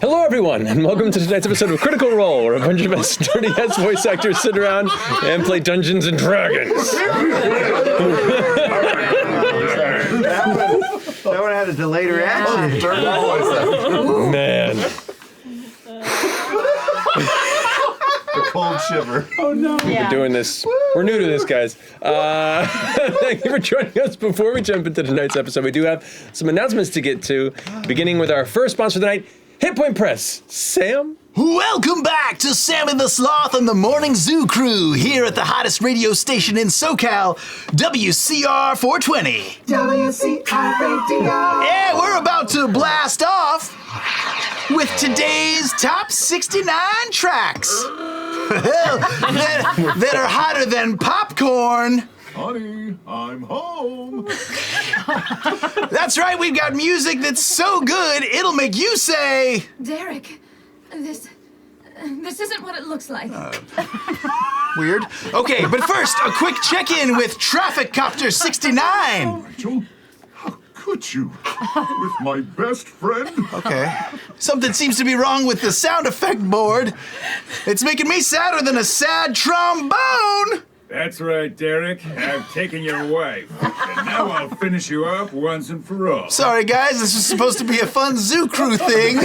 Hello, everyone, and welcome to tonight's episode of Critical Role, where a bunch of us sturdy-ass voice actors sit around and play Dungeons and Dragons. That one had a delayed reaction. Man. The cold shiver. Oh no. We're doing this. We're new to this, guys. Thank you for joining us. Before we jump into tonight's episode, we do have some announcements to get to, beginning with our first sponsor of the night, Hit Point Press. Sam? Welcome back to Sammy the Sloth and the Morning Zoo Crew here at the hottest radio station in SoCal, WCR 420. WCR Radio. Yeah, we're about to blast off with today's top 69 tracks that are hotter than popcorn. Honey, I'm home. That's right, we've got music that's so good it'll make you say, Derek, this isn't what it looks like. weird. Okay, but first, a quick check-in with Traffic Copter 69. Rachel, how could you? With my best friend? Okay. Something seems to be wrong with the sound effect board. It's making me sadder than a sad trombone. That's right, Derek. I've taken your wife. And now I'll finish you up once and for all. Sorry, guys, this was supposed to be a fun Zoo Crew thing,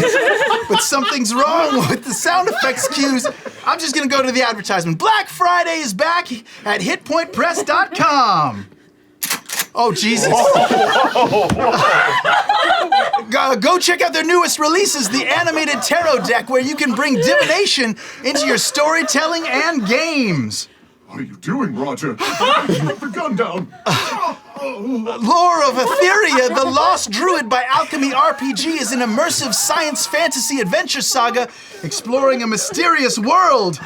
but something's wrong with the sound effects cues. I'm just gonna go to the advertisement. Black Friday is back at hitpointpress.com. Oh, Jesus. Go check out their newest releases, the animated tarot deck, where you can bring divination into your storytelling and games. What are you doing, Roger? Put the gun down. Lore of Etheria, the Lost Druid by Alchemy RPG is an immersive science fantasy adventure saga exploring a mysterious world.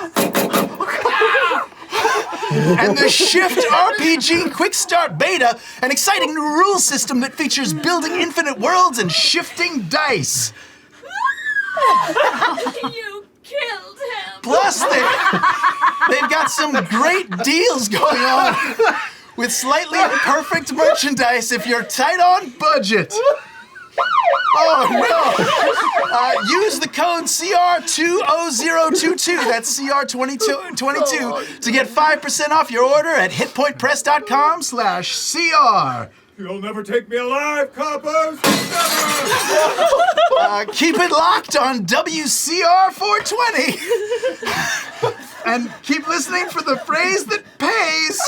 And the Shift RPG Quick Start Beta, an exciting new rule system that features building infinite worlds and shifting dice. You killed him. Plus, they've got some great deals going on with slightly perfect merchandise if you're tight on budget. Oh no! Use the code CR20022, that's CR22, to get 5% off your order at hitpointpress.com/CR. You'll never take me alive, coppers! Never! Keep it locked on WCR 420. And keep listening for the phrase that pays.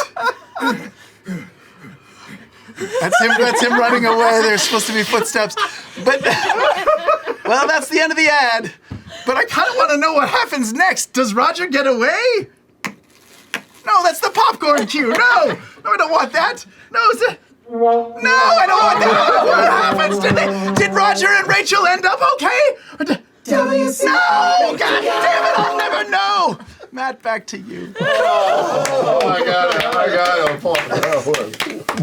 That's him running away. There's supposed to be footsteps. But, well, that's the end of the ad. But I kind of want to know what happens next. Does Roger get away? No, that's the popcorn cue. No, I don't want that. No, I don't want that. What happens? Did Roger and Rachel end up okay? No! God damn it, I'll never know! Matt, back to you. I got it.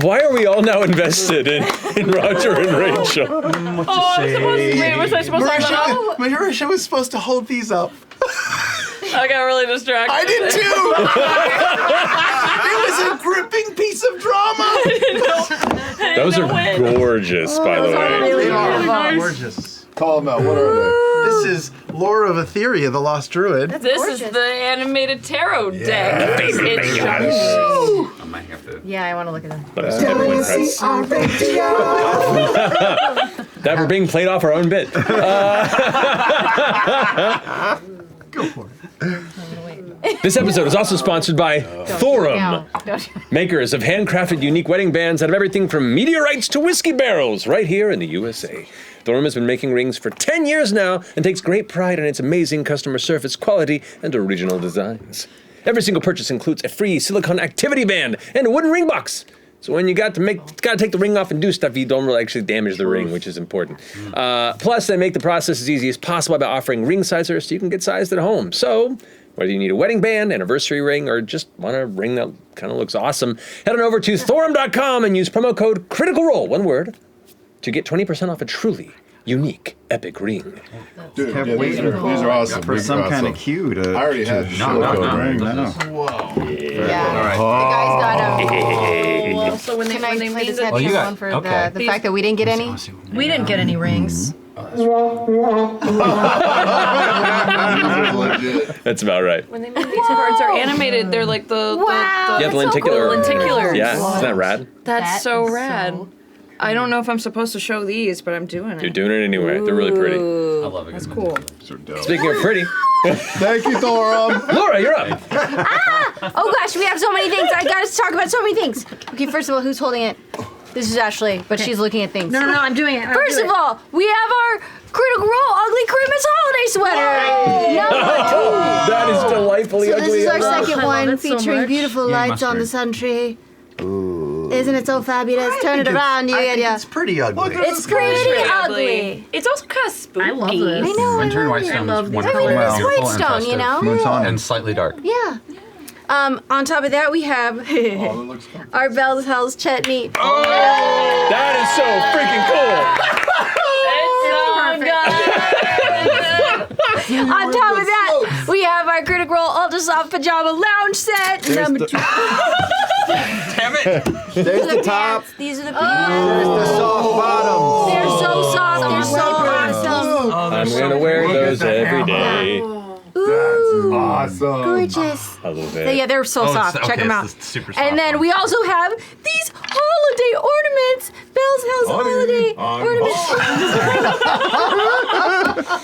Why are we all now invested in Roger and Rachel? Was I supposed to let out? Marisha was supposed to hold these up. I got really distracted. I did too! It was a gripping piece of drama! Those are gorgeous, by the way. Really, They are really nice. gorgeous. Call them out. What are they? This is Lore of Etheria, the Lost Druid. This is the animated tarot deck. It's I might have to. Yeah, I want to look at that. But it's Hit Point Press. That we're being played off our own bit. Go for it. This episode is also sponsored by Thorum, makers of handcrafted unique wedding bands out of everything from meteorites to whiskey barrels, right here in the USA. Thorum has been making rings for 10 years now and takes great pride in its amazing customer service quality and original designs. Every single purchase includes a free silicone activity band and a wooden ring box. So when you gotta take the ring off and do stuff, you don't really actually damage the ring, which is important. Plus, they make the process as easy as possible by offering ring sizers so you can get sized at home. So whether you need a wedding band, anniversary ring, or just want a ring that kind of looks awesome, head on over to Thorum.com and use promo code Critical Role, one word, to get 20% off a truly unique epic ring. Dude, yeah, these are awesome. For These some are kind awesome. of cue to. I already had the silicone ring. Whoa. Yeah. All The guy's got a. well, so when they Can I play made this the headshot you got- one for okay. the fact that we didn't get any? we didn't get any rings. That's about right. When they make these cards are animated, they're like the Yeah, the lenticular. lenticulars. Yeah, isn't that rad? That's so rad. I don't know if I'm supposed to show these, but I'm doing it. You're doing it anyway. They're really pretty. I love it. That's cool. Speaking of pretty, Thank you, Thorum. Laura, you're up. Oh gosh, we have so many things. I gotta talk about so many things. Okay, first of all, who's holding it? This is Ashley, but she's looking at things. No, I'm doing it. First of all, we have our Critical Role Ugly Christmas Holiday Sweater. Number 2. That is delightfully So ugly. this is our I love second I love one it so featuring much. beautiful Yeah, lights on the mustard. sun tree. Isn't it so fabulous? Turn it around, you idiot. It's pretty ugly. It's pretty ugly. It's also kind of spooky. I love this. I know. Winter and I White love it. Stone love is these wonderful. I mean, it's and White beautiful and Stone, you know? festive. Moon's on And it. slightly dark. Yeah. On top of that, we have our Bell's House chutney. That is so freaking On top of that, we have our Critical Role Ultra Soft Pajama Lounge Set. Number 2. Damn it! There's the top. These are the There's the soft bottom. They're so soft. They're so awesome. cool. I'm gonna wear those every day. Ooh, Awesome. gorgeous. I love So it. yeah, they're so soft. Check them out. Super soft And then one. we also have these holiday ornaments. Bell's House holiday ornaments.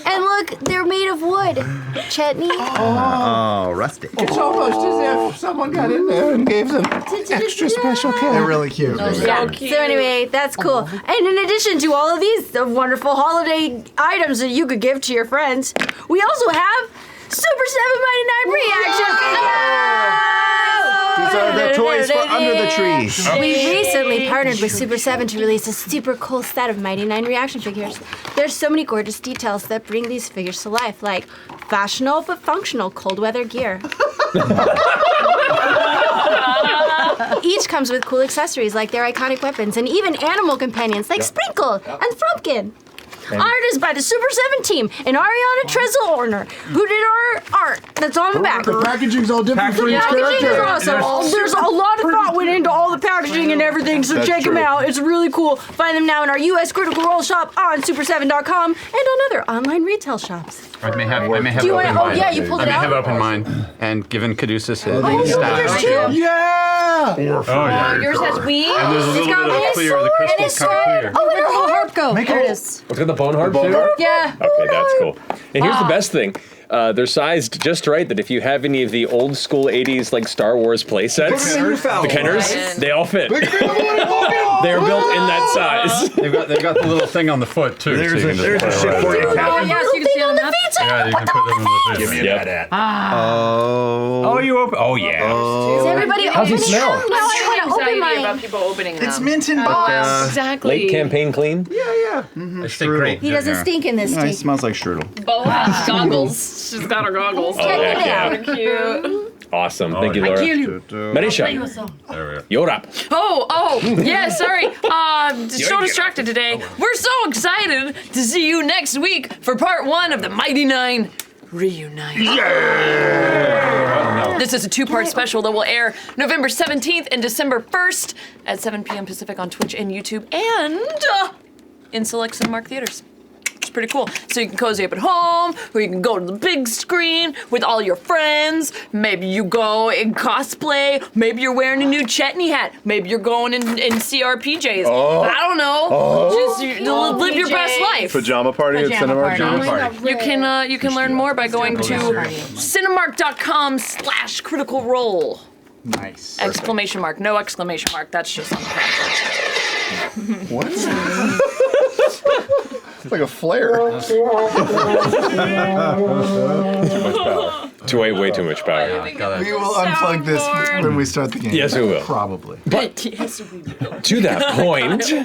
And look, they're made of wood. Chutney. Oh, rustic. It's almost as if someone got in there and gave them extra special care. They're really cute. Yeah. cute. So anyway, that's cool. And in addition to all of these wonderful holiday items that you could give to your friends, we also have Super 799 reaction figures. These are the toys for under the tree. We recently partnered with Super 7 to release a super cool set of Mighty 9 reaction figures. There's so many gorgeous details that bring these figures to life, like fashionable but functional cold weather gear. Each comes with cool accessories like their iconic weapons and even animal companions like Sprinkle and Frumpkin. Art is by the Super 7 team and Ariana Trezel-Orner, who did our art that's on the back. The packaging's all different for each Packaging is character. awesome. There's a lot of thought went into all the packaging and everything, so check them out. It's really cool. Find them now in our U.S. Critical Role shop on super7.com and on other online retail shops. I may have Do you want open to? Oh mine. yeah, you pulled I it may have out. open mine, and given Caduceus his Yours staff. too. Yeah! Yours has wings. And there's a It's little got bit of his clear, sword the and crystal's his kind of sword. clear. Oh, where'd the little harp go? Make There it- it is. What's got the bone harp too? Yeah. Okay, that's cool. And here's the best thing. They're sized just right that if you have any of the old school 80s like Star Wars play sets, the Kenners, they all fit. They are built in that size. They've got the little thing on the foot too. There's so a you can just shit put it for right you, on. Captain. Yes, you can see on the map. Yeah, you can put them in the Give foot. me Yep. that. Oh. You open? Oh yeah. Is everybody How's it opening smell? them? No, I want to open Anxiety about mine. people opening them. It's mint and box. Exactly. Late campaign clean. I stay great. He doesn't stink in this Nice, tea. smells like strudel. Goggles. She's got her goggles. Oh, heck yeah. Cute. Awesome. Thank you, Laura. Marisha, you're up. Oh, yeah, sorry. So distracted today. We're so excited to see you next week for part 1 of the Mighty 9 Reunite. This is a 2-part special that will air November 17th and December 1st at 7 p.m. Pacific on Twitch and YouTube and in select Cinemark theaters. It's pretty cool. So you can cozy up at home, or you can go to the big screen with all your friends. Maybe you go in cosplay. Maybe you're wearing a new Chetney hat. Maybe you're going in CRPJs. I don't know. Just live your best life. Pajama party at Cinemark. Pajama party. You can learn more by going to cinemark.com/critical role. Nice. Exclamation mark. No exclamation mark. That's just on the page. What? It's like a flare. Way too much power. We will unplug this when we start the game. Yes, we will. Probably. Yes, we will. To that point, I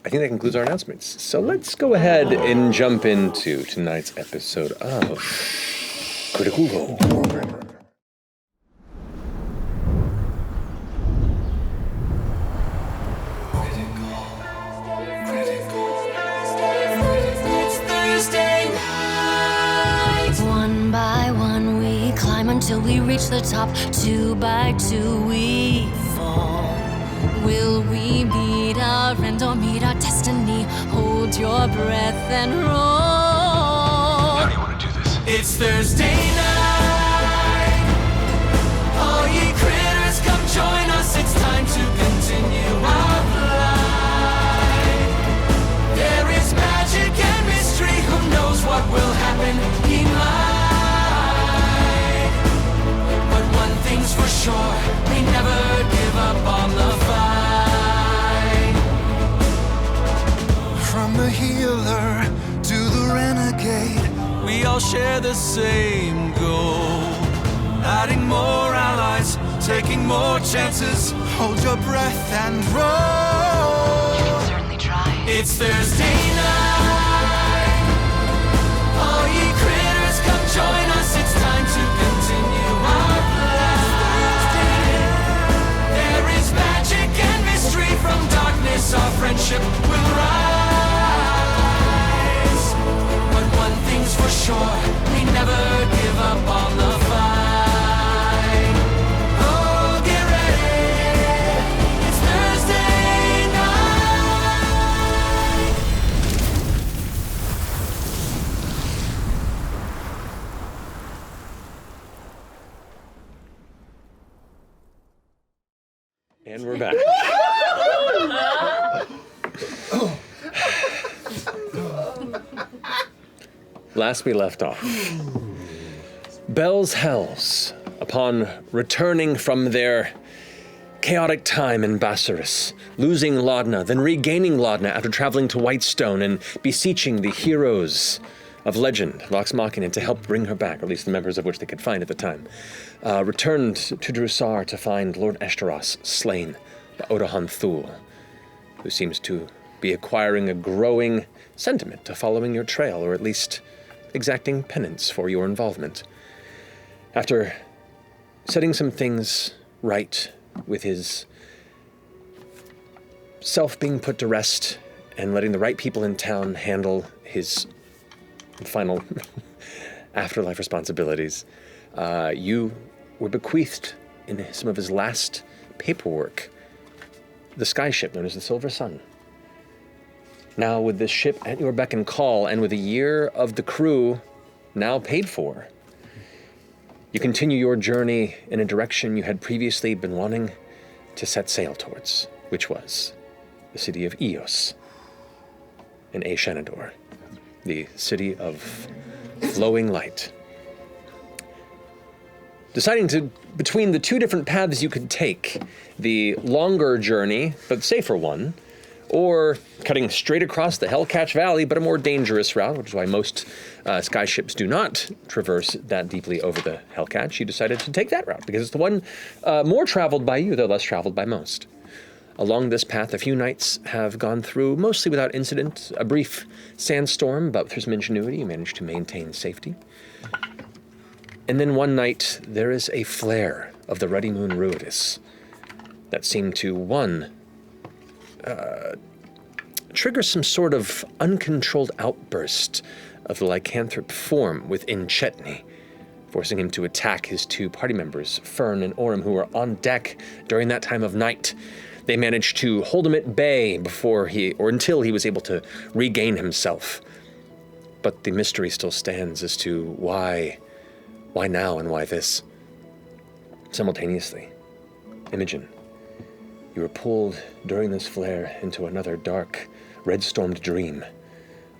think that concludes our announcements. So let's go ahead and jump into tonight's episode of Critical Role. One by one we climb until we reach the top. 2 by 2 we fall. Will we meet our end or meet our destiny? Hold hold your breath and roll. How do you want to do this? It's Thursday night. All ye critters, come join us. It's time to continue our flight. There is magic and mystery. Who knows what will happen? He might. But one thing's for sure, we never give up on the fight. From the healer to the renegade, we all share the same goal. Adding more allies, taking more chances. Hold your breath and roll. You can certainly try. It's Thursday night. All ye critters, come join us. It's time to continue our flight. There is magic and mystery. From darkness, our friendship will rise. But one thing's for sure, we never give up on the fight. Oh, get ready. It's Thursday night. And we're back. Last we left off, Bell's Hells, upon returning from their chaotic time in Bassaris, losing Laudna, then regaining Laudna after traveling to Whitestone and beseeching the heroes of legend, Vox Machina, to help bring her back, or at least the members of which they could find at the time, returned to Drusar to find Lord Eshtaros slain by Odahan Thul, who seems to be acquiring a growing sentiment to following your trail, or at least exacting penance for your involvement. After setting some things right with his self being put to rest and letting the right people in town handle his final afterlife responsibilities, you were bequeathed in some of his last paperwork the skyship known as the Silver Sun. Now, with this ship at your beck and call, and with a year of the crew now paid for, you continue your journey in a direction you had previously been wanting to set sail towards, which was the city of Eos in Ashenador, the city of flowing light. Deciding between the two different paths you could take, the longer journey, but safer one, or cutting straight across the Hellcatch Valley, but a more dangerous route, which is why most skyships do not traverse that deeply over the Hellcatch, you decided to take that route, because it's the one more traveled by you, though less traveled by most. Along this path, a few nights have gone through, mostly without incident. A brief sandstorm, but through some ingenuity, you managed to maintain safety. And then one night, there is a flare of the ruddy moon Ruidus that seemed to, trigger some sort of uncontrolled outburst of the lycanthrope form within Chetney, forcing him to attack his two party members, Fern and Orem, who were on deck during that time of night. They managed to hold him at bay until he was able to regain himself. But the mystery still stands as to why now and why this. Simultaneously, Imogen, you were pulled during this flare into another dark, red-stormed dream,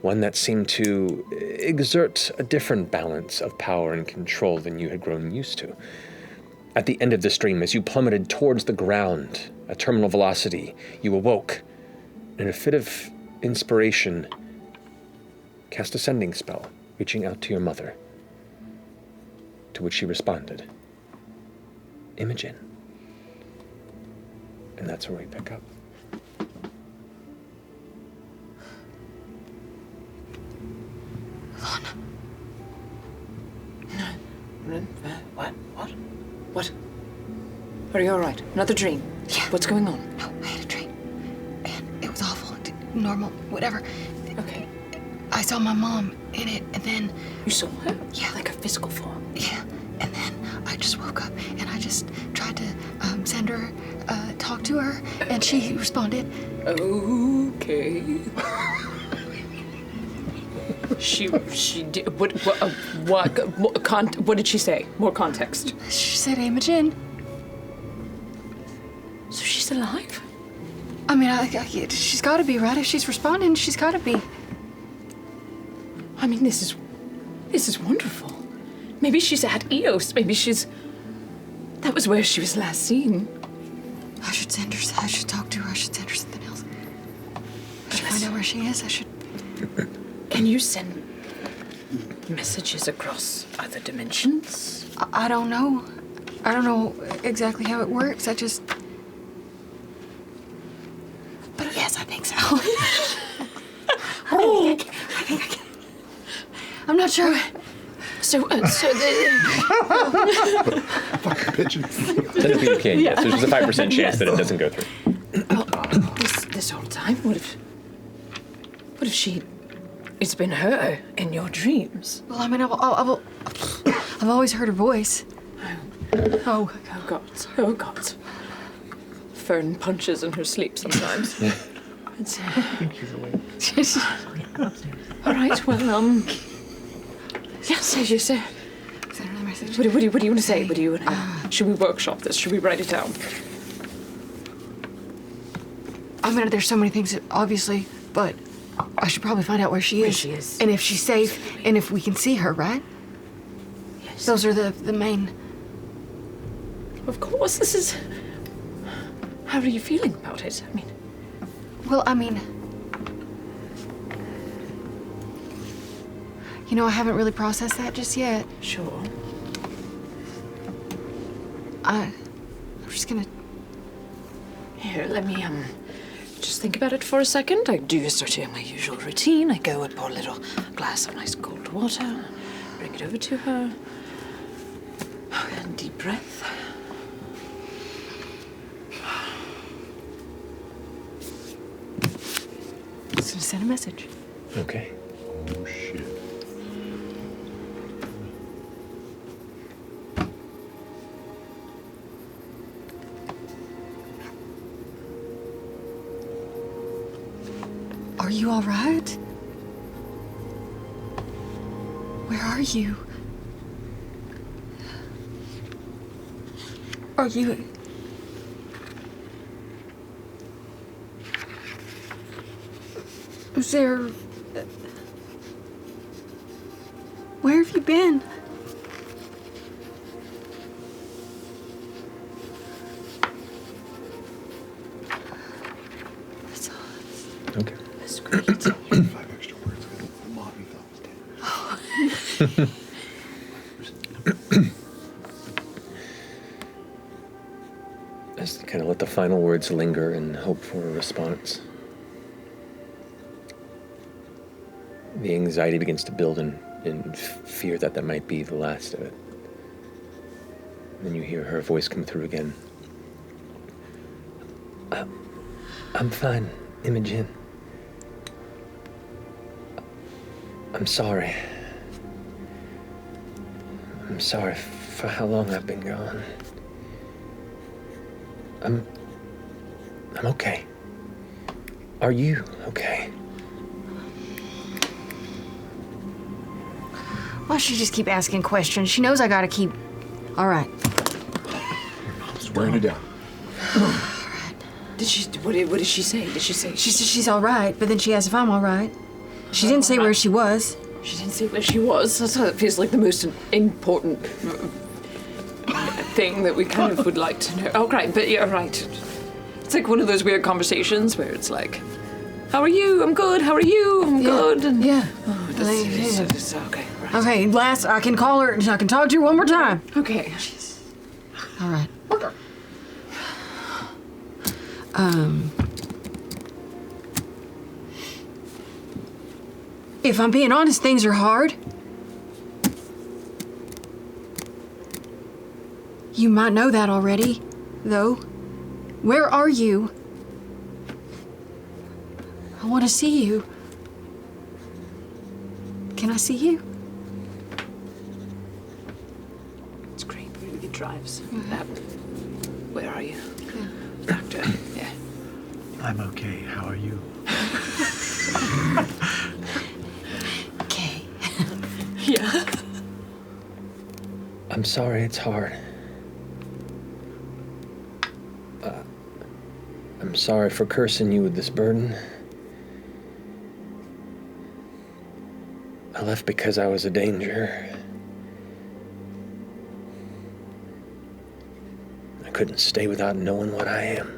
one that seemed to exert a different balance of power and control than you had grown used to. At the end of this dream, as you plummeted towards the ground at terminal velocity, you awoke, and in a fit of inspiration, cast a sending spell, reaching out to your mother, to which she responded, Imogen. And that's where we pick up. Lana. What? Are you all right? Another dream? Yeah. What's going on? No, I had a dream. And it was awful. Normal, whatever. Okay. I saw my mom in it, and then... You saw her? Yeah. Like a physical form? Yeah. And then I just woke up, and I just tried to send her, talk to her, and she responded. Okay. She did. What did she say? More context. She said Imogen. So she's alive? I mean, she's got to be, right? If she's responding, she's got to be. I mean, this is wonderful. Maybe she's at Eos. Maybe she's. That was where she was last seen. I should send her. I should talk to her. I should send her something else. I should find out where she is. I should. Can you send messages across other dimensions? I don't know. I don't know exactly how it works. I just. But yes, I think so. I think I can. I'm not sure. Technically you can, yes. There's a 5% chance that it doesn't go through. This whole time, what if it's been her in your dreams? Well, I mean, I've always heard her voice. Oh God. Fern punches in her sleep sometimes. I think she's awake. All right, well, yes, as you say. Send her another message. What do you want to say? What do you want to? Should we workshop this? Should we write it down? I mean, there's so many things, obviously, but I should probably find out where she is. Where she is. And if she's safe, and if we can see her, right? Yes. Those are the main. Of course, this is. How are you feeling about it? I mean. Well, I mean. You know, I haven't really processed that just yet. Sure. I'm just gonna. Here, let me just think about it for a second. I do start doing my usual routine. I go and pour a little glass of nice cold water, bring it over to her. And deep breath. Just gonna send a message. Okay. Oh, shit. Are you all right? Where are you? Are you... Is there... Where have you been? That's all. Okay. That's great. 5 extra words. The mom we thought was dead. Just kind of let the final words linger and hope for a response. The anxiety begins to build in fear that might be the last of it. Then you hear her voice come through again. I'm fine, Imogen. I'm sorry. I'm sorry for how long I've been gone. I'm okay. Are you okay? Why should she just keep asking questions? She knows I gotta keep... All right. Just writing it down. Did she? What did she say? Did she say? She said she's all right, but then she asked if I'm all right. She didn't say where she was. She didn't say where she was. That feels like the most important thing that we kind of would like to know. Oh, right, but you're right. It's like one of those weird conversations where it's like, "How are you? I'm good. How are you? I'm good." And Yeah. oh, that's okay. Right. Okay, last, I can call her, I can talk to her one more time. Okay. All right. If I'm being honest, things are hard. You might know that already, though. Where are you? I want to see you. Can I see you? It's great. It drives. Where are you? Doctor. Yeah. I'm okay. How are you? Okay. Yeah. I'm sorry it's hard. I'm sorry for cursing you with this burden. I left because I was a danger. I couldn't stay without knowing what I am.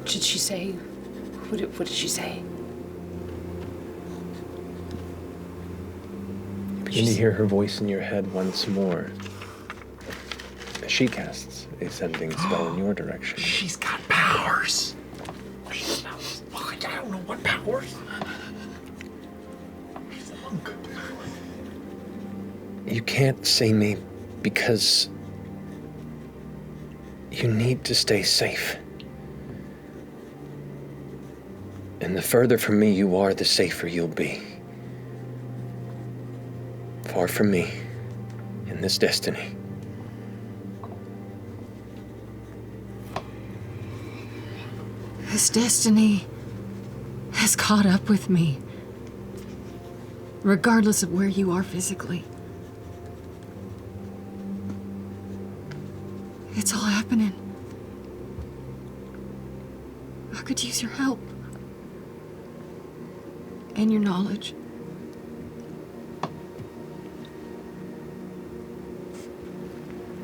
Did she say? What did she say? You begin to hear her voice in your head once more. She casts a sending spell in your direction. She's got powers. I don't know what powers. She's a monk. You can't see me because you need to stay safe. And the further from me you are, the safer you'll be. Far from me in this destiny. This destiny has caught up with me, regardless of where you are physically. It's all happening. I could use your help. And your knowledge.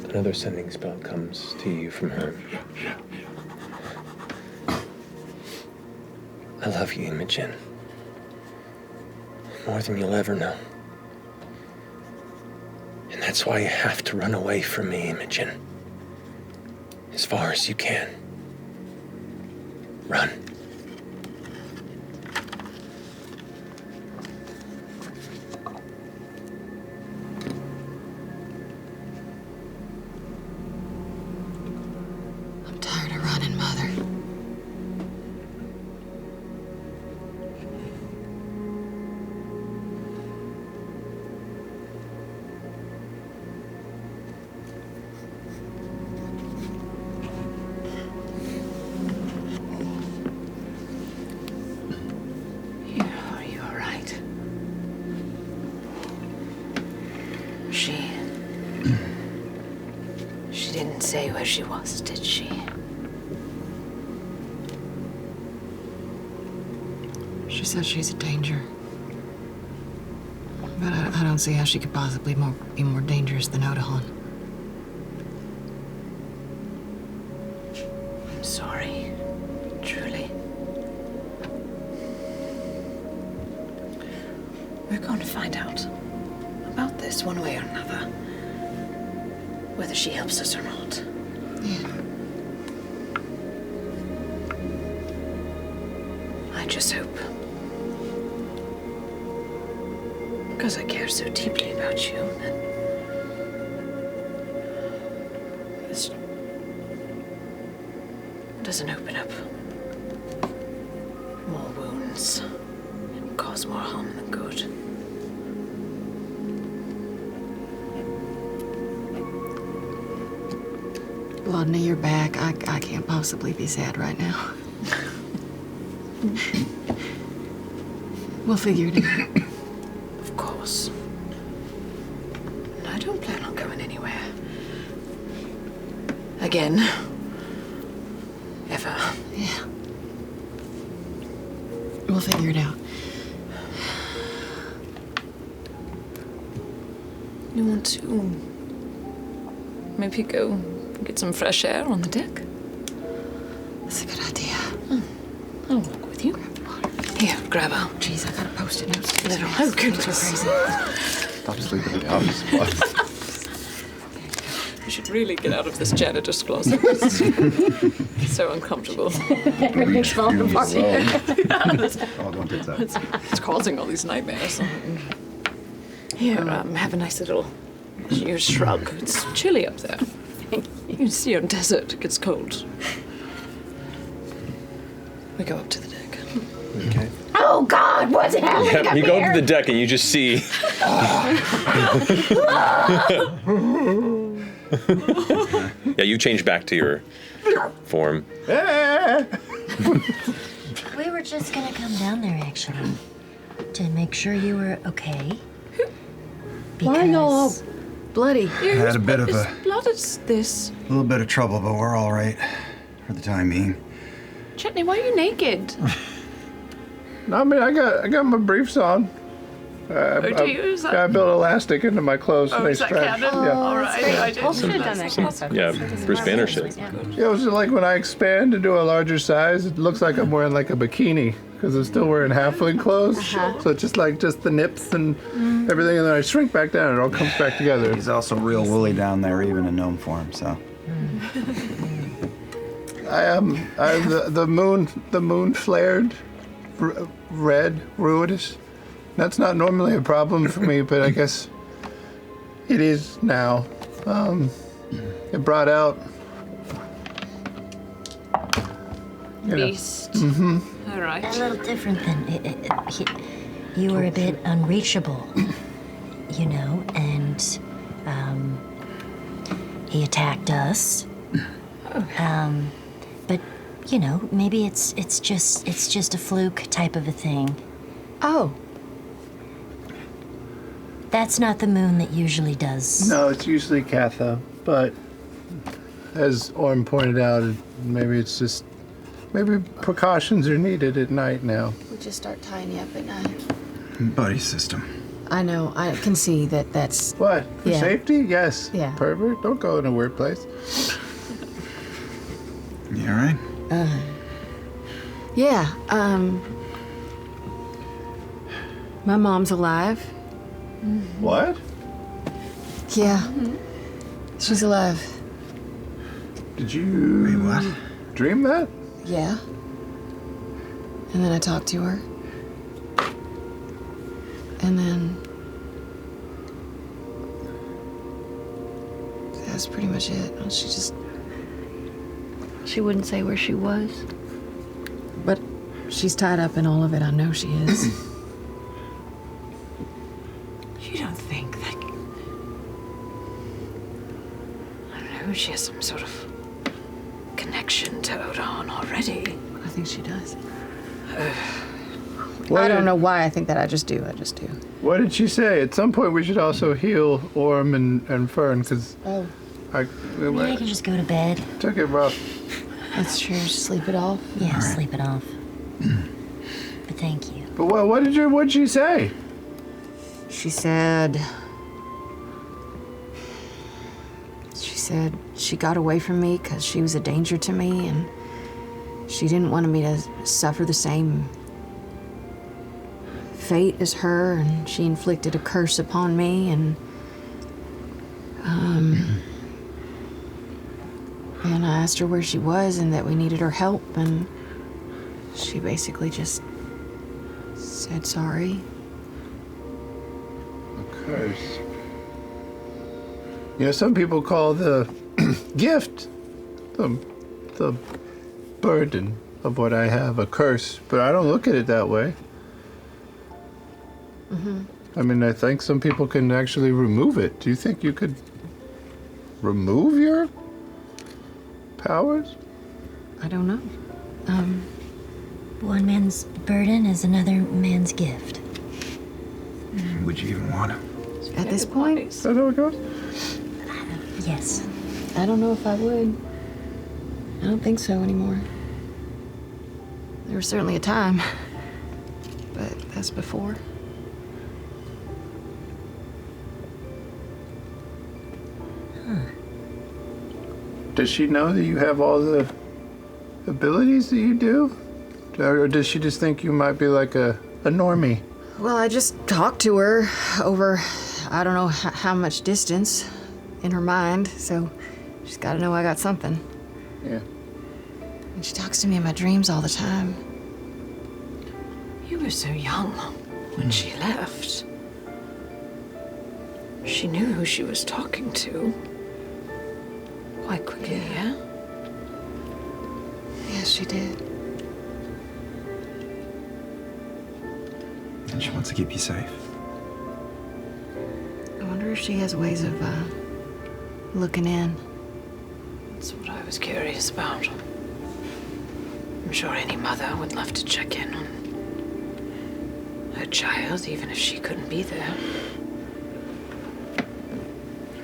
Another sending spell comes to you from her. I love you, Imogen. More than you'll ever know. And that's why you have to run away from me, Imogen. As far as you can. Run. She didn't say where she was, did she? She says she's a danger. But I don't see how she could possibly be more dangerous than Odahan. I'm sorry. Truly. We're going to find out about this one way or another. Whether she helps us or not. Yeah. I just hope. Because I care so deeply about you, that this doesn't open up more wounds and cause more harm than good. Laudna, you're back. I can't possibly be sad right now. We'll figure it out. Of course. And I don't plan on going anywhere. Again. Ever. Yeah. We'll figure it out. You want to maybe go get some fresh air on the deck? That's a good idea. I'll walk with you. Here, grab her. Jeez, I gotta post it notes. Little, oh goodness. Stop sleeping in the office supplies. We should really get out of this janitor's closet. It's so uncomfortable. Everything's falling apart here. Oh, don't take that. It's causing all these nightmares. Here, have a nice little you shrug. It's chilly up there. You can see on desert, it gets cold. We go up to the deck. Okay. Oh God, what's happening Yep, up you go here? to the deck and you just see. Yeah, you change back to your form. We were just gonna come down there, actually, to make sure you were okay. Why are y'all all bloody? Had a bit of Whose a blood is this? little bit of trouble, but we're all right for the time being. Chetney, why are you naked? I mean, I got my briefs on. do you? Is that- I built elastic into my clothes and they is that stretch. canon? Yeah. All right, I didn't. Should have done that kind of stuff. Yeah, Bruce Banner shit. Yeah, it was just like when I expand to do a larger size, it looks like I'm wearing like a bikini because I'm still wearing halfling clothes. So it's just the nips and everything, and then I shrink back down and it all comes back together. He's also real woolly down there, even in gnome form. So I am the moon flared red ruinous. That's not normally a problem for me, but I guess it is now. It brought out Beast. All right. A little different than you were a bit unreachable, you know, and he attacked us. But you know, maybe it's just a fluke type of a thing. Oh, That's not the moon that usually does. No, it's usually Katha, but as Orm pointed out, maybe precautions are needed at night now. We just start tying you up at night. buddy system. I know. I can see that that's... What? For Yeah. safety? Yes. Yeah. Pervert, don't go in a weird place. You all right? Yeah, my mom's alive. What? Yeah. She's alive. Did you... Wait, what? Dream that? Yeah. And then I talked to her. And then... that's pretty much it. she wouldn't say where she was. But she's tied up in all of it. I know she is. You don't think that... I don't know, she has some sort of connection to Odon already. I think she does. What I did- don't know why I think that. I just do. What did she say? At some point we should also heal Orm and Fern, because Oh. Maybe I can just go to bed. Took it rough. That's true. Just sleep it off. Yeah, sleep it off. But thank you. But what'd she say? She said she got away from me because she was a danger to me, and she didn't want me to suffer the same fate as her, and she inflicted a curse upon me, and I asked her where she was and that we needed her help, and she basically just said sorry. Curse. You know, some people call the gift the burden of what I have a curse, but I don't look at it that way. I mean, I think some people can actually remove it. Do you think you could remove your powers? I don't know. One man's burden is another man's gift. Would you even want to? At this point, Is that how it goes? Yes. I don't know if I would. I don't think so anymore. There was certainly a time, but that's before. Does she know that you have all the abilities that you do? Or does she just think you might be like a normie? Well, I just talked to her over, I don't know how much distance in her mind, so she's got to know I got something. Yeah. And she talks to me in my dreams all the time. You were so young when she left. She knew who she was talking to. Quite quickly, yeah? Yes, she did. And she wants to keep you safe. I wonder if she has ways of looking in. That's what I was curious about. I'm sure any mother would love to check in on her child, even if she couldn't be there.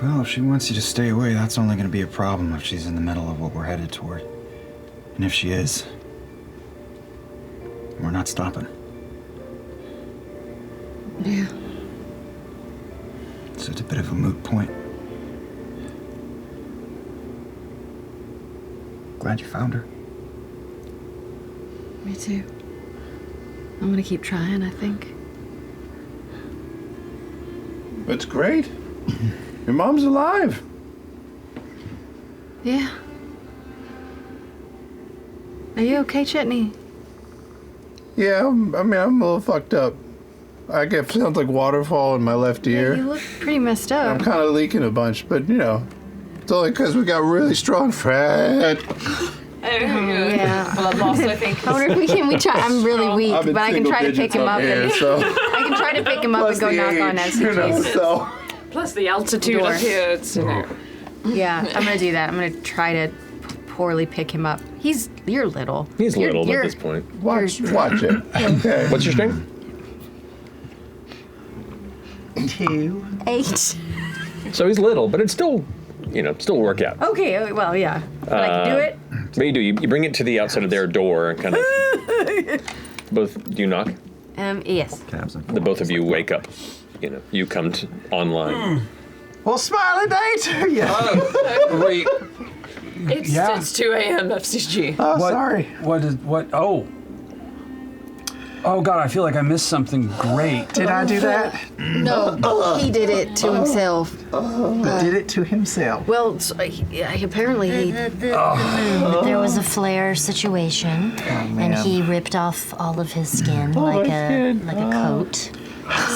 Well, if she wants you to stay away, that's only going to be a problem if she's in the middle of what we're headed toward. And if she is, we're not stopping. Yeah. So it's a bit of a moot point. Glad you found her. Me too. I'm gonna keep trying, I think. That's great. Your mom's alive. Yeah. Are you okay, Chetney? Yeah, I'm a little fucked up. I get sounds like waterfall in my left ear. You look pretty messed up. I'm kind of leaking a bunch, but it's only because we got really strong Fred. Yeah. Blood loss, I think. I wonder if we try. I'm really weak, I'm in but I can try to single pick him up. digits up here, I can try to pick him up Plus and go the knock on age, FCG's. so. Plus the altitude Door. up here, it's, Yeah, I'm gonna do that. I'm gonna try to poorly pick him up. You're little. He's You're- little you're- at this point. Watch it. Okay. What's your strength? 2. 8. So he's little, but it's still, still work out. Okay, well, yeah. But I can do it. But you do. You bring it to the outside of their door and kind of. Both. Do you knock? Yes. The both of you wake up. You come online. Well, smiley day to you. It's 2 a.m. FCG. Oh, sorry. Oh God, I feel like I missed something great. Did I do that? No, he did it to himself. Did it to himself. Well, apparently he... There was a flare situation, and he ripped off all of his skin like a coat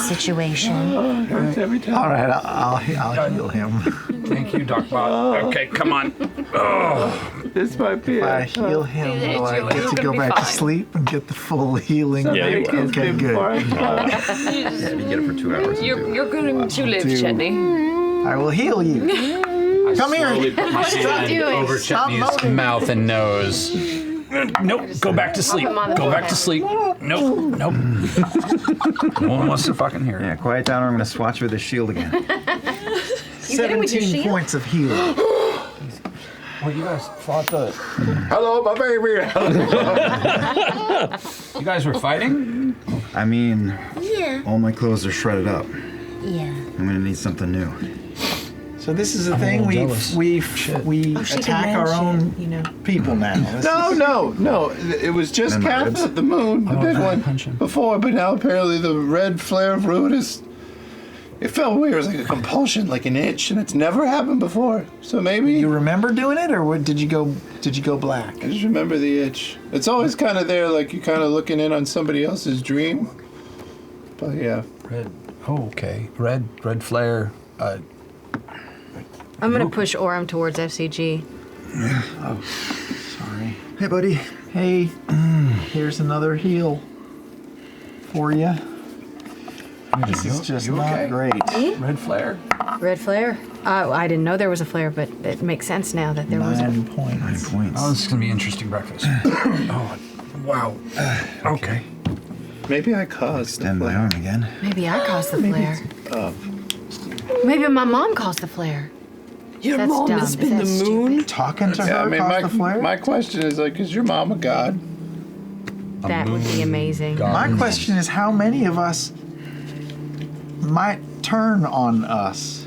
situation. Hurts every time. All right, I'll heal him. Thank you, Doc Bot. Okay, come on. Oh. This might be. If I heal him, will I get to go back to sleep and get the full healing? Yeah, you will. Okay, good. Yeah, you get it for 2 hours. You're going to live, Chetney. I will heal you. Come here. Slowly put my hand over Chetney's mouth and nose. Nope. Go back to sleep. Go back to sleep. Nope. No one wants to fucking hear it. Yeah, quiet down or I'm going to swatch you with this shield again. 17 points of healing. Well, you guys fought the... Hello, my baby. You guys were fighting? I mean, Yeah. all my clothes are shredded up. Yeah. I'm going to need something new. So this is the thing, we attack our own people now. No. It was just And my Cap ribs. at the moon, the big one, punch him. before, but now apparently the red flare of Ruidus, it felt weird. It was like a compulsion, like an itch, and it's never happened before. So maybe You remember doing it, or did you go black? I just remember the itch. It's always kind of there, like you're kind of looking in on somebody else's dream. But yeah. Red. Oh, okay. Red flare. I'm gonna push Orem towards FCG. Oh, sorry. Hey, buddy. Hey, here's another heal for you. This is just not great. Red flare. Red flare? I didn't know there was a flare, but it makes sense now that there was a... 9 points. Oh, this is gonna be interesting breakfast. Oh, wow. Okay. Maybe I caused Extend my arm again. Maybe I caused the flare. Maybe my mom caused the flare. Your That's mom dumb. has been the That's moon. Talking to her Yeah, I mean, caused the flare? my question is like, is your mom a god? That would be amazing. My question is how many of us might turn on us?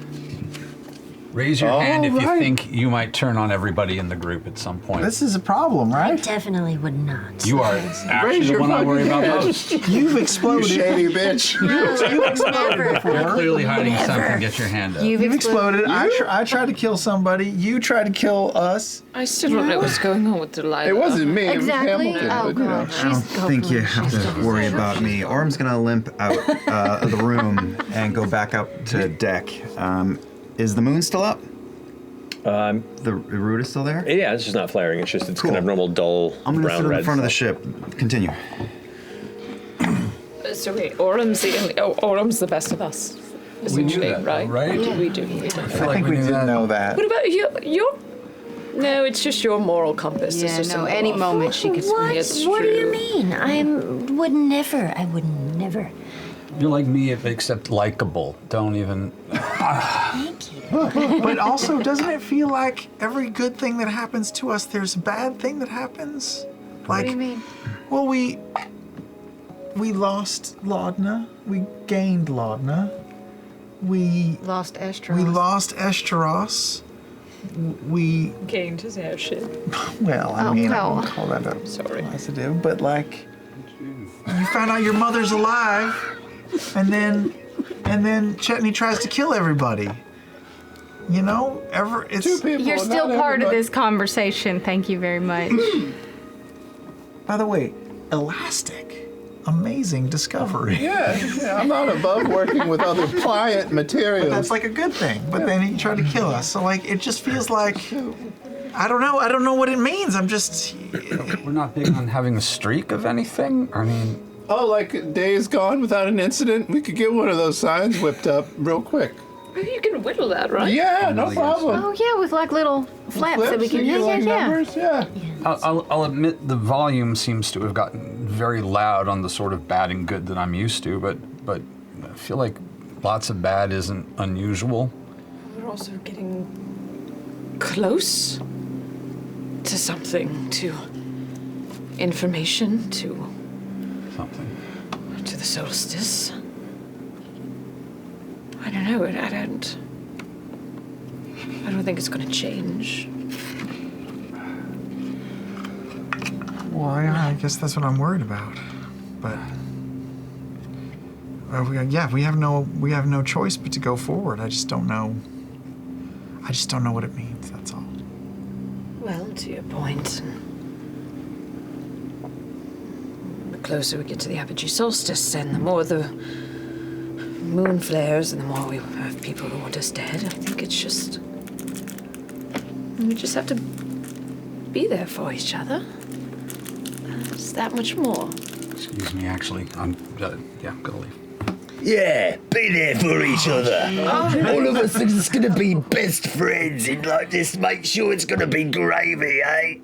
Raise your hand if you right. think you might turn on everybody in the group at some point. This is a problem, I right? definitely would not. You are Raise actually the your one I fucking worry about hand. most. You've You exploded. shady bitch. You've exploded You're before. clearly hiding something. Get your hand up. You've exploded. I tried to kill somebody. You tried to kill us. I still don't know what's going on with Delilah. It wasn't me. Exactly. It was Hamilton. Oh, but, you know. God. I don't think you have to worry about me. Orm's gonna limp out of the room and go back up to deck. Is the moon still up? The root is still there? Yeah, it's just not flaring. It's just kind of normal, dull I'm gonna brown sit on red. the front of the ship. Continue. So wait, Orum's the best of us. Essentially, that, right? right? We do. I think we did know that. What about you? No, it's just your moral compass. Yeah, it's just no, a any little moment off. she could What? It's What do you true. mean? I would never. You're like me, except likable. Don't even. Thank you. But also, doesn't it feel like every good thing that happens to us, there's a bad thing that happens? Like, What do you mean? well, we lost Laudna. We gained Laudna. We Lost Estros. lost Esteros. We Gained his airship. well, I Oh, mean, I no. wouldn't call that a Sorry. positive, but like, you found out your mother's alive, and then Chetney tries to kill everybody. You know, it's. Two people. You're not still part of everybody. this conversation. Thank you very much. By the way, elastic, amazing discovery. Yeah, I'm not above working with other pliant materials. That's like a good thing. But then he tried to kill us. So like it just feels like I don't know what it means. I'm just We're not big on having a streak of anything. I mean, Oh, like days gone without an incident? We could get one of those signs whipped up real quick. Maybe you can whittle that, right? Yeah, no problem. Oh yeah, with like little flaps that we Flips, can. you Yeah, like yeah, yeah. numbers? Yeah. I'll admit the volume seems to have gotten very loud on the sort of bad and good that I'm used to, but I feel like lots of bad isn't unusual. We're also getting close to something, to information, to Something. to the solstice. I don't know. I don't think it's going to change. well, I guess that's what I'm worried about. But we have no choice but to go forward. I just don't know what it means. That's all. Well, to your point, the closer we get to the apogee solstice, and the more the moon flares, and the more we have people who want us dead, I think it's just we just have to be there for each other. It's that much more. Excuse me, actually, I'm gonna leave. Yeah, be there for each other. All of us are just gonna be best friends and like just make sure it's gonna be gravy, eh?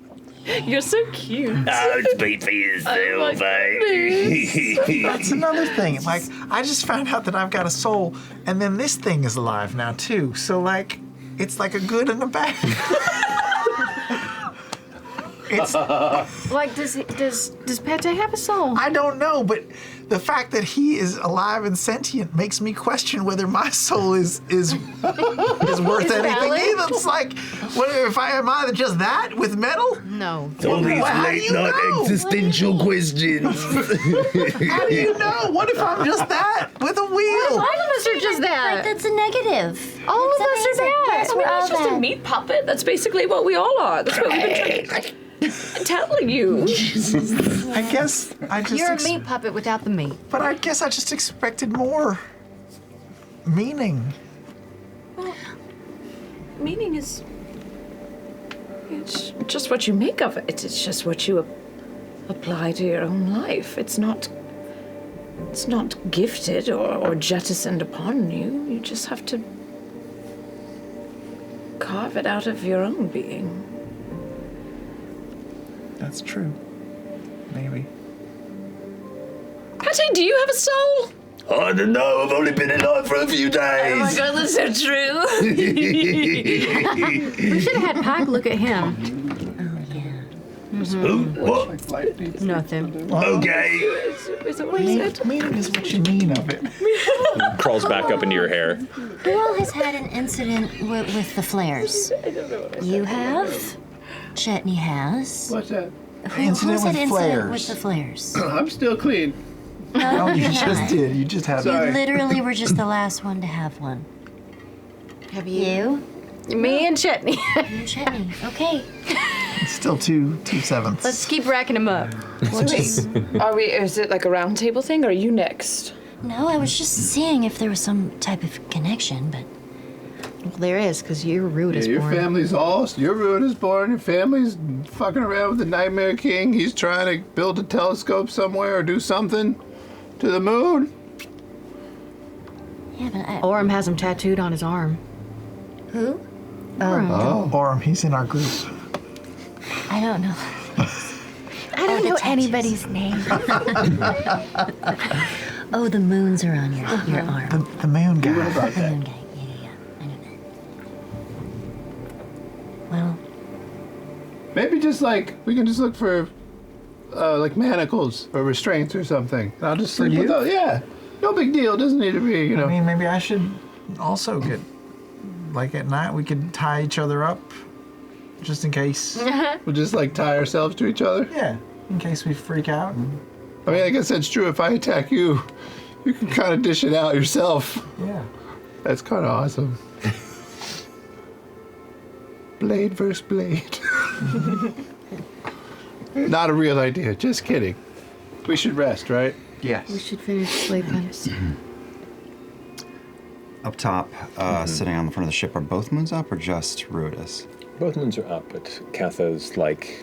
You're so cute. Oh, speak for yourself, Oh my eh? That's another thing. Like, I just found out that I've got a soul, and then this thing is alive now too. So like, it's like a good and a bad. It's Like, does Pete have a soul? I don't know, but the fact that he is alive and sentient makes me question whether my soul is worth Is anything valid? either. It's like, what if am I just that with metal? No. All these How do late you night know? existential questions. How do you know? What if I'm just that with a wheel? All of us are just Like, that. that's a negative. All of That's us are amazing. that. Yes, I mean, we're all that's just a that. meat puppet. That's basically what we all are. That's what we've been telling you. I guess I just. You're a meat puppet without the meat. But I guess I just expected more meaning. Meaning is it's just what you make of it. It's just what you apply to your own life. It's not gifted or jettisoned upon you. You just have to carve it out of your own being. That's true. Maybe. Pate, do you have a soul? I don't know, I've only been alive for a few days. Oh my god, that's so true. We should have had Pike look at him. Ooh, what? Nothing. Okay. Is that what you said? Meaning is what you mean of it. Crawls back up into your hair. Who all has had an incident with the flares? I don't know what I said. You have. Chetney has. What's that? Who's had with incident flares. with the flares? I'm still clean. No, you you're just not. did. You just had. Sorry. You literally were just the last one to have one. Have you? You? Me and Chetney. You and Chetney. Okay. It's still two sevenths. Let's keep racking them up. Is it like a round table thing, or are you next? No, I was just seeing if there was some type of connection, but Well, there is, because you're rude Yeah, as your born. family's your root is born, your family's fucking around with the Nightmare King. He's trying to build a telescope somewhere or do something. To the moon. Yeah, but Orm has him tattooed on his arm. Who? Orm, he's in our group. I don't know. I don't know anybody's name. Oh, the moons are on your arm. The moon guy. The moon guy. Yeah. I know that. Well, Maybe just like we can just look for like manacles or restraints or something. I'll just sleep with those. Yeah, no big deal. Doesn't need to be, you know. I mean, maybe I should also get, like at night, we could tie each other up, just in case. We'll just like tie ourselves to each other. Yeah, in case we freak out. I mean, I guess that's true. If I attack you, you can kind of dish it out yourself. Yeah. That's kind of awesome. Blade versus blade. Not a real idea. Just kidding. We should rest, right? Yes. We should finish sleeping. Up top, sitting on the front of the ship, are both moons up or just Ruidus? Both moons are up, but Katha's like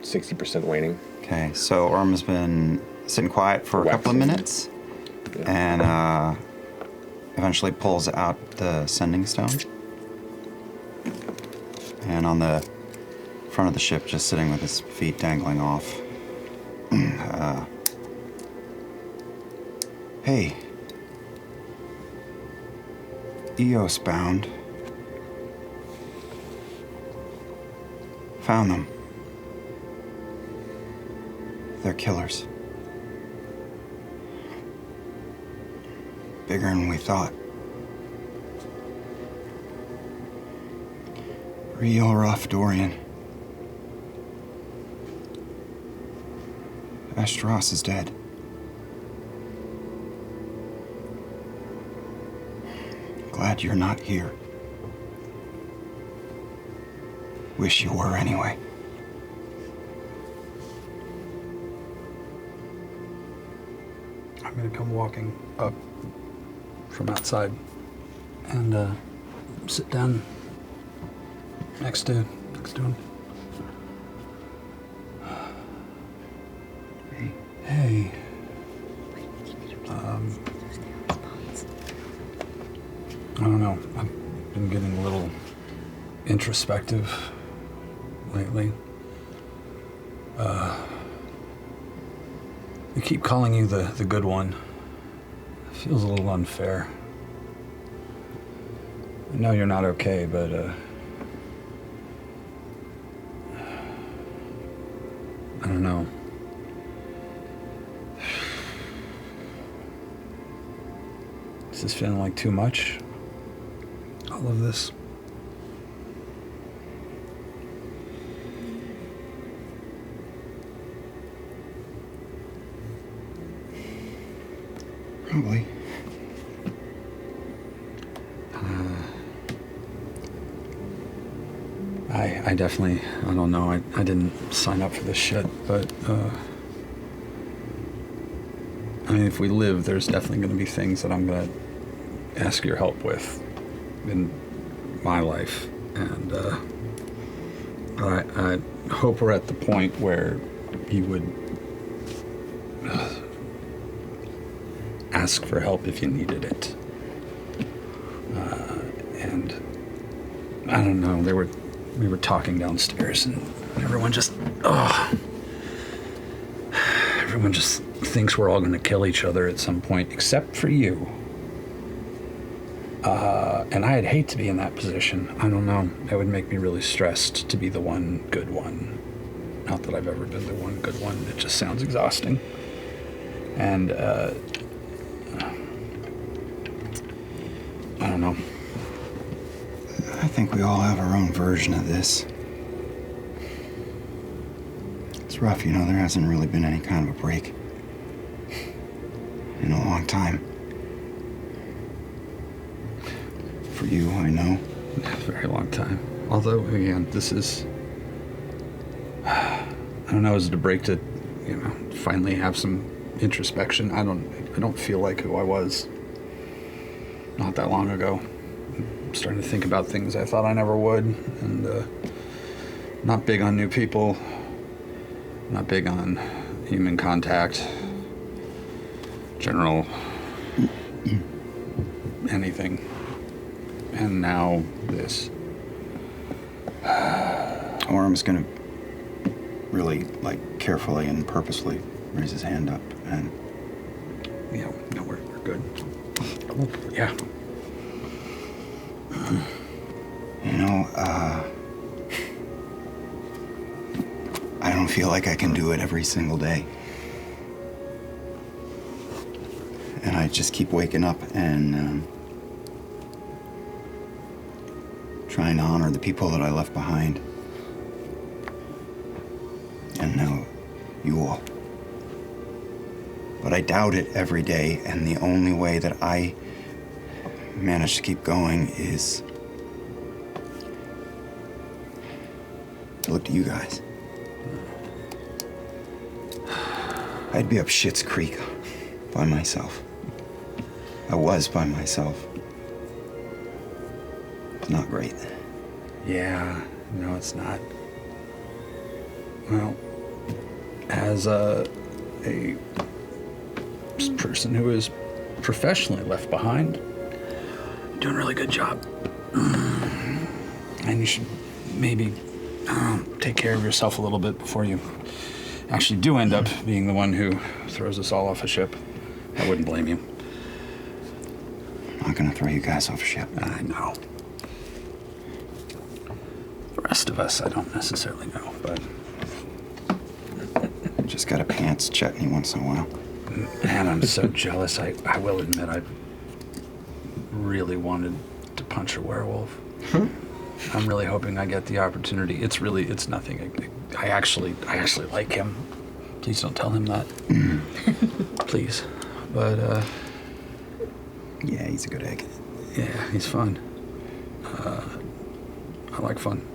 60% waning. Okay, so Orm has been sitting quiet for a couple of minutes, and eventually pulls out the sending stone. And on the front of the ship, just sitting with his feet dangling off. Hey. Eos bound. Found them. They're killers. Bigger than we thought. Real rough, Dorian. Ashtaroth is dead. Glad you're not here. Wish you were anyway. I'm gonna come walking up from outside and sit down next to him. Hey. I don't know. I've been getting a little introspective lately. I keep calling you the good one. It feels a little unfair. I know you're not okay, but I don't know. Is this feeling like too much? All of this? Probably. I definitely, I don't know, I didn't sign up for this shit, but, I mean, if we live, there's definitely going to be things that I'm going to ask your help with in my life, and, I hope we're at the point where you would ask for help if you needed it. And I don't know, we were talking downstairs and everyone just thinks we're all gonna kill each other at some point, except for you. And I'd hate to be in that position. I don't know, that would make me really stressed to be the one good one. Not that I've ever been the one good one, it just sounds exhausting. And I don't know. I think we all have our own version of this. It's rough, you know, there hasn't really been any kind of a break in a long time. For you, I know. A very long time. Although, again, this is, I don't know, is it a break to, you know, finally have some introspection? I don't feel like who I was not that long ago. I'm starting to think about things I thought I never would, and not big on new people, not big on human contact. general anything. And now this. Orm's gonna really, like, carefully and purposely raise his hand up and... Yeah, no, we're good. Yeah. You know, I don't feel like I can do it every single day. And I just keep waking up and trying to honor the people that I left behind. And now, you all. But I doubt it every day, and the only way that I manage to keep going is to look to you guys. I'd be up Schitt's Creek by myself. I was by myself. It's not great. Yeah, no, it's not. Well, as a person who is professionally left behind, you're doing a really good job. And you should maybe take care of yourself a little bit before you actually do end up being the one who throws us all off a ship. I wouldn't blame you. I'm not gonna throw you guys off a ship. I know. The rest of us, I don't necessarily know, but... Just gotta pants chutney once in a while. Man, I'm so jealous. I will admit, I really wanted to punch a werewolf. I'm really hoping I get the opportunity. It's nothing. I actually like him. Please don't tell him that. Please. But, yeah, he's a good egg. Yeah, he's fun. I like fun.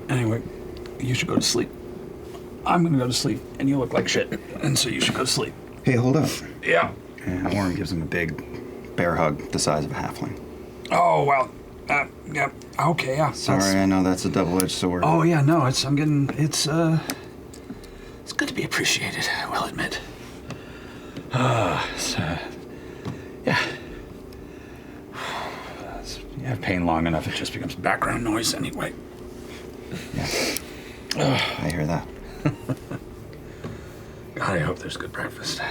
Anyway, you should go to sleep. I'm gonna go to sleep, and you look like shit, and so you should go to sleep. Hey, hold up. Yeah. And Orm gives him a big bear hug the size of a halfling. Oh, well, yeah, okay, yeah. Sorry, I know that's a double-edged sword. Oh, yeah, no, it's good to be appreciated, I will admit. Yeah. You have pain long enough, it just becomes background noise anyway. Yeah. I hear that. God, I hope there's good breakfast.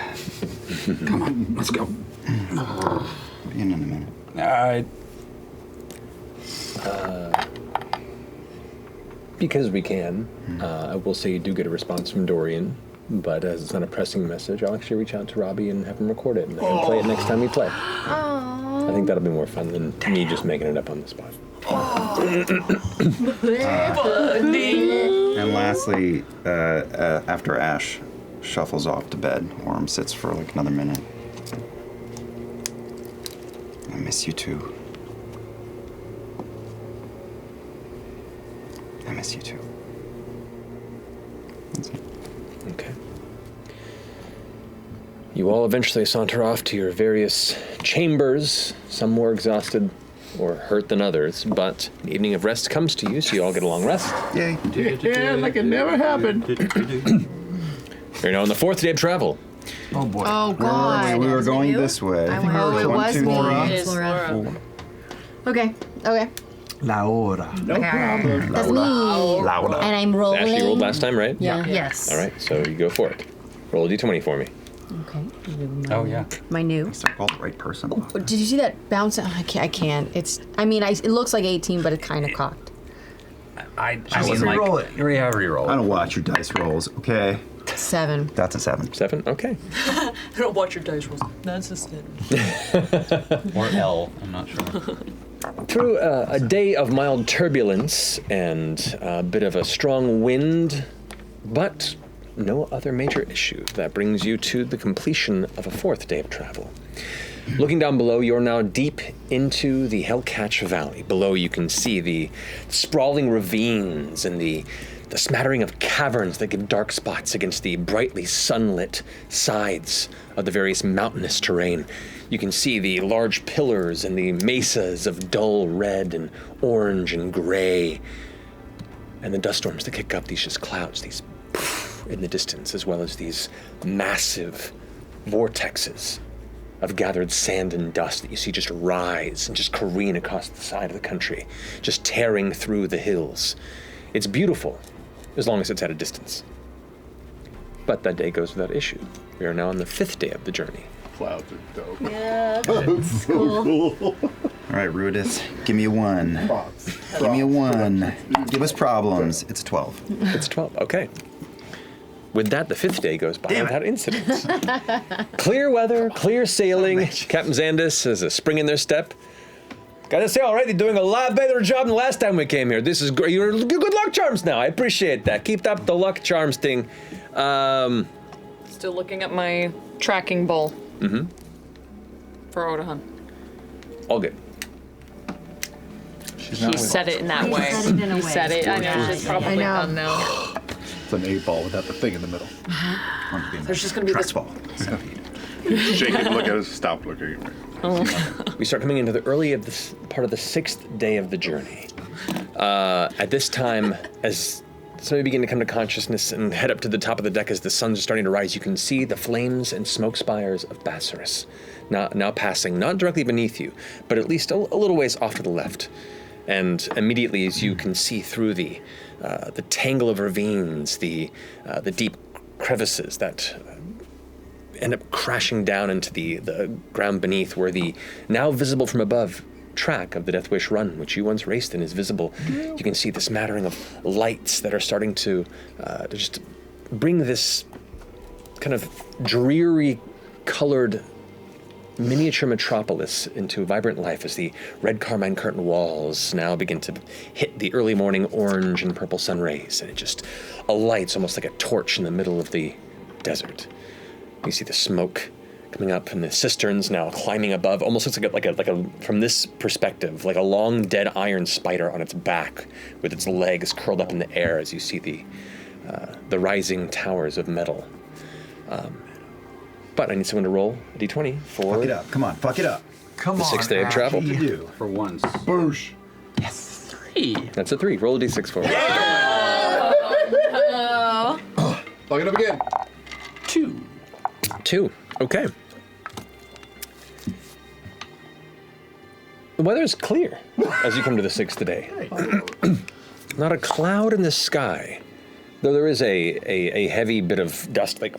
Come on, let's go. Be in a minute. All right. Because we can, I will say you do get a response from Dorian, but as it's not a pressing message, I'll actually reach out to Robbie and have him record it and play it next time we play. I think that'll be more fun than me just making it up on the spot. And lastly, after Ash shuffles off to bed, Orm sits for like another minute. I miss you too. I miss you too. That's it. Okay. You all eventually saunter off to your various chambers, some more exhausted or hurt than others, but an evening of rest comes to you, so you all get a long rest. Yay. Yeah, like it never happened. You're now on the 4th day of travel. Oh boy. Oh God. We were going this way. Oh, it was me. Laura. Okay. Laura. Okay. That's me. Laura. And I'm rolling. Ashley rolled last time, right? Yeah. Yes. All right, so you go for it. Roll a d20 for me. Okay. Oh, yeah. My new. I called the right person. Did you see that bounce? I can't. It looks like 18, but it's kind of cocked. I Just re-roll it. Yeah, re-roll. I don't watch your dice rolls, okay? 7. That's a 7. 7? Okay. I don't watch your dice rolls. That's a 7. Or L, I'm not sure. Through a day of mild turbulence and a bit of a strong wind, but no other major issue, that brings you to the completion of a 4th day of travel. Looking down below, you're now deep into the Hellcatch Valley. Below you can see the sprawling ravines and the smattering of caverns that give dark spots against the brightly sunlit sides of the various mountainous terrain. You can see the large pillars and the mesas of dull red and orange and gray, and the dust storms that kick up these just clouds, these in the distance, as well as these massive vortexes of gathered sand and dust that you see just rise and just careen across the side of the country, just tearing through the hills. It's beautiful, as long as it's at a distance. But that day goes without issue. We are now on the 5th day of the journey. Clouds are dope. Yeah. That's cool. All right, Rudis, give me a 1. Give me a 1. Give us problems. It's a 12. It's 12, okay. With that, the 5th day goes by without incident. Clear weather, clear sailing. Captain Xandis has a spring in their step. Gotta say, all right, you're doing a lot better job than last time we came here. This is great. You're good luck charms now. I appreciate that. Keep up the luck charms thing. Still looking at my tracking ball. Mm-hmm. For Odahan. All good. He said it in that way. He said it. I know. She's probably done now. It's an 8-ball without the thing in the middle. There's just gonna be this ball. Shake it, look at it, stop looking at me. We start coming into the early of this part of the 6th day of the journey. At this time, as some of you begin to come to consciousness and head up to the top of the deck as the sun's starting to rise, you can see the flames and smoke spires of Bassaris now passing, not directly beneath you, but at least a little ways off to the left. And immediately, as you can see through the tangle of ravines, the deep crevices that end up crashing down into the ground beneath, where the now visible from above track of the Death Wish Run, which you once raced in, is visible. You can see the smattering of lights that are starting to just bring this kind of dreary colored miniature metropolis into vibrant life as the red carmine curtain walls now begin to hit the early morning orange and purple sun rays, and it just alights almost like a torch in the middle of the desert. You see the smoke coming up and the cisterns now climbing above. Almost looks like a from this perspective, like a long dead iron spider on its back with its legs curled up in the air as you see the rising towers of metal. But I need someone to roll a d20 for... Fuck it up. Come on, fuck it up. Come the 6th day of travel. You do for once. Boosh. Yes. 3. That's a 3. Roll a d6 for me. Plug it up again. 2. Okay. The weather is clear as you come to the 6th day. Not a cloud in the sky, though there is a heavy bit of dust like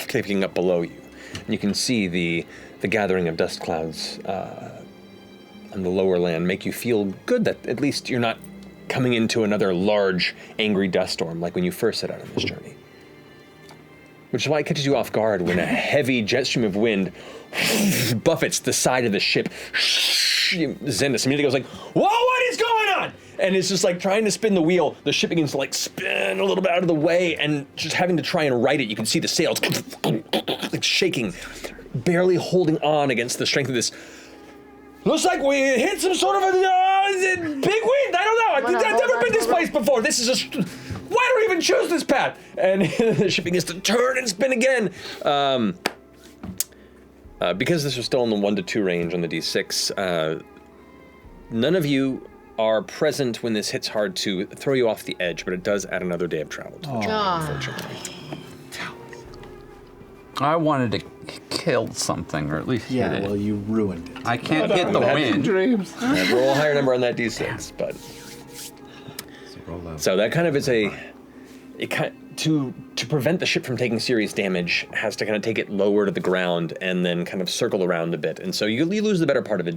kicking up below you. And you can see the gathering of dust clouds on the lower land make you feel good that at least you're not coming into another large, angry dust storm like when you first set out on this journey. Which is why it catches you off guard when a heavy jet stream of wind buffets the side of the ship. Xandis immediately goes like, "Whoa, what is going on?" And it's just like trying to spin the wheel. The ship begins to like spin a little bit out of the way, and just having to try and right it, you can see the sails like shaking, barely holding on against the strength of this. Looks like we hit some sort of a big wind. I don't know. I've never been this place before. This is just... Why do we even choose this path? And the ship begins to turn and spin again. Because this is still in the 1 to 2 range on the D6, none of you are present when this hits hard to throw you off the edge, but it does add another day of travel to the journey, unfortunately. I wanted to kill something, or at least hit it. Well, you ruined it. I can't hit the wind. Dreams. Yeah, roll a higher number on that D6, but... So that kind of is to prevent the ship from taking serious damage, has to kind of take it lower to the ground and then kind of circle around a bit. And so you lose the better part of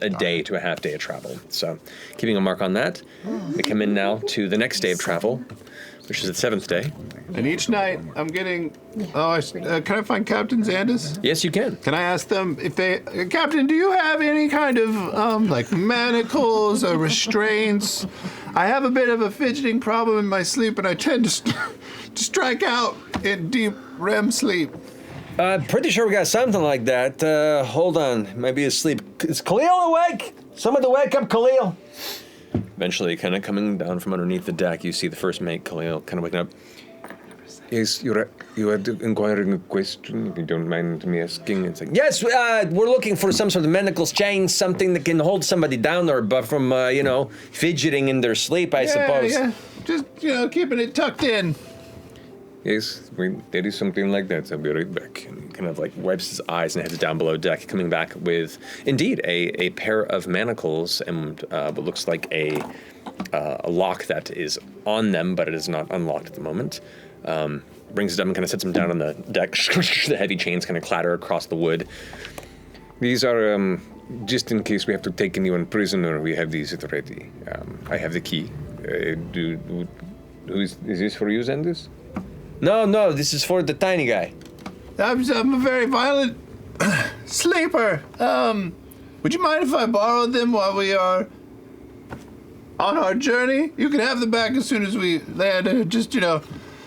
a day to a half day of travel. So keeping a mark on that, we come in now to the next day of travel, which is the 7th day. And each night I'm getting... can I find Captain Xandis? Yes, you can. Can I ask them if they... Captain, do you have any kind of, like, manacles or restraints? I have a bit of a fidgeting problem in my sleep, and I tend to strike out in deep REM sleep. Pretty sure we got something like that. Hold on. Might be asleep. Is Khalil awake? Someone to wake up Khalil. Eventually, kind of coming down from underneath the deck, you see the first mate, Khalil, kind of waking up. Yes, you had inquiring a question, if you don't mind me asking. It's like, yes, we're looking for some sort of manacles chain, something that can hold somebody down or from, fidgeting in their sleep, I suppose. Yeah, just, keeping it tucked in. Yes, there is something like that. I'll be right back. And he kind of like wipes his eyes and heads down below deck, coming back with, indeed, a pair of manacles and what looks like a lock that is on them, but it is not unlocked at the moment. Brings it up and kind of sets them down on the deck. The heavy chains kind of clatter across the wood. These are, just in case we have to take anyone prisoner, we have these ready. I have the key. Is this for you, Zendus? No, this is for the tiny guy. I'm a very violent sleeper. Would you mind if I borrowed them while we are on our journey? You can have them back as soon as we land. Just, I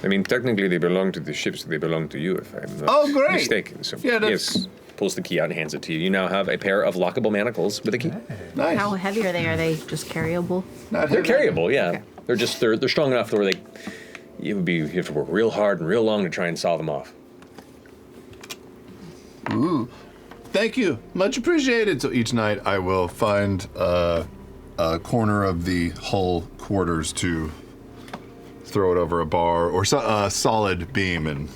mean, technically they belong to the ships. They belong to you, if I'm not mistaken. So, yeah, yes, pulls the key out and hands it to you. You now have a pair of lockable manacles with a key. Nice. How heavy are they? Are they just carryable? They're carryable, yeah. Okay. They're strong enough where you have to work real hard and real long to try and saw them off. Ooh. Thank you. Much appreciated. So each night I will find a corner of the hull quarters to throw it over a bar or a solid beam and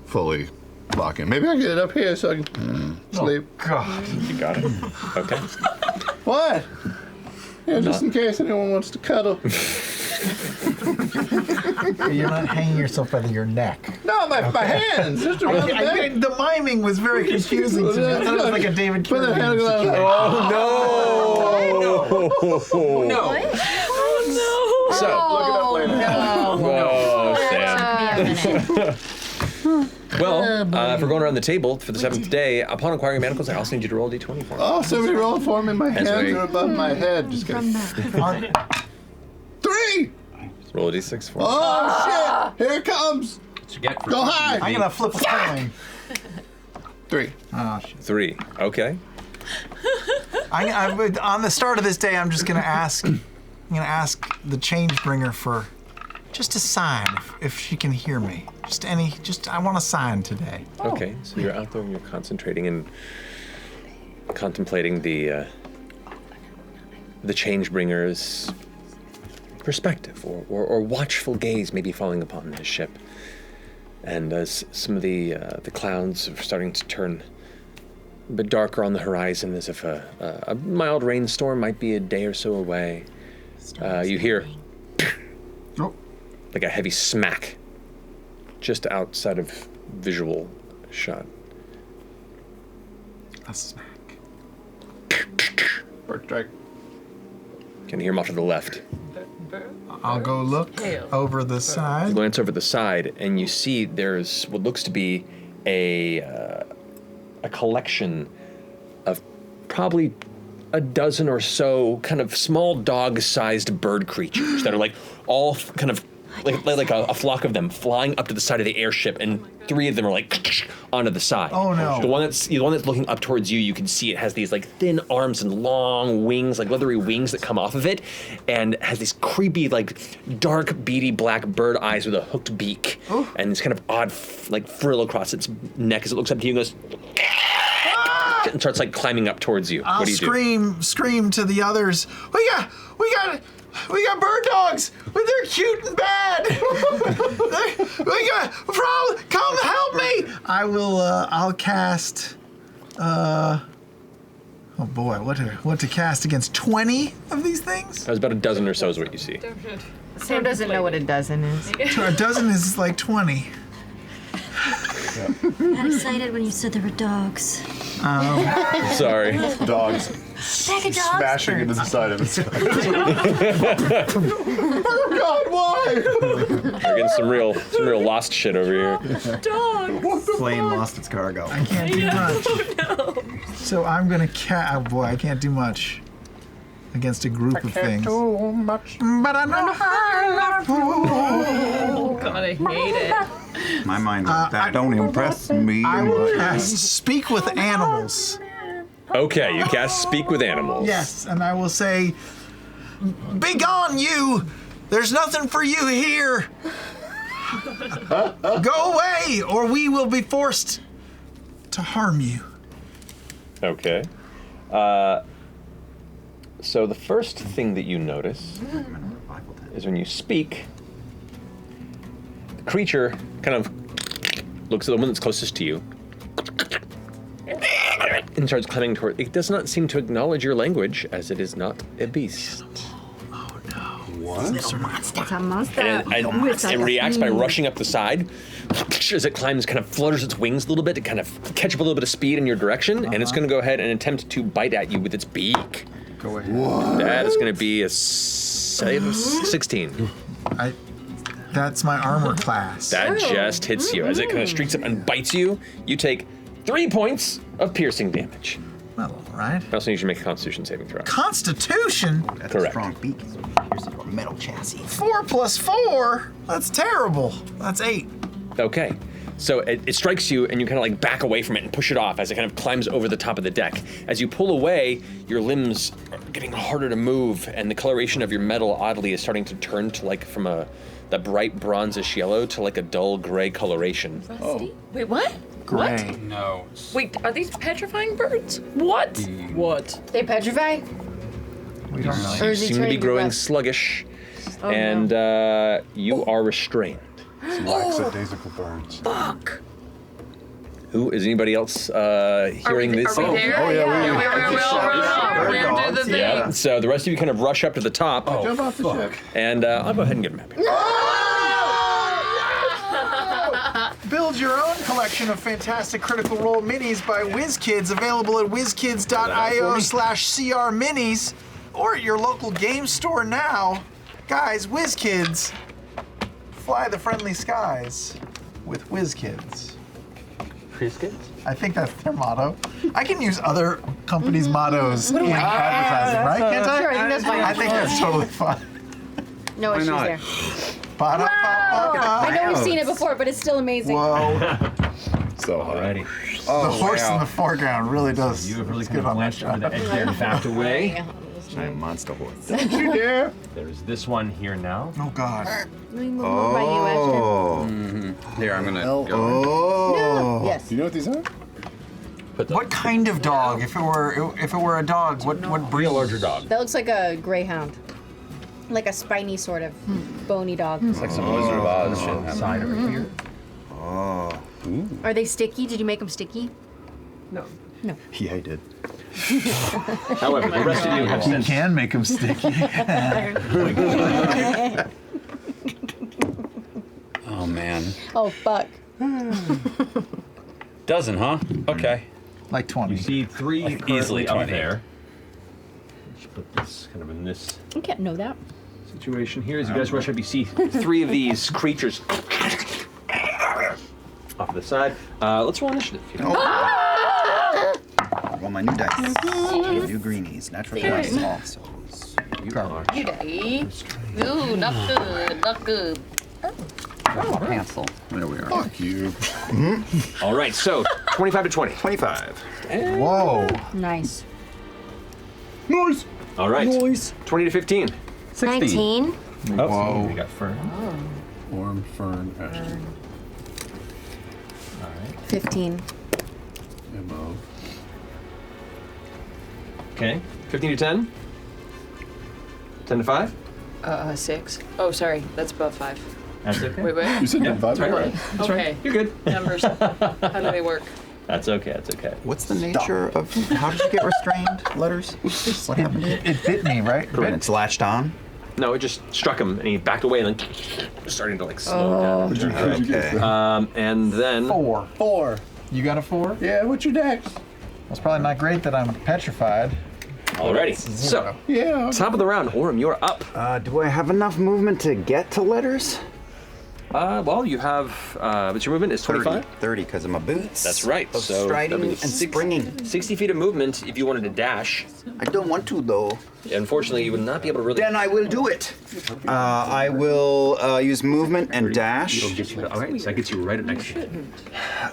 fully lock in. Maybe I can get it up here so I can sleep. Oh, God. You got it. Okay. What? Yeah, just in case anyone wants to cuddle. You're not hanging yourself by your neck. No, my hands. Just around the neck. The miming was very confusing to me. I thought it was like a David Put the hand Carradine situation. Oh, no. Oh, no. So, look it up later. Well, if we're going around the table for the 7th day, upon acquiring manacles, I also need you to roll a d20 for me. Oh, somebody roll for me. My hands Sorry. are above my head. Just kidding. 3! Roll a d6 for me. Oh, shit! Here it comes! Go high! I'm gonna flip a coin. 3. Oh, shit. 3. Okay. On the start of this day, I'm just gonna ask. I'm gonna ask the change bringer for just a sign if she can hear me. I want a sign today. Okay, so you're out there and you're concentrating and contemplating the change-bringer's perspective or watchful gaze maybe falling upon the ship. And as some of the clouds are starting to turn a bit darker on the horizon, as if a mild rainstorm might be a day or so away, you hear like a heavy smack just outside of visual shot. A smack. Bird strike. Can you hear him off to the left? I'll go look over the side. You glance over the side, and you see there's what looks to be a collection of probably a dozen or so kind of small dog-sized bird creatures that are like all kind of like a flock of them flying up to the side of the airship, and 3 of them are like onto the side. Oh no! The one that's looking up towards you, you can see it has these like thin arms and long wings, like leathery wings that come off of it, and has these creepy like dark beady black bird eyes with a hooked beak, and this kind of odd like frill across its neck as it looks up to you and goes and starts like climbing up towards you. I'll What do you do? scream to the others. We got bird dogs. They're cute and bad. we got problem. Come help me. I'll cast. Oh boy, what to cast against 20 of these things? That was about a dozen or so is what you see. Sam doesn't know what a dozen is. A dozen is like 20. I got excited when you said there were dogs. Sorry. Dogs. Bag of dogs. Smashing into the side of it. Oh God, why? We're getting some real lost shit over here. Dog. Plane lost its cargo. I can't do much. So I'm gonna oh boy, I can't do much against a group of things. Too much. But I know how to Oh God, I hate it. My mind like that don't impress me. I will cast Speak with Animals. Okay, you cast Speak with Animals. Yes, and I will say, "Be gone, you! There's nothing for you here. Go away, or we will be forced to harm you." Okay. So the first thing that you notice is when you speak, creature kind of looks at the one that's closest to you and starts climbing toward. It does not seem to acknowledge your language, as it is not a beast. What? It's a monster. And it reacts by rushing up the side. As it climbs, kind of flutters its wings a little bit to kind of catch up a little bit of speed in your direction, and it's going to go ahead and attempt to bite at you with its beak. Go ahead. What? That is going to be a 16. That's my armor class. That just hits you. As it kind of streaks up and bites you, you take 3 points of piercing damage. Well, all right. I also need you to make a Constitution saving throw. Constitution? That's Correct. a strong beak. Here's a metal chassis. 4 plus 4? That's terrible. That's 8. Okay. So it strikes you, and you kind of like back away from it and push it off as it kind of climbs over the top of the deck. As you pull away, your limbs are getting harder to move, and the coloration of your metal, oddly, is starting to turn to like from that bright bronzish yellow to like a dull gray coloration. Rusty? Wait, what? Gray. What? No. Wait, are these petrifying birds? What? What? They petrify? We don't know. Or is he Seem to be turning growing rust? sluggish, Oh, and you are restrained. Lackadaisical birds. Fuck. Who is anybody else hearing this? Are we there? Oh, yeah, we We're gonna do the thing. Yeah. So the rest of you kind of rush up to the top. Jump off the ship. And I'll go ahead and get him happy. Build your own collection of fantastic Critical Role minis by WizKids, available at wizkids.io/crminis or at your local game store now. Guys, WizKids, fly the friendly skies with WizKids. WizKids? I think that's their motto. I can use other companies' mottos in advertising, right? Can't I? Sure, I think that's fine. I think that's totally fine. No issues not? there. Ba-da-ba-ba-ba. I know we've seen it before, but it's still amazing. Whoa. So Alrighty. The horse in the foreground really does. You have really it's kind good of on that glanced over shot. the edge there and backed away. Giant monster horse. Don't you dare. There's this one here now. Oh, God. Let me move over by you, Ashton. Oh. Here, I'm gonna go. Oh. Yes. You know what these are? What kind of dog? If it were a dog, what breed? A larger dog. That looks like a greyhound. Like a spiny sort of bony dog. It's like some Wizard of Oz shit. Side over here. Oh. Are they sticky? Did you make them sticky? No. No. Yeah, I did. However, the rest of you have You since. can make them sticky. Oh man. Oh, fuck. Dozen, huh? Okay. Like 20. You see three Easily easily up 20. there. Let's put this kind of in this I can't know that. situation here. As you guys rush up, you see three of these creatures off to the side. Let's roll initiative. If you know. Roll my new dice. New greenies. Natural 20 small. So You are. You die. Ooh, not good, not good. Cancel. There we are. Fuck you. All right, so 25 to 20. 25. Whoa. Nice. Nice. All right. 20 to 15. 19. Oh, we got Fern. Orm, Fern, Ashton, All right. 15. Mo. Okay. 15 to 10. 10 to 5. 6. Oh, sorry, that's above 5. That's okay. Wait, wait. You said Yeah, five. that's right. Okay. That's right. You're good. Numbers. How do they work? That's okay. That's okay. What's the nature of how did you get restrained? Letters? What happened? It bit me, right? And it's latched on. No, it just struck him, and he backed away, and then starting to like slow down. Okay. And then 4. 4. You got a 4? Yeah, what's your dex? It's probably not great that I'm petrified. alrighty. So Yeah. top of the round, Orem, you're up. Do I have enough movement to get to letters? Well, you have. What's your movement? Is 25. 30 because of my boots. That's right. Of So striding that'd be and springing. 60 feet of movement if you wanted to dash. I don't want to though. Unfortunately, you would not be able to really. Then I will do it. I will use movement and dash. It'll get you. Okay, so that gets you right up next to him.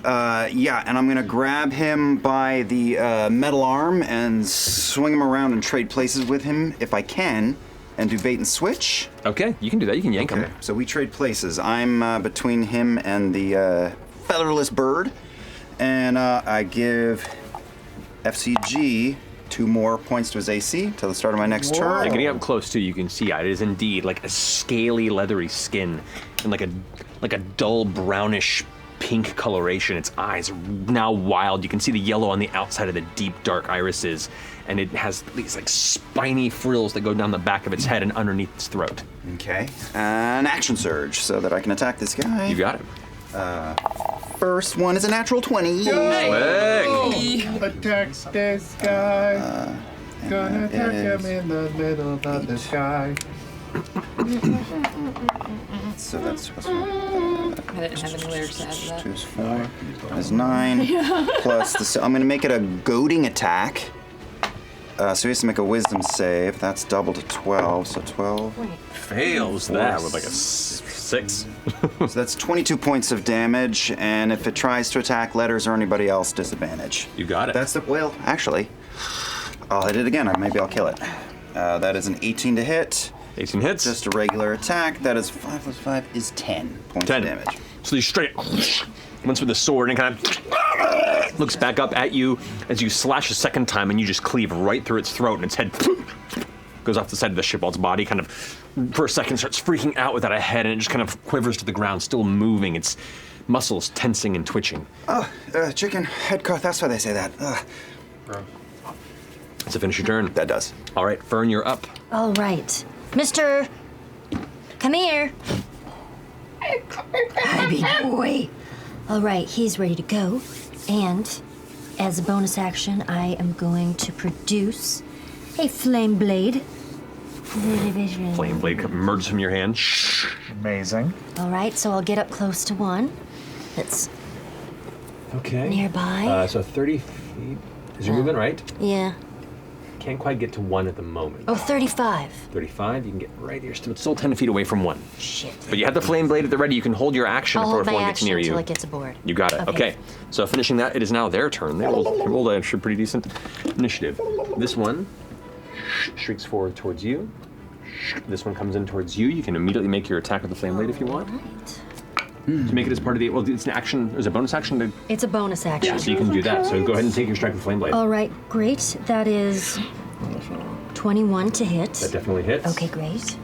Yeah, and I'm gonna grab him by the metal arm and swing him around and trade places with him if I can, and do bait and switch. Okay, you can do that. You can yank him. So we trade places. I'm between him and the featherless bird, and I give FCG 2 more points to his AC till the start of my next turn. And getting up close too, you can see it is indeed like a scaly, leathery skin in like a dull brownish pink coloration. Its eyes are now wild. You can see the yellow on the outside of the deep dark irises, and it has these like spiny frills that go down the back of its head and underneath its throat. Okay. An action surge so that I can attack this guy. You got it. First one is a natural 20. Attacks this guy. Gonna attack him in the middle of the sky. So that's I didn't have any lyrics to add to that. 2 is 4. That's 9. Plus the. I'm gonna make it a goading attack. So he has to make a wisdom save. That's double to 12. So 12. Fails that with like a 6. So that's 22 points of damage, and if it tries to attack letters or anybody else, disadvantage. You got it. That's the. Well, actually, I'll hit it again. Maybe I'll kill it. That is an 18 to hit. 18 hits. Just a regular attack. That is 5 plus 5 is 10 points of damage. So you straight once with the sword and kind of looks back up at you as you slash a second time, and you just cleave right through its throat, and its head goes off the side of the ship while its body kind of, for a second, starts freaking out without a head, and it just kind of quivers to the ground, still moving, its muscles tensing and twitching. Chicken head cut. That's why they say that. Does it finish your turn? That does. All right, Fern, you're up. All right. Mister, come here. Hi, big boy. All right, he's ready to go. And as a bonus action, I am going to produce a flame blade. Flame blade emerges from your hand. Amazing. All right, so I'll get up close to one that's nearby. So 30 feet is your movement, right? Yeah. Can't quite get to one at the moment. Oh, 35. 35, you can get right here. Still 10 feet away from one. Shit. But you have the flame blade at the ready. You can hold your action I'll before hold my one gets action near you. until it gets aboard. You got it. Okay. So finishing that, it is now their turn. They rolled actually pretty decent initiative. This one shrieks forward towards you. This one comes in towards you. You can immediately make your attack with the flame blade if you want. To make it as part of the, well, it's an action, there's a bonus action to... It's a bonus action. Yeah, so you can do that. So go ahead and take your strike with flame blade. All right, great. That is 21 to hit. That definitely hits. Okay, great.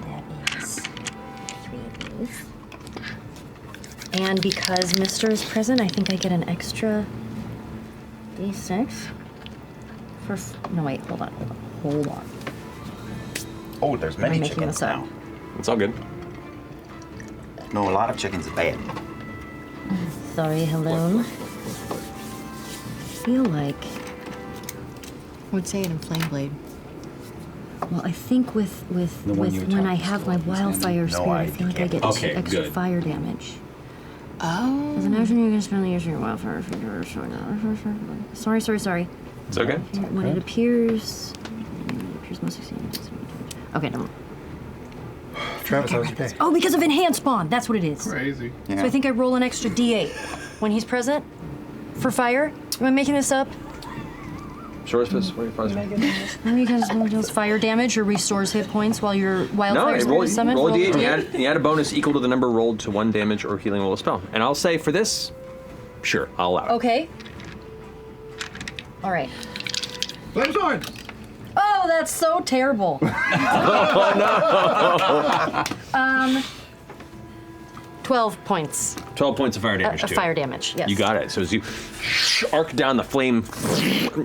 That is 3 of these. And because Mister is present, I think I get an extra D6 for. No, wait, hold on. Oh, there's many making chickens this up? now. It's all good. No, a lot of chickens are bad. Sorry, hello. I feel like. I would say it in Flame Blade. Well, I think with when I have my wildfire spirit, I feel like I get extra fire damage. Oh. As an action, you're going to spend the use of your wildfire. Sorry. It's okay. When it appears most succeeding. Okay, never mind. Travis, how's your day? Oh, because of enhanced bond. That's what it is. Crazy. So I think I roll an extra D8 when he's present for fire. Am I making this up? Sure, what are your Maybe because it deals fire damage or restores hit points while your wildfire spirit is summoned. Roll a D8 and you add a bonus equal to the number rolled to 1 damage or healing roll a spell. And I'll say for this, sure, I'll allow it. Okay. All right. Flame sword! Oh, that's so terrible. Oh, no. 12 points. 12 points of fire damage, too. Fire damage, yes. You got it. So as you arc down, the flame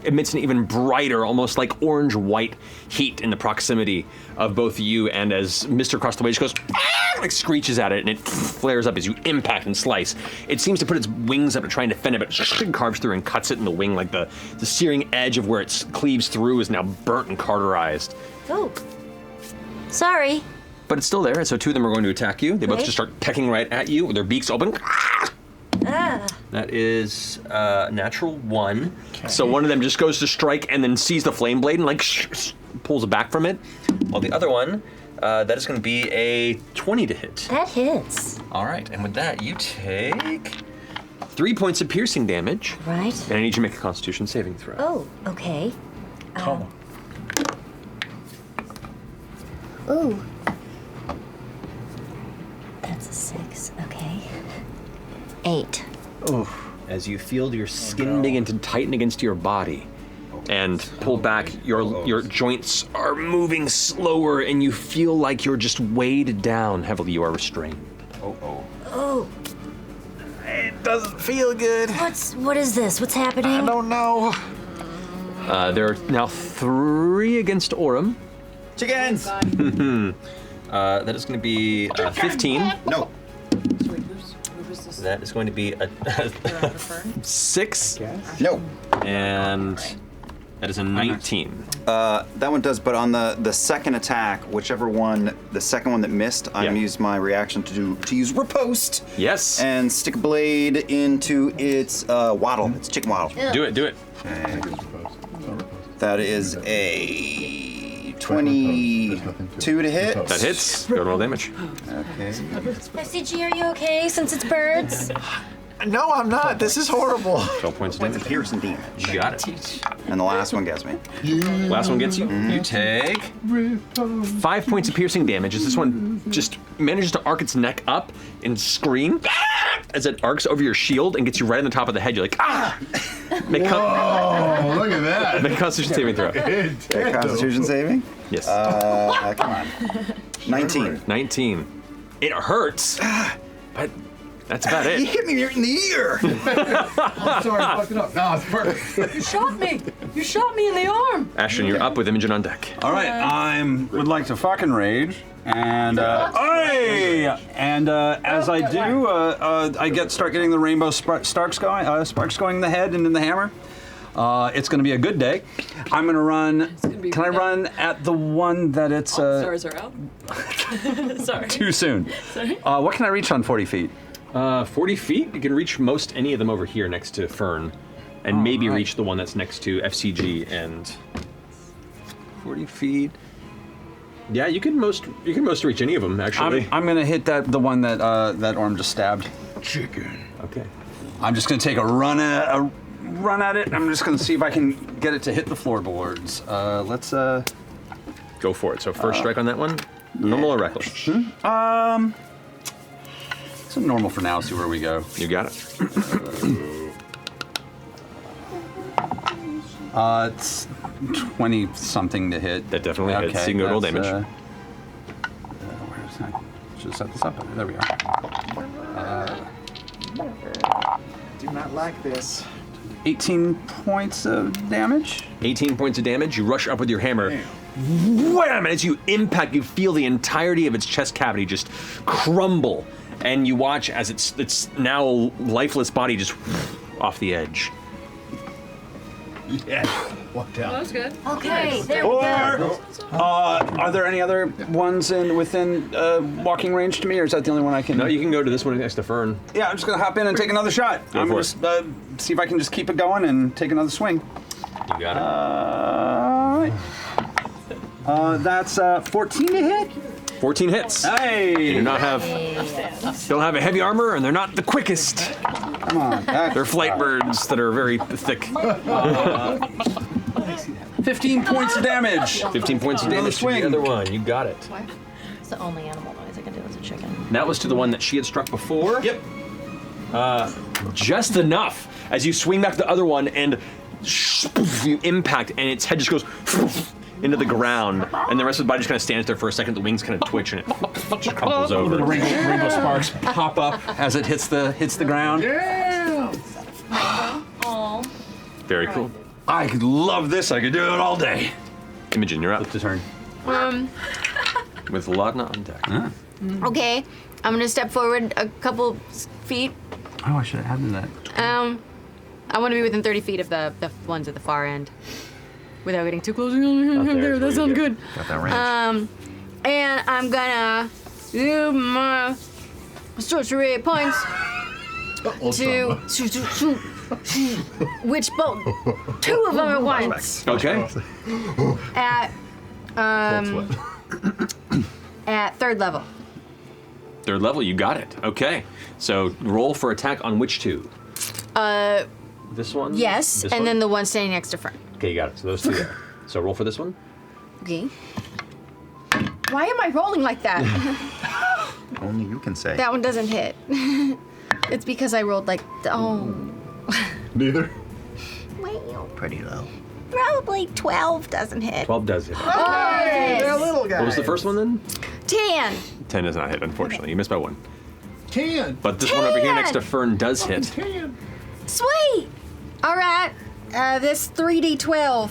emits an even brighter, almost like orange-white heat in the proximity of both you, and as Mr. across the way just goes, like screeches at it, and it flares up as you impact and slice. It seems to put its wings up to try and defend it, but it carves through and cuts it in the wing, like the searing edge of where it cleaves through is now burnt and cauterized. Oh. Sorry. But it's still there, so 2 of them are going to attack you. They both just start pecking right at you with their beaks open. That is natural 1. Okay. So one of them just goes to strike and then sees the flame blade and like pulls it back from it. While the other one, that is going to be a 20 to hit. That hits. All right, and with that, you take 3 points of piercing damage. Right. And I need you to make a Constitution saving throw. Oh, okay. Colm. Ooh. That's a 6. Okay. 8. Oof. As you feel your skin begin to tighten against your body, and pull back. Your joints are moving slower, and you feel like you're just weighed down heavily. You are restrained. Oh. It doesn't feel good. What is this? What's happening? I don't know. There are now 3 against Orem. Chickens! That is going to be 15. No. That is going to be a 6. No. And that is a 19. That one does, but on the second attack, whichever one, the second one that missed, I'm gonna use my reaction to use riposte. Yes. And stick a blade into its waddle. It's chicken waddle. Do it. Okay. That is a 22 to hit. That hits. Go roll damage. Okay. FCG, are you okay since it's birds? No, I'm not. This is horrible. 12 points of damage. Piercing damage. You got it. And the last one gets me. Last one gets you. You take 5 points of piercing damage as this one just manages to arc its neck up and scream as it arcs over your shield and gets you right on the top of the head. You're like, ah! Whoa, look at that. Make a Constitution saving throw. Okay, Constitution saving? Yes. Come on. 19. 19. It hurts, but that's about it. You hit me in the ear. I'm sorry, I fucked it up. No, it's perfect. You shot me! You shot me in the arm! Ashton, you're up with Imogen on deck. All right, I would like to fucking rage, and as I do, I start getting the rainbow sparks going in the head and in the hammer. It's going to be a good day. I'm going to run. Can I run at the one that it's? Stars are out. Sorry. Too soon. Sorry. What can I reach on 40 feet? 40 feet? You can reach most any of them over here next to Fern, and maybe reach the one that's next to FCG and 40 feet. Yeah, you can most reach any of them actually. I'm gonna hit the one that that Orm just stabbed. Chicken. Okay. I'm just gonna take a run at it. I'm just gonna see if I can get it to hit the floorboards. Let's go for it. So first strike on that one. Normal or reckless? It's a normal for now. See where we go. You got it. It's 20 something to hit. That definitely hits. So you can go roll damage. Where is that? Should set this up. There we are. Do not like this. 18 points of damage. 18 points of damage. You rush up with your hammer. Wham! And as you impact, you feel the entirety of its chest cavity just crumble, and you watch as its now lifeless body just off the edge. Yeah. Walk down. That was good. Okay, there we go. Are there any other ones within walking range to me, or is that the only one I can? No, you can go to this one next to Fern. Yeah, I'm just gonna hop in and take another shot. Go I'm for just see if I can just keep it going and take another swing. You got it. All right. That's 14 to hit. 14 hits. Hey! They do not have. Don't have a heavy armor, and they're not the quickest. Come on. They're flight birds that are very thick. 15 points of damage. 15 points of damage to the other one. You got it. It's the only animal noise I can do as a chicken. That was to the one that she had struck before. Yep. Just enough as you swing back the other one and you impact, and its head just goes into the ground, and the rest of the body just kind of stands there for a second. The wings kind of twitch, and it just crumples over. The rainbow sparks pop up as it hits the ground. Yeah. Aw. Very cool. I could love this. I could do it all day. Imogen, you're up. Flip the turn. With Ladna on deck. Okay, I'm gonna step forward a couple feet. Oh, I should have added that. I want to be within 30 feet of the ones at the far end, without getting too close. There, that sounds good. Got that range. And I'm gonna do my sorcery points to which both 2 of them at once Okay. at at 3rd level. 3rd level, you got it. Okay. So roll for attack on which 2? This one? Yes, This and one? then the one standing next to Fern. Okay, you got it. So those 2 there. So roll for this one. Okay. Why am I rolling like that? Only you can say. That one doesn't hit. It's because I rolled like, Neither. Pretty low. Probably 12 doesn't hit. 12 does hit. They're little What was the first one then? 10. 10 does not hit, unfortunately. You missed by 1. 10. But this one over here next to Fern does hit. Sweet. All right. This 3d12.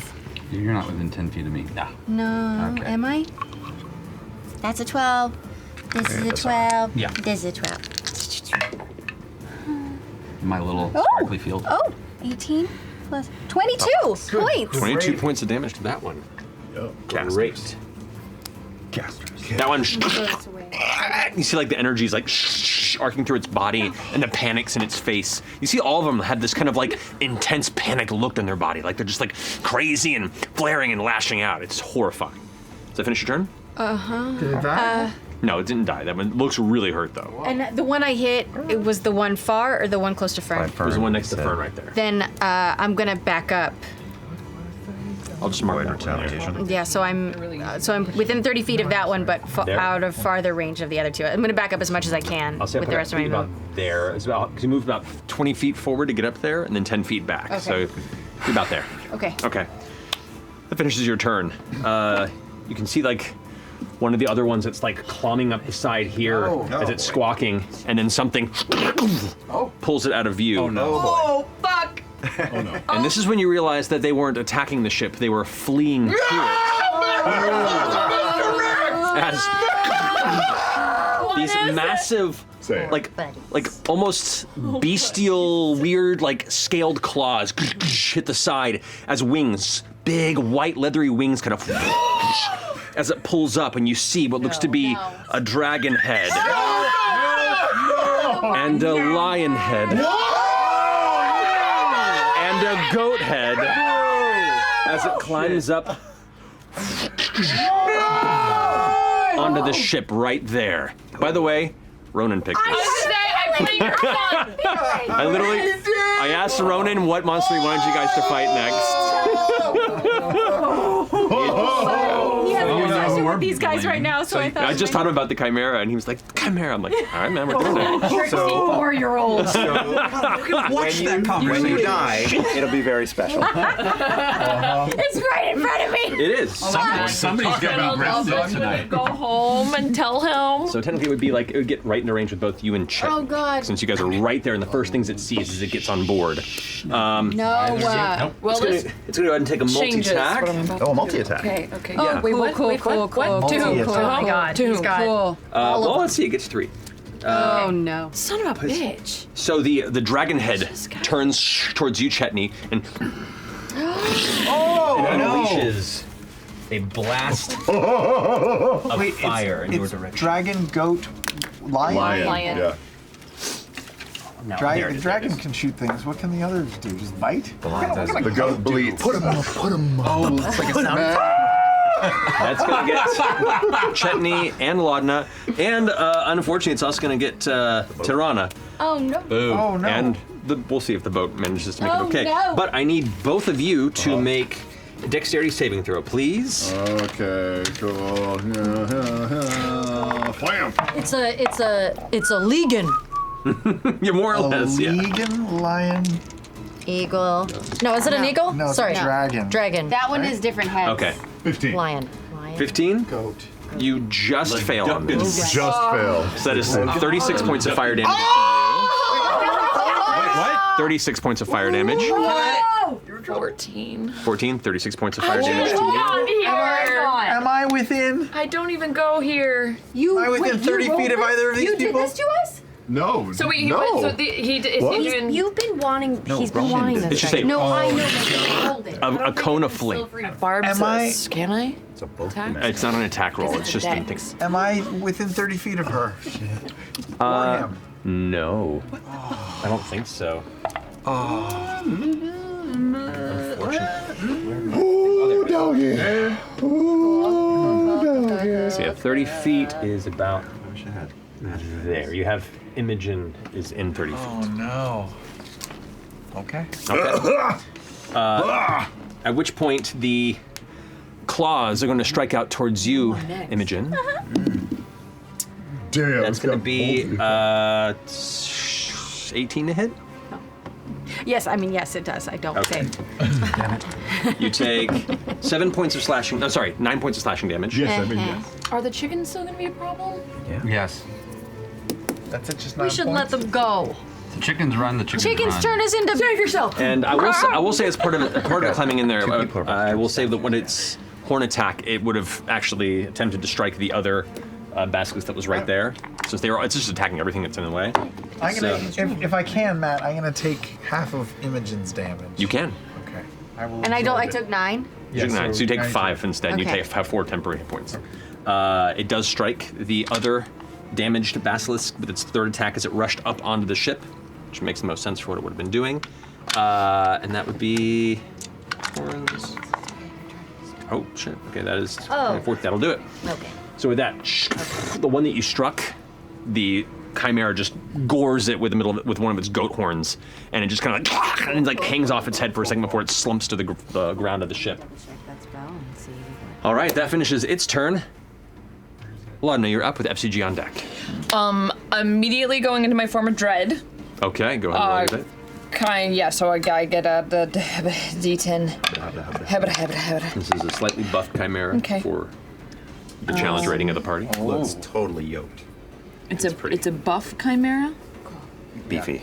You're not within 10 feet of me. No. No, Okay. am I? That's a 12. This is a 12. Yeah. This is a 12. My little Oh. sparkly field. Oh, 18 plus 22 points. 22 points of damage to that one. Great. That one, you see like the energy is like arcing through its body and the panic's in its face. You see all of them have this kind of like intense panic look in their body. Like they're just like crazy and flaring and lashing out. It's horrifying. Does that finish your turn? Did it die? No, it didn't die. That one looks really hurt though. And the one I hit, it was the one far or the one close to Fern? There's the one next to Fern right there. Then I'm gonna back up. I'll just mark that one. Yeah, so I'm within 30 feet of that one, but There? out of farther range of the other two. I'm gonna back up as much as I can I'll say with the rest of my about move. there. It's about because you moved about 20 feet forward to get up there, and then 10 feet back. Okay. So you're about there. Okay. Okay. That finishes your turn. You can see like one of the other ones that's like climbing up the side here as it's squawking, and then something pulls it out of view. Oh no! Oh, fuck! Oh no! And this is when you realize that they weren't attacking the ship; they were fleeing to it. As these massive, like almost bestial, weird, like scaled claws hit the side as wings, big white leathery wings, kind of as it pulls up, and you see what looks to be a dragon head and a lion head and a goat head as it climbs up onto the ship right there. By the way, Ronan picked this. I asked Ronan what monster he wanted you guys to fight next. With these guys right now, so I thought. I just taught him about the Chimera, and he was like, Chimera. I'm like, all right, man, we're doing it. So, 4-year-old. Watch that conversation. When you die, it'll be very special. It's right in front of me. It is. Somebody's gonna be grounded tonight. Go home and tell him. So technically, it would be like it would get right into range with both you and Chet. Oh, God. Since you guys are right there, and the first things it sees as it gets on board. No. Well, it's gonna go ahead and take a multi-attack. Oh, a multi-attack. Okay, okay. Oh, Yeah. Wait, cool, what? cool, Wait, cool, what? cool, What? cool, Two. cool. Oh my God, he's got Cool. Well, let's see. It gets 3. Oh no. Son of a bitch. So the dragon head turns towards you, Chetney, and unleashes a blast of fire in your direction. Dragon, goat, lion? Lion. Yeah. No, there it is, Dragon there it is. can shoot things. What can the others do? Just bite? The goat bleeds. Put him up. Put him up. Oh, it's like a smash. That's gonna get Chetney and Laudna, and unfortunately, it's also gonna get Tirana. Oh no. Boom. Oh, no. And we'll see if the boat manages to make it Oh, okay. no. But I need both of you to make a dexterity saving throw, please. Okay, cool. Blam. It's a Legion. You're more or less, yeah. Legion, lion. Eagle. No, is it an eagle? No, it's Sorry. a dragon. Dragon. That one is different heads. Okay. 15. Lion. 15? Goat. You just fail on this. Just failed. So that is 36 points of fire damage. What? 36 points of fire damage. Whoa! 14. 14, 36 points of fire damage to you. Am I within? I don't even go here. Am I within 30 feet of either of these people? You did this to us? No. So wait, no. You've been wanting. No, he's been Ronan wanting did this. It's just right? a- No, I Oh. know. But you hold it. A cone of flame. Barb's Am I- Can I? It's a boat. Attack? It's not an attack roll, it's just an thing. Am I within 30 feet of her? Or him? No. I don't think so. Ooh, doggy. So yeah, 30 feet is about there. You have Imogen is in 30 feet. Oh no. Okay. Okay. At which point the claws are going to strike out towards you, Imogen. Damn. That's going to be 18 to hit. Yes, I mean yes, it does. I don't Okay. say. Damn it. You take 7 points of slashing. No, sorry, 9 points of slashing damage. Yes, I mean, yes. Are the chickens still gonna be a problem? Yeah. Yes. That's it, just We should let them go. The chickens run. The Chickens turn us into. Save yourself. And I will say as part of climbing in there, I will say that when it's horn attack, it would have actually attempted to strike the other basilisk that was right there. So it's just attacking everything that's in the way. I'm gonna, if I can, Matt, I'm gonna take half of Imogen's damage. You can. Okay. I will. And I absorb it. took 9. You took 9, so you take 5 instead. Okay. You have 4 temporary hit points. It does strike the other damaged basilisk with its third attack as it rushed up onto the ship, which makes the most sense for what it would have been doing. And that would be horns. Oh shit! Okay, that is 24th. That'll do it. Okay. So with that, the one that you struck, the chimera just gores it with one of its goat horns, and it just kind of hangs off its head for a second before it slumps to the ground of the ship. All right, that finishes its turn. Laudna, you're up with FCG on deck. Immediately going into my form of dread. Okay, go ahead and roll your bit. So I get the D10. This is a slightly buffed chimera for the challenge rating of the party. Looks totally yoked. It's a buff chimera. Beefy.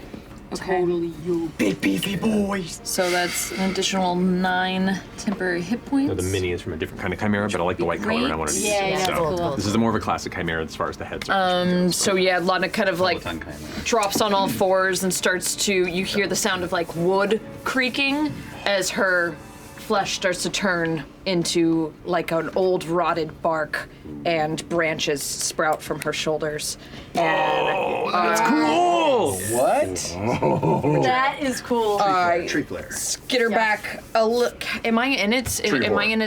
Okay. Totally you. Big beefy boys. So that's an additional 9 temporary hit points. No, the mini is from a different kind of chimera, but I like the white color and I wanted to use it. Yeah, So cool. this is more of a classic chimera as far as the heads are. So yeah, Laudna kind of like drops on all fours and starts to, you hear the sound of like wood creaking as her flesh starts to turn into like an old rotted bark and branches sprout from her shoulders. And that's cool! What? That is cool. Tree flare. Skitter back a look. Am I in its? Tree Am I horror. in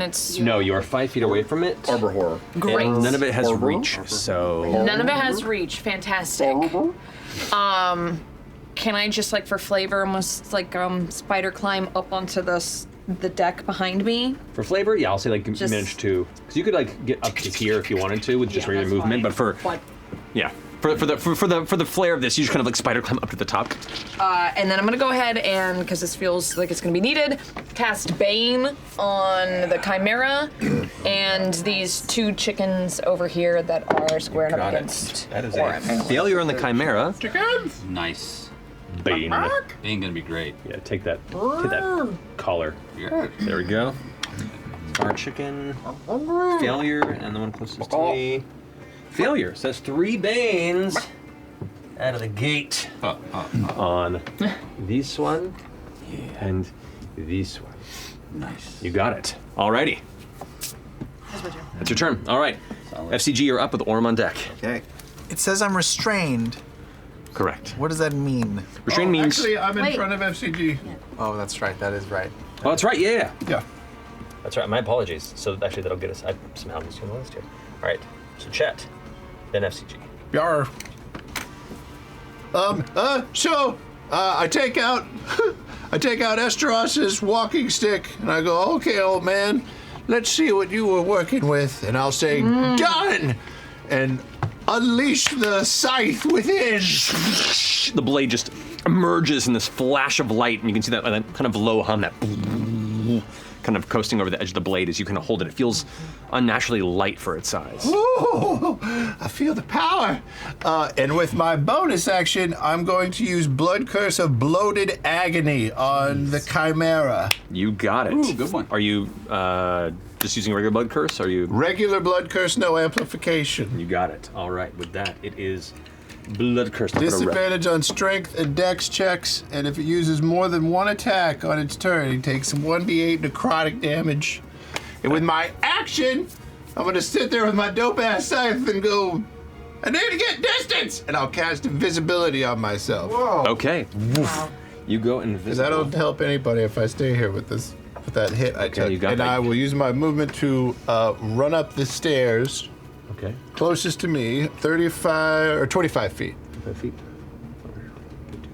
its? No, you are 5 feet away from it. Arbor horror. Great. And none of it has reach, so... None of it has reach. Fantastic. Can I just like for flavor almost like spider climb up onto the deck behind me? For flavor, yeah, I'll say like Just- manage to, because you could like get up to here if you wanted to with just regular movement, but for the flair of this, you just kind of like spider climb up to the top. And then I'm gonna go ahead and, because this feels like it's gonna be needed, cast Bane on the Chimera and these 2 chickens over here that are squaring up against. That is a failure on the Chimera. Chickens. Nice. Bane. Bane gonna be great. Yeah, take that collar. There we go. Star chicken. Failure, and the one closest to me. Failure. So that's 3 Banes out of the gate on this one and this one. Nice. You got it. Alrighty. That's your turn. All right. FCG, you're up with Orm on deck. Okay. It says I'm restrained. Correct. What does that mean? Restrained means... Actually, I'm in front of FCG. Oh, that's right. That is right. Oh, that's right. Yeah. Yeah. That's right. My apologies. So actually, that'll get us. I somehow missed you on the list here. All right. So Chet, then FCG. Yar. So I take out Esteros's walking stick and I go, okay, old man, let's see what you were working with. And I'll say, done! And unleash the scythe within. The blade just emerges in this flash of light, and you can see that kind of low hum, that kind of coasting over the edge of the blade as you kind of hold it. It feels unnaturally light for its size. Ooh, I feel the power. And with my bonus action, I'm going to use Blood Curse of Bloated Agony on the Chimera. You got it. Ooh, good one. Are you just using regular blood curse? Are you regular blood curse, no amplification? You got it. All right. With that, it is blood curse. Disadvantage on strength and dex checks, and if it uses more than 1 attack on its turn, it takes 1d8 necrotic damage. And with my action, I'm gonna sit there with my dope ass scythe and go, I need to get distance, and I'll cast invisibility on myself. Whoa. Okay. Wow. You go invisible. That'll help anybody if I stay here with this, with that hit I took. You got and that. I will use my movement to run up the stairs. Okay. Closest to me, 35 or 25 feet. 25 feet.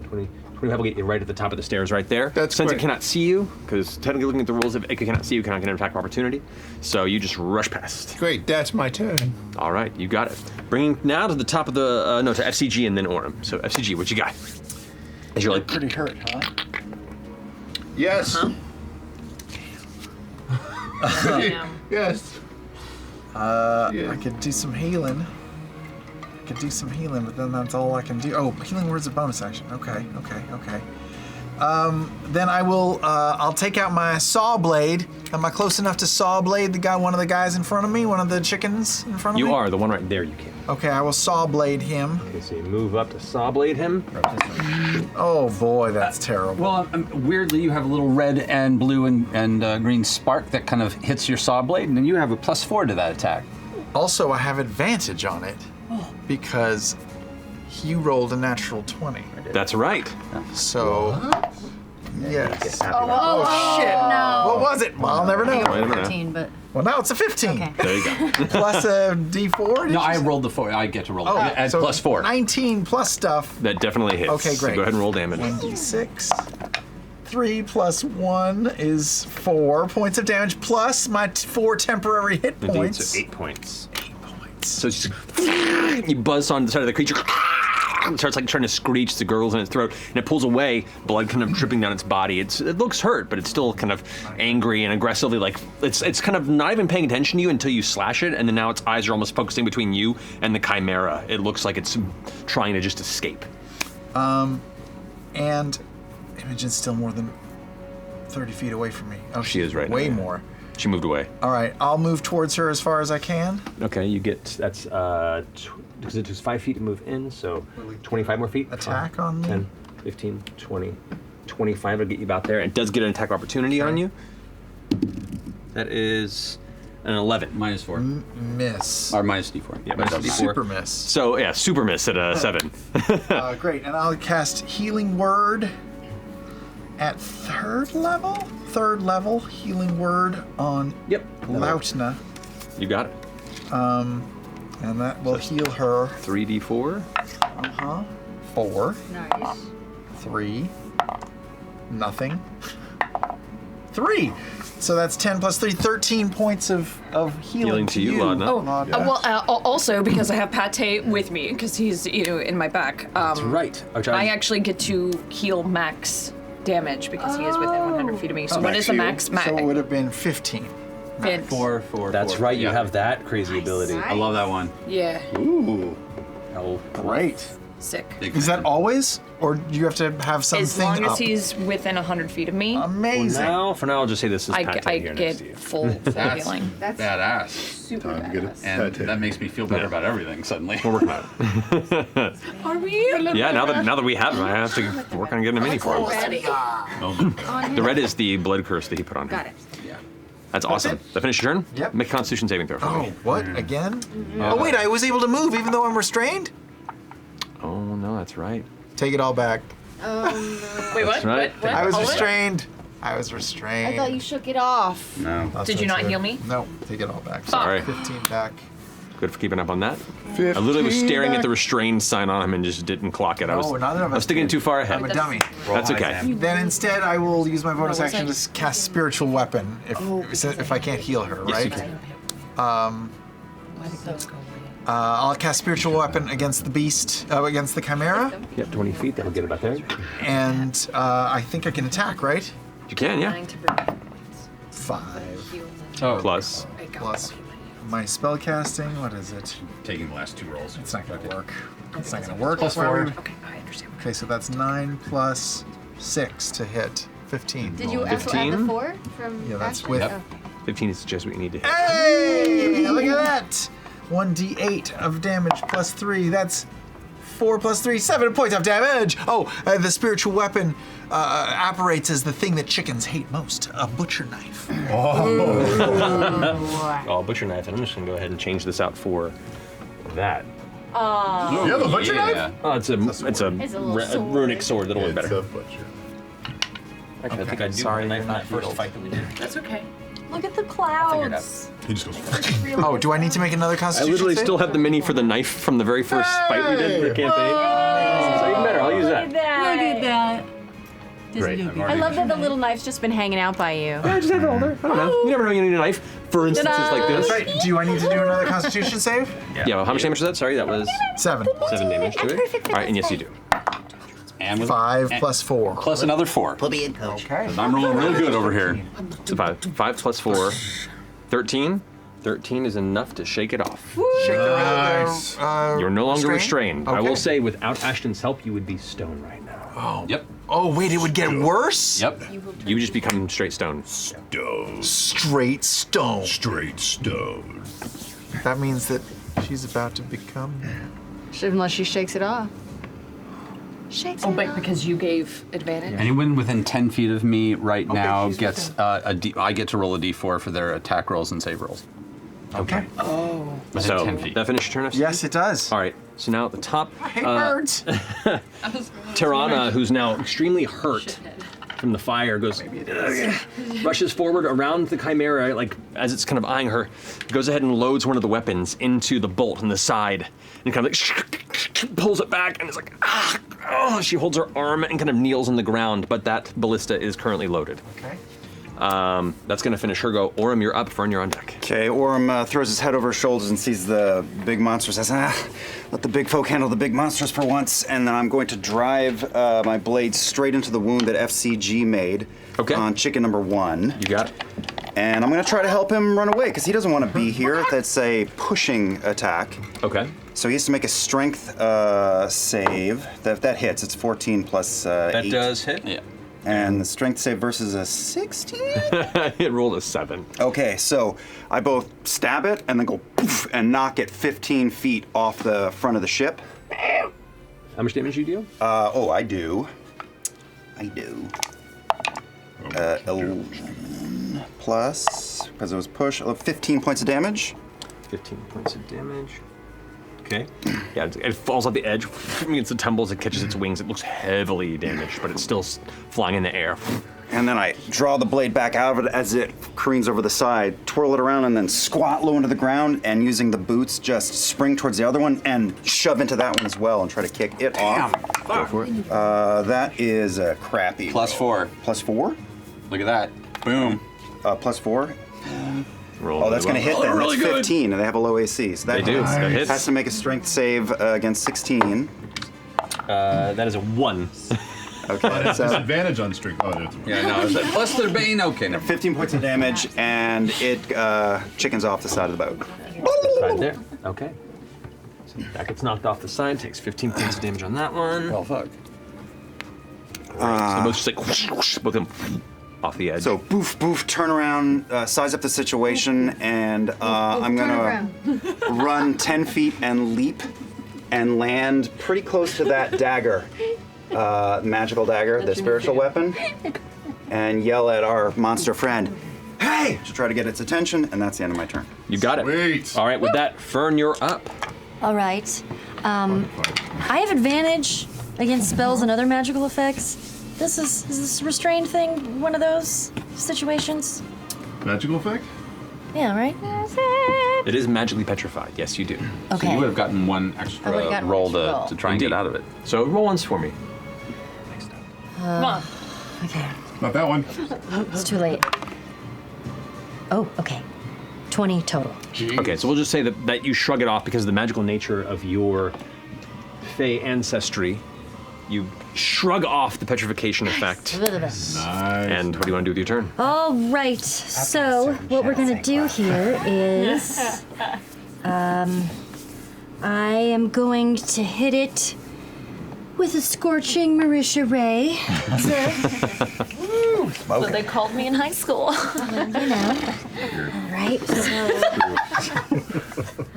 25 will get you right at the top of the stairs right there. That's Since great. it cannot see you, because technically looking at the rules, if it cannot see you, cannot get an attack of opportunity. So you just rush past. Great, that's my turn. All right, you got it. Bringing now to the top of the, to FCG and then Orem. So FCG, what you got? As you're like... Pretty hurt, huh? Yes. Yes. I could do some healing. But then that's all I can do. Oh, healing word's a bonus action. Okay. Then I will. I'll take out my saw blade. Am I close enough to saw blade one of the guys in front of me? One of the chickens in front of me? You are the one right there. You can. Okay, I will saw blade him. Okay, so you move up to saw blade him. Oh boy, that's terrible. Well, weirdly, you have a little red and blue and green spark that kind of hits your saw blade, and then you have a +4 to that attack. Also, I have advantage on it because you rolled a natural 20. That's right. So, yes. Oh, shit. no. What was it? Well, I'll never know. I got 15, but Well, now it's a 15. Okay. There you go. Plus a D4? No, I rolled the 4. I get to roll Oh, it. At so +4. 19 plus stuff. That definitely hits. Okay, great. So go ahead and roll damage. 1d6. 3 plus 1 is 4 points of damage plus my 4 temporary hit Indeed, points. so 8 points. So it's just, you buzz on the side of the creature. It starts like trying to screech, the gurgles in its throat, and it pulls away, blood kind of dripping down its body. It looks hurt, but it's still kind of angry and aggressively, like it's kind of not even paying attention to you until you slash it, and then now its eyes are almost focusing between you and the chimera. It looks like it's trying to just escape. And Imogen's still more than 30 feet away from me. Oh, She is right now, way yeah. more. She moved away. All right, I'll move towards her as far as I can. Okay, you get, that's, because it takes 5 feet to move in, so 25 more feet. Attack on me? 10, 15, 20, 25 will get you about there. It does get an attack opportunity on you. That is an 11. -4. Miss. Or -D4. Yeah, minus D4. Super miss. So, yeah, super miss at a 7. Great, and I'll cast Healing Word at third level? Third level, Healing Word on Lautna. You got it. And that will heal her. 3d4. 4. Nice. 3. Nothing. 3. So that's 10 plus 3, 13 points of healing to you, Laudna. Also because I have Pate with me, because he's in my back. That's right. I actually get to heal max damage because he is within 100 feet of me. So what is the max? So it would have been 15. 4. That's right, you have that crazy ability. I love that one. Yeah. Ooh. Great. Sick. Is that always? Or do you have to have something As long as up? he's within 100 feet of me. Amazing. For now, I'll just say this is I Pate here next to you. get full healing. That's badass. Super badass. And that makes me feel better about everything suddenly. We're working on it. Are we? Yeah, now that we have him, I have to work on getting a mini for him. The red is the blood curse that he put on him. Got it. That's awesome. That finish your turn? Yep. Make a Constitution saving throw for Oh, me. what? Again? Oh, wait, I was able to move even though I'm restrained? Oh, no, that's right. Take it all back. Oh no. Wait, what? That's right. What? I was All of it? restrained. I was restrained. I thought you shook it off. No. Did you not heal me? No, take it all back. Sorry. 15 back. Good for keeping up on that. I literally was staring at the restrained sign on him and just didn't clock it. I was thinking too far ahead. I'm a dummy. That's okay. Then instead, I will use my bonus action to cast Spiritual Weapon if I can't heal her, Yes, you right? can. I'll cast Spiritual Weapon against the beast, against the Chimera, Yep, 20 feet, that'll get about there. and I think I can attack, right? You can, yeah. 5 Plus. plus my spell casting. What is it? Taking the last 2 rolls. It's not going to work. It's not going to work. Plus Why 4. would- Okay, I understand. Okay, so that's 9 plus 6 to hit. 15. Did you also add the 15? 4 from Yeah, that's Ashley? with- Oh. 15 is just what you need to hit. Hey! Look at that! 1d8 of damage plus 3. That's 4 plus 3, 7 points of damage! Oh, the spiritual weapon operates as the thing that chickens hate most, a butcher knife. Oh, butcher knife, and I'm just gonna go ahead and change this out for that. You have a butcher knife? Oh, it's a little runic sword that'll work better. butcher. Actually, I think I do have a knife in that first fight that we did. That's okay. Look at the clouds. He just goes. Oh, do I need to make another I constitution literally save? still have the mini for the knife from the very first fight we did for the campaign. So even better, I'll use that. Look at that. Great. I love that the little knife's just been hanging out by you. Yeah, I just have it all there. I don't know. You never know you need a knife for instances like this. That's right. Do I need to do another constitution save? Yeah, well, how much damage was that? Sorry, that was 7. 7 damage to it. All right, and yes, you do. And 5 plus 4. Plus another 4. Put me in, coach. Okay. I'm rolling real good over here. So 5 plus 4. 13? 13 is enough to shake it off. Shake the Nice. You're no longer restrained? restrained. I will Okay. say, without Ashton's help, you would be stone right now. Oh. Yep. Oh, wait, it would get worse? Yep. You just become straight stone. Stone. Straight stone. Straight stone. That means that she's about to become. Unless she shakes it off. Shakes Oh, wait, because you gave advantage? Anyone within 10 feet of me right now gets I get to roll a d4 for their attack rolls and save rolls. Okay. Oh. Within So, 10 feet. that finish your turn, FC? Yes, it does. All right, so now at the top, I hate birds. Tirana, who's now extremely hurt from the fire, goes, rushes forward around the chimera, like as it's kind of eyeing her, goes ahead and loads one of the weapons into the bolt on the side, and kind of like pulls it back, and it's like, oh, she holds her arm and kind of kneels on the ground, but that ballista is currently loaded. Okay. That's gonna finish her go. Orem, you're up. Fern, you're on deck. Okay, Orem throws his head over his shoulders and sees the big monster, says, let the big folk handle the big monsters for once, and then I'm going to drive my blade straight into the wound that FCG made on chicken number 1. You got it. And I'm gonna try to help him run away, because he doesn't want to be here. That's a pushing attack. Okay. So he has to make a strength save. That hits, it's 14 plus 8. That does hit. Yeah. And the strength save versus a 16? It rolled a 7. Okay, so I both stab it and then go poof and knock it 15 feet off the front of the ship. How much damage do you deal? I do. 11 plus, because it was push, 15 points of damage. 15 points of damage. Okay. Yeah, it falls off the edge, against the tumbles, it catches its wings. It looks heavily damaged, but it's still flying in the air. And then I draw the blade back out of it as it careens over the side, twirl it around, and then squat low into the ground, and using the boots, just spring towards the other one and shove into that one as well and try to kick it off. Go for it. That is a crappy. +4. +4? Look at that. Boom. +4. Roll Oh, that's going to hit then. Really That's good. 15, and they have a low AC. So that They do. That hits. has to make a strength save against 16. That is a 1. Okay. That's disadvantage on strength. Oh, that's Yeah, no, is that plus their bane? Okay, never. 15 points of damage, and it chickens off the side of the boat. Side there. Okay. So that gets knocked off the side, takes 15 points of damage on that one. Well, fuck. So both just like whoosh, both of them off the edge. So boof, boof, turn around, size up the situation, and I'm gonna run 10 feet and leap and land pretty close to that dagger, magical dagger, the spiritual weapon, and yell at our monster friend, "Hey!" to try to get its attention, and that's the end of my turn. You got it. Sweet. All right, with that, Fern, you're up. All right. I have advantage against spells and other magical effects. Is this restrained thing one of those situations? Magical effect? Yeah, right? It is magically petrified. Yes, you do. Okay. So you would have gotten one I extra would've gotten roll one extra roll. to try and get out of it. So roll once for me. Come on. Okay. Not that one. It's too late. Oh, okay. 20 total. Okay, so we'll just say that you shrug it off because of the magical nature of your Fey ancestry. You shrug off the petrification effect. Nice. And what do you want to do with your turn? All right. So what we're gonna do here is, I am going to hit it with a scorching Marisha Ray. So they called me in high school. You know. All right. So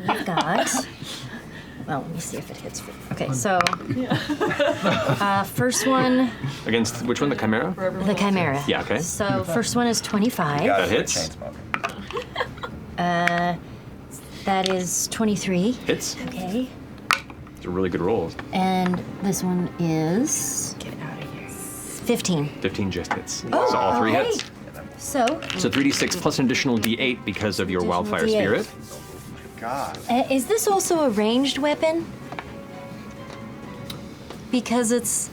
I've got. Well, let me see if it hits. Okay, so first one. Against which one? The Chimera? The Chimera. Yeah, okay. So first one is 25. That hits. That is 23. Hits. Okay. It's a really good roll. And this one is. Get out of here. 15. 15 just hits. Oh, so all three okay. hits. So. So 3d6 plus an additional d8 because of your Additional wildfire D8. spirit. God. Is this also a ranged weapon? Because it's.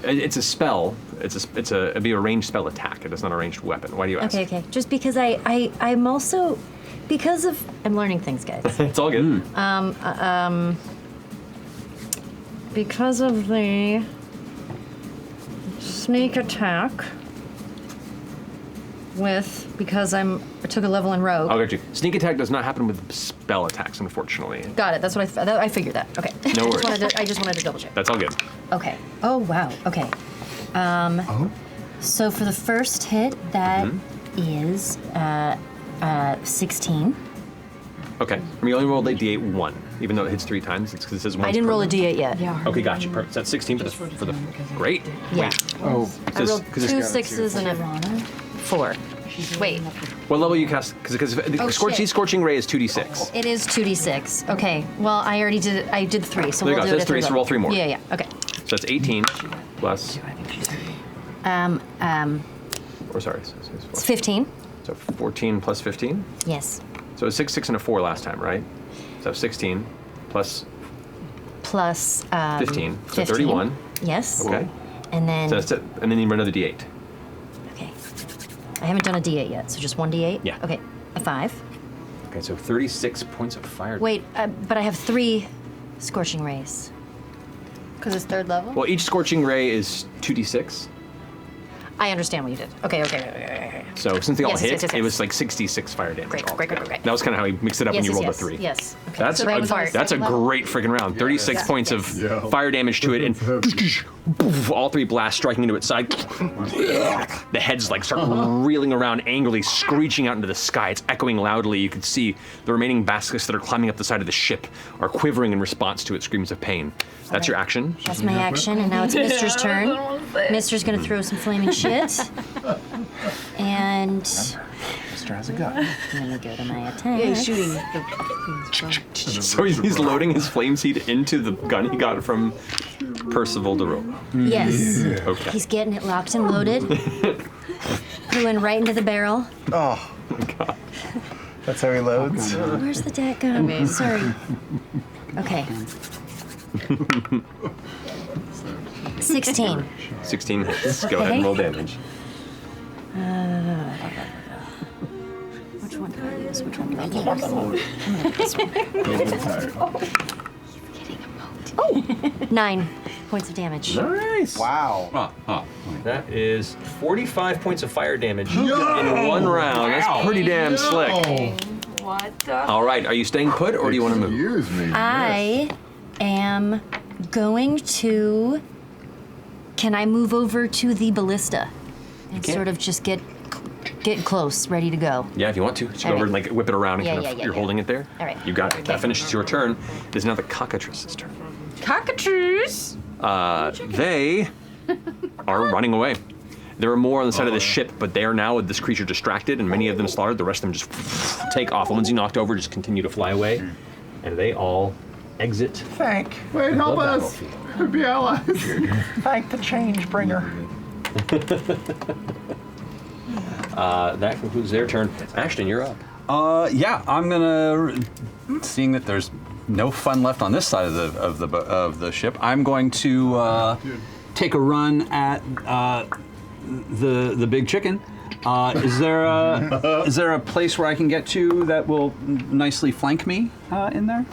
It's a spell. It'd be a ranged spell attack. It is not a ranged weapon. Why do you ask? Okay. Just because I'm also. Because of. I'm learning things, guys. It's all good. Because of the sneak attack, because I took a level in rogue. I'll get you. Sneak attack does not happen with spell attacks, unfortunately. Got it. That's what I figured that. Okay. No worries. I just wanted to double check. That's all good. Okay. Oh wow. Okay. So for the first hit, that is 16. Okay. You only rolled a d8 1, even though it hits 3 times. It's because it says 1. I didn't roll a d8 yet. Yeah. Okay, gotcha. Perfect. So that's 16 for the great. Yeah. Wait. I rolled 2 6s and a 4. Wait. What level you cast? Because Scorching Ray is 2d6. It is 2d6. Okay. Well, I already did. I did 3, so There you we'll go. do it That's at 3, so roll 3 more. Yeah. Okay. So that's 18 plus. Or sorry. It's 15. So 14 plus 15. Yes. So it was 6, 6, and a 4 last time, right? So 16 plus 15. So 31. Yes. Okay. And then So that's it. And then you run another d8. I haven't done a d8 yet, so just one d8. Yeah. Okay. A 5. Okay, so 36 points of fire. Wait, but I have 3 scorching rays. Because it's 3rd level? Well, each Scorching Ray is 2d6. I understand what you did. Okay. So since they all Yes, hit, yes. it was like 66 fire damage. Great. That was kind of how he mixed it up when you rolled a 3. Yes. Okay. That's So that was our that's a second level? great freaking round. 36 Yeah. points of fire damage to it, and all 3 blasts striking into its side. The heads like start reeling around angrily, screeching out into the sky. It's echoing loudly. You can see the remaining baskets that are climbing up the side of the ship are quivering in response to its screams of pain. That's your action. That's my action, and now it's Mister's turn. Mister's gonna throw some flaming shit. And Mister has a gun. let me go to my attack. Yeah, he's shooting So he's loading his flame seed into the gun he got from Percival de Roe. Yes. Okay. He's getting it locked and loaded. Going right into the barrel. Oh. God. That's how he loads. Where's the deck gun? Sorry. Okay. 16. 16 hits. Go ahead and roll damage. Which one do I use? Which one do I use? 9 points of damage. Nice. Wow. That is 45 points of fire damage in one round. That's pretty damn slick. What the? All right, are you staying put or do you want to move? I am going to. Can I move over to the ballista and can. sort of just get close, ready to go? Yeah, if you want to. Just go All over right. and like whip it around and Yeah, kind of yeah, you're yeah. holding it there. All right. You got it. That finishes your turn. It is now the cockatrice's turn. Cockatrice. They are running away. There are more on the side of the ship, but they are now with this creature distracted, and many of them slaughtered. The rest of them just take off. The ones you knocked over just continue to fly away, and they all exit. Wait, the help us. battlefield. Be allies. Thank the change bringer. That concludes their turn. Ashton, you're up. Yeah, I'm gonna. Seeing that there's no fun left on this side of the ship, I'm going to take a run at the big chicken. Is there a place where I can get to that will nicely flank me in there?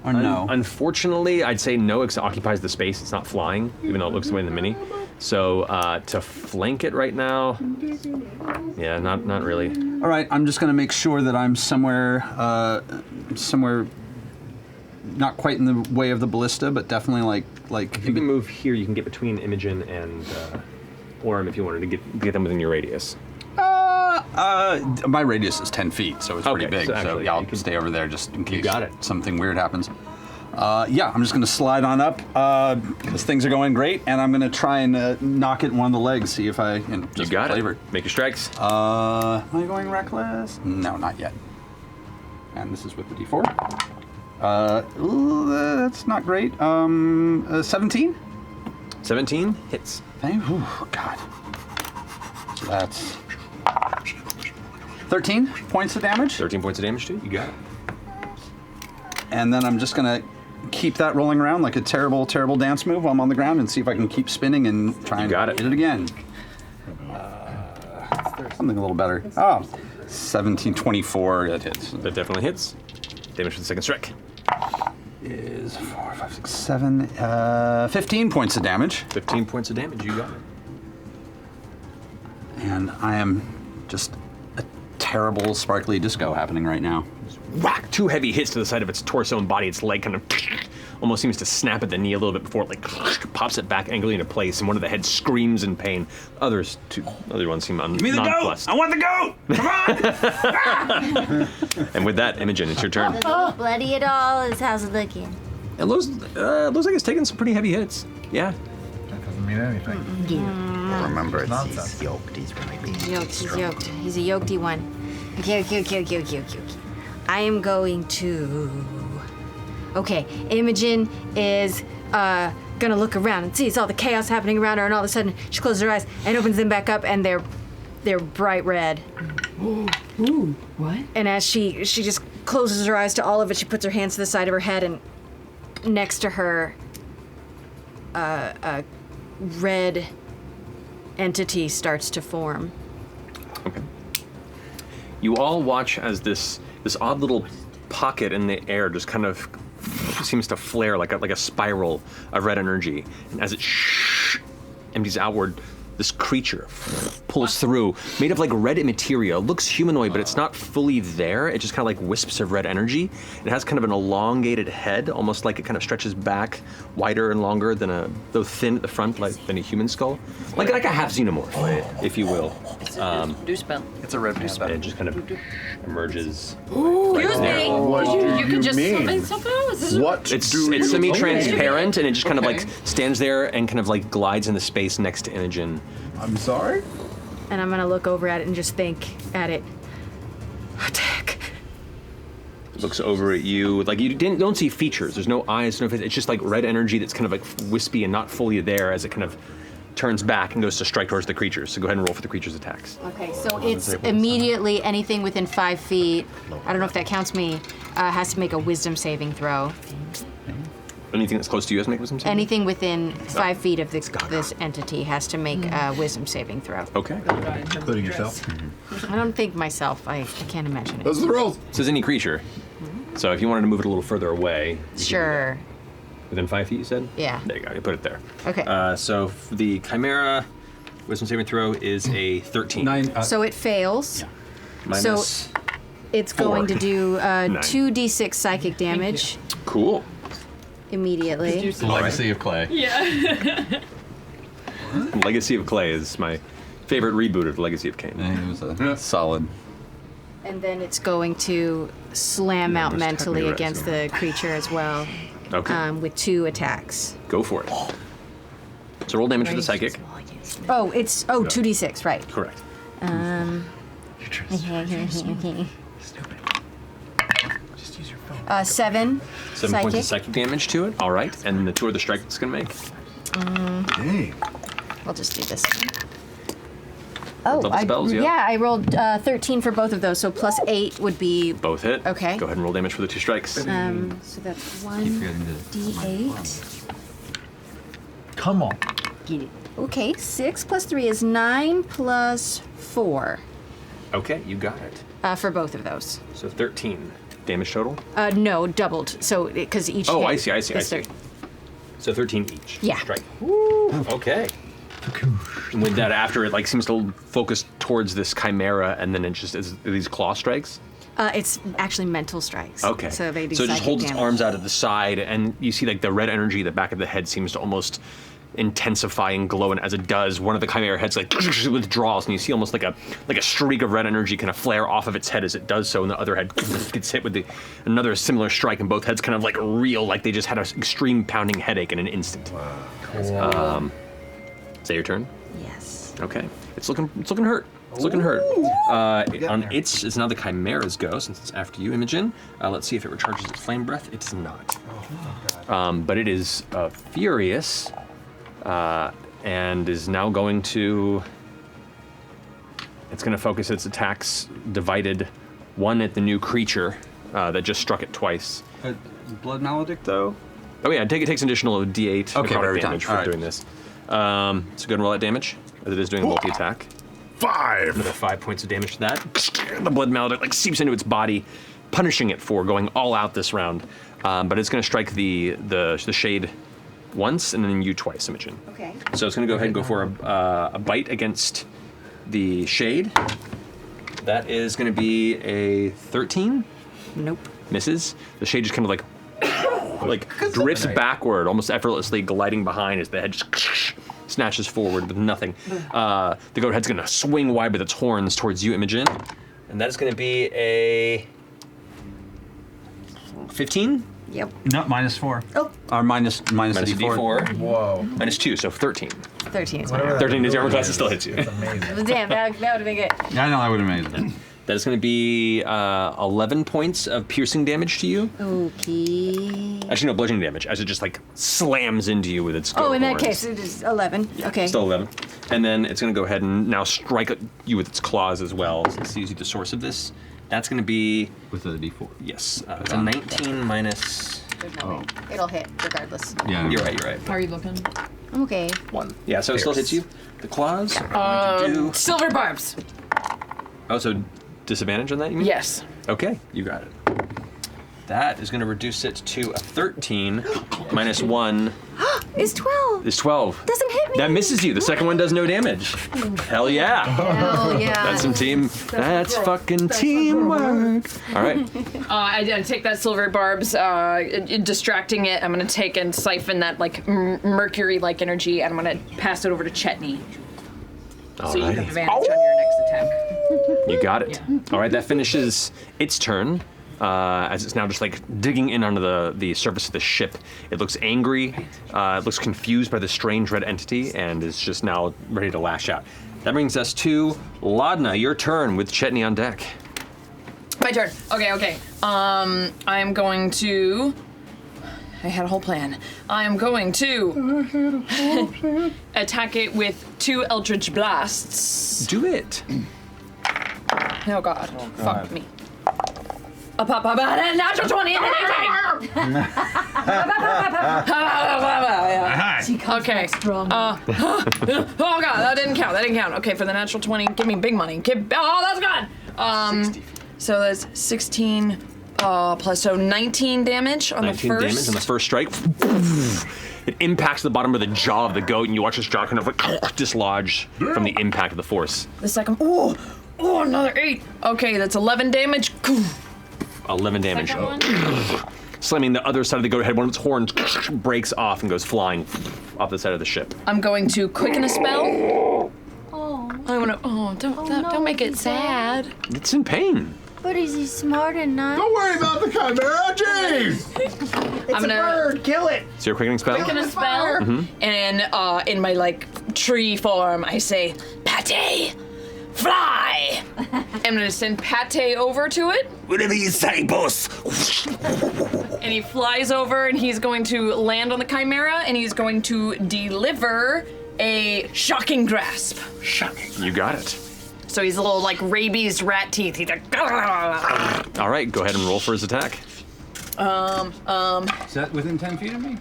Or no? Unfortunately, I'd say no, because it occupies the space. It's not flying, even though it looks the way in the mini. So to flank it right now, yeah, not really. All right, I'm just gonna make sure that I'm somewhere not quite in the way of the ballista, but definitely like. If you can move here, you can get between Imogen and Orm if you wanted to get them within your radius. My radius is 10 feet, so it's pretty Okay, big. so So, actually, yeah, yeah, I'll you can- stay over there just in case got it. something weird happens. Yeah, I'm just gonna slide on up because things are going great, and I'm gonna try and knock it in one of the legs, see if I can just You got flavor it. Make your strikes. Am I going reckless? No, not yet. And this is with the D4. That's not great. 17? 17 hits. Oh, God. So that's 13 points of damage. 13 points of damage too. You got it. And then I'm just gonna keep that rolling around like a terrible, terrible dance move while I'm on the ground and see if I can keep spinning and try and hit it again. Something a little better. Oh, 17, 24, that hits. That definitely hits. Damage for the second strike. Is 4, 5, 6, 7, 15 points of damage. 15 points of damage, you got it. I am just a terrible sparkly disco happening right now. Whack! 2 heavy hits to the side of its torso and body. Its leg kind of almost seems to snap at the knee a little bit before it like pops it back angrily into place, and one of the heads screams in pain. Other ones seem Give me the nonplussed. goat! I want the goat! Come on! And with that, Imogen, it's your turn. Bloody it all is how's it looking? It looks like it's taking some pretty heavy hits. Yeah. That doesn't mean anything. Remember, it's nonsense. he's yoked. He's really big. He's yoked. He's yoked. He's a yokedy one. Okay. I am going to. Okay, Imogen is gonna look around and sees all the chaos happening around her, and all of a sudden she closes her eyes and opens them back up, and they're bright red. Ooh, what? And as she just closes her eyes to all of it, she puts her hands to the side of her head, and next to her, a red entity starts to form. Okay. You all watch as this odd little pocket in the air just kind of seems to flare like a spiral of red energy, and as it empties outward, this creature pulls through, made of like red materia. It looks humanoid, but it's not fully there. It just kind of like wisps of red energy. It has kind of an elongated head, almost like it kind of stretches back wider and longer than though thin at the front, than a human skull, like a half xenomorph, if you will. Do spell. It's a red panda. It just kind of emerges. Excuse me. What You do can just mean? summon something else? What It's do you semi-transparent, and it just kind of Okay. like stands there and kind of like glides in the space next to Imogen. I'm sorry? And I'm gonna look over at it and just think at it. Attack. Looks over at you, like you don't see features. There's no eyes, no face. It's just like red energy that's kind of like wispy and not fully there as it kind of turns back and goes to strike towards the creatures. So go ahead and roll for the creature's attacks. Okay, so it's immediately anything within 5 feet. I don't know if that counts me. Has to make a wisdom saving throw. Anything that's close to you has to make wisdom saving? Anything within 5 feet of this entity has to make a wisdom saving throw. Okay. Including yourself? I don't think myself. I can't imagine it. Those are the rules. It says any creature. So if you wanted to move it a little further away. you could do Sure. that. Within 5 feet, you said? Yeah. There you go. You put it there. Okay. So for the Chimera, wisdom saving throw is a 13. So it fails. Minus So it's 4. going to do 9. 2d6 psychic damage Cool. immediately. Legacy of Clay. Yeah. Legacy of Clay is my favorite reboot of Legacy of Kain. It was a solid. And then it's going to slam out just mentally technically against the creature as well. Okay. With 2 attacks. Go for it. So roll damage for the psychic. Oh, it's 2d6, right? Correct. 7. 7 points of psychic damage to it. All right. And then the 2 are the strike it's going to make. Dang. I'll just do this. Oh, Double spells, yeah. I rolled 13 for both of those, so plus 8 would be. Both hit. Okay. Go ahead and roll damage for the 2 strikes. So that's 1d8. Come on. Okay, 6 plus 3 is 9 plus 4 Okay, you got it. for both of those. So 13 damage total. No, doubled. So because each. Oh, hit I see. is So 13 each. Yeah. Strike. Okay. And with that, after it like seems to focus towards this chimera, and then it just is these claw strikes. It's actually mental strikes. Okay. So they do So it just psychic holds its damage. arms out at the side, and you see like the red energy at the back of the head seems to almost intensify and glow, and as it does, one of the chimera heads like withdraws, and you see almost like a streak of red energy kind of flare off of its head as it does so, and the other head gets hit with another similar strike, and both heads kind of like reel like they just had an extreme pounding headache in an instant. Wow. Is that your turn? Yes. Okay. It's looking hurt. It's looking hurt. It's now the Chimera's go, since it's after you, Imogen. Let's see if it recharges its flame breath. It does not. But it is furious, and is now going to. It's going to focus its attacks divided, one at the new creature that just struck it twice. Blood maledict though. Oh yeah, it takes an additional D8 Okay, necrotic every time. damage for All right. doing this. So go ahead and roll that damage, as it is doing a multi-attack. 5. Another 5 points of damage to that. The blood maledict like seeps into its body, punishing it for going all out this round. But it's going to strike the shade once, and then you twice, Imogen. Okay. So it's going to go ahead and go for a bite against the shade. That is going to be a 13. Nope. Misses. The shade just kind of like drifts backward, almost effortlessly gliding behind as the head just snatches forward with nothing. The goat head's going to swing wide with its horns towards you, Imogen. And that is going to be a 15? Yep. No, -4. Oh. Or minus a D4. Whoa. -2, so 13. 13 is Whatever that 13 is is, your armor class, it still hits you. Amazing. Damn, that would have been good. Yeah, I know, that would have made it. That is going to be 11 points of piercing damage to you. Okay. Actually, no, bludgeoning damage, as it just like slams into you with its goat Oh, in that horns. case, it is 11. Okay. Still 11. And then it's going to go ahead and now strike at you with its claws as well. So let's see the source of this. That's going to be... With a D4. Yes. It's a 19 minus... Oh. It'll hit regardless. Yeah, You're right. How are you looking? I'm okay. 1. Yeah, so it still hits you. The claws are going to do... Silver barbs. Oh, so disadvantage on that, you mean? Yes. Okay, you got it. That is going to reduce it to a 13 minus 1 It's 12. is 12. Doesn't hit me. That misses you. The second one does no damage. Hell yeah. Hell yeah. That's some team. That's fucking teamwork. All right. I take that silver barbs, distracting it. I'm gonna take and siphon that like mercury-like energy, and I'm gonna pass it over to Chetney. So you have Alrighty. advantage on your next attack. You got it. All right, that finishes its turn. As it's now just like digging in onto the surface of the ship. It looks angry, it looks confused by the strange red entity, and is just now ready to lash out. That brings us to Ladna, your turn with Chetney on deck. My turn. Okay. I'm going to... I had a whole plan. I am going to attack it with 2 Eldritch Blasts. Do it. Oh god. Fuck me. Natural 20 and an 18! Okay. Oh god, that didn't count. Okay, for the natural 20, give me big money. Oh, that's good! So that's 16 plus, so 19 damage on the first. 19 damage on the first strike. It impacts the bottom of the jaw of the goat, and you watch this jaw kind of like dislodge from the impact of the force. The second, another 8. Okay, that's 11 damage. 11 damage. Second one. Slamming the other side of the goat head, one of its horns breaks off and goes flying off the side of the ship. I'm going to quicken a spell. Don't make it sad. It's in pain. But is he smart enough? Don't worry about the chimera, jeez! I'm gonna bird, kill it! So you're quickening spell? quicken a spell, and in my like tree form, I say, Pate, fly! I'm gonna send Pate over to it. Whatever you say, boss. And he flies over, and he's going to land on the chimera, and he's going to deliver a shocking grasp. Shocking. You got it. So he's a little like rabies rat teeth. He's like, All right, go ahead and roll for his attack. Is that within 10 feet of me?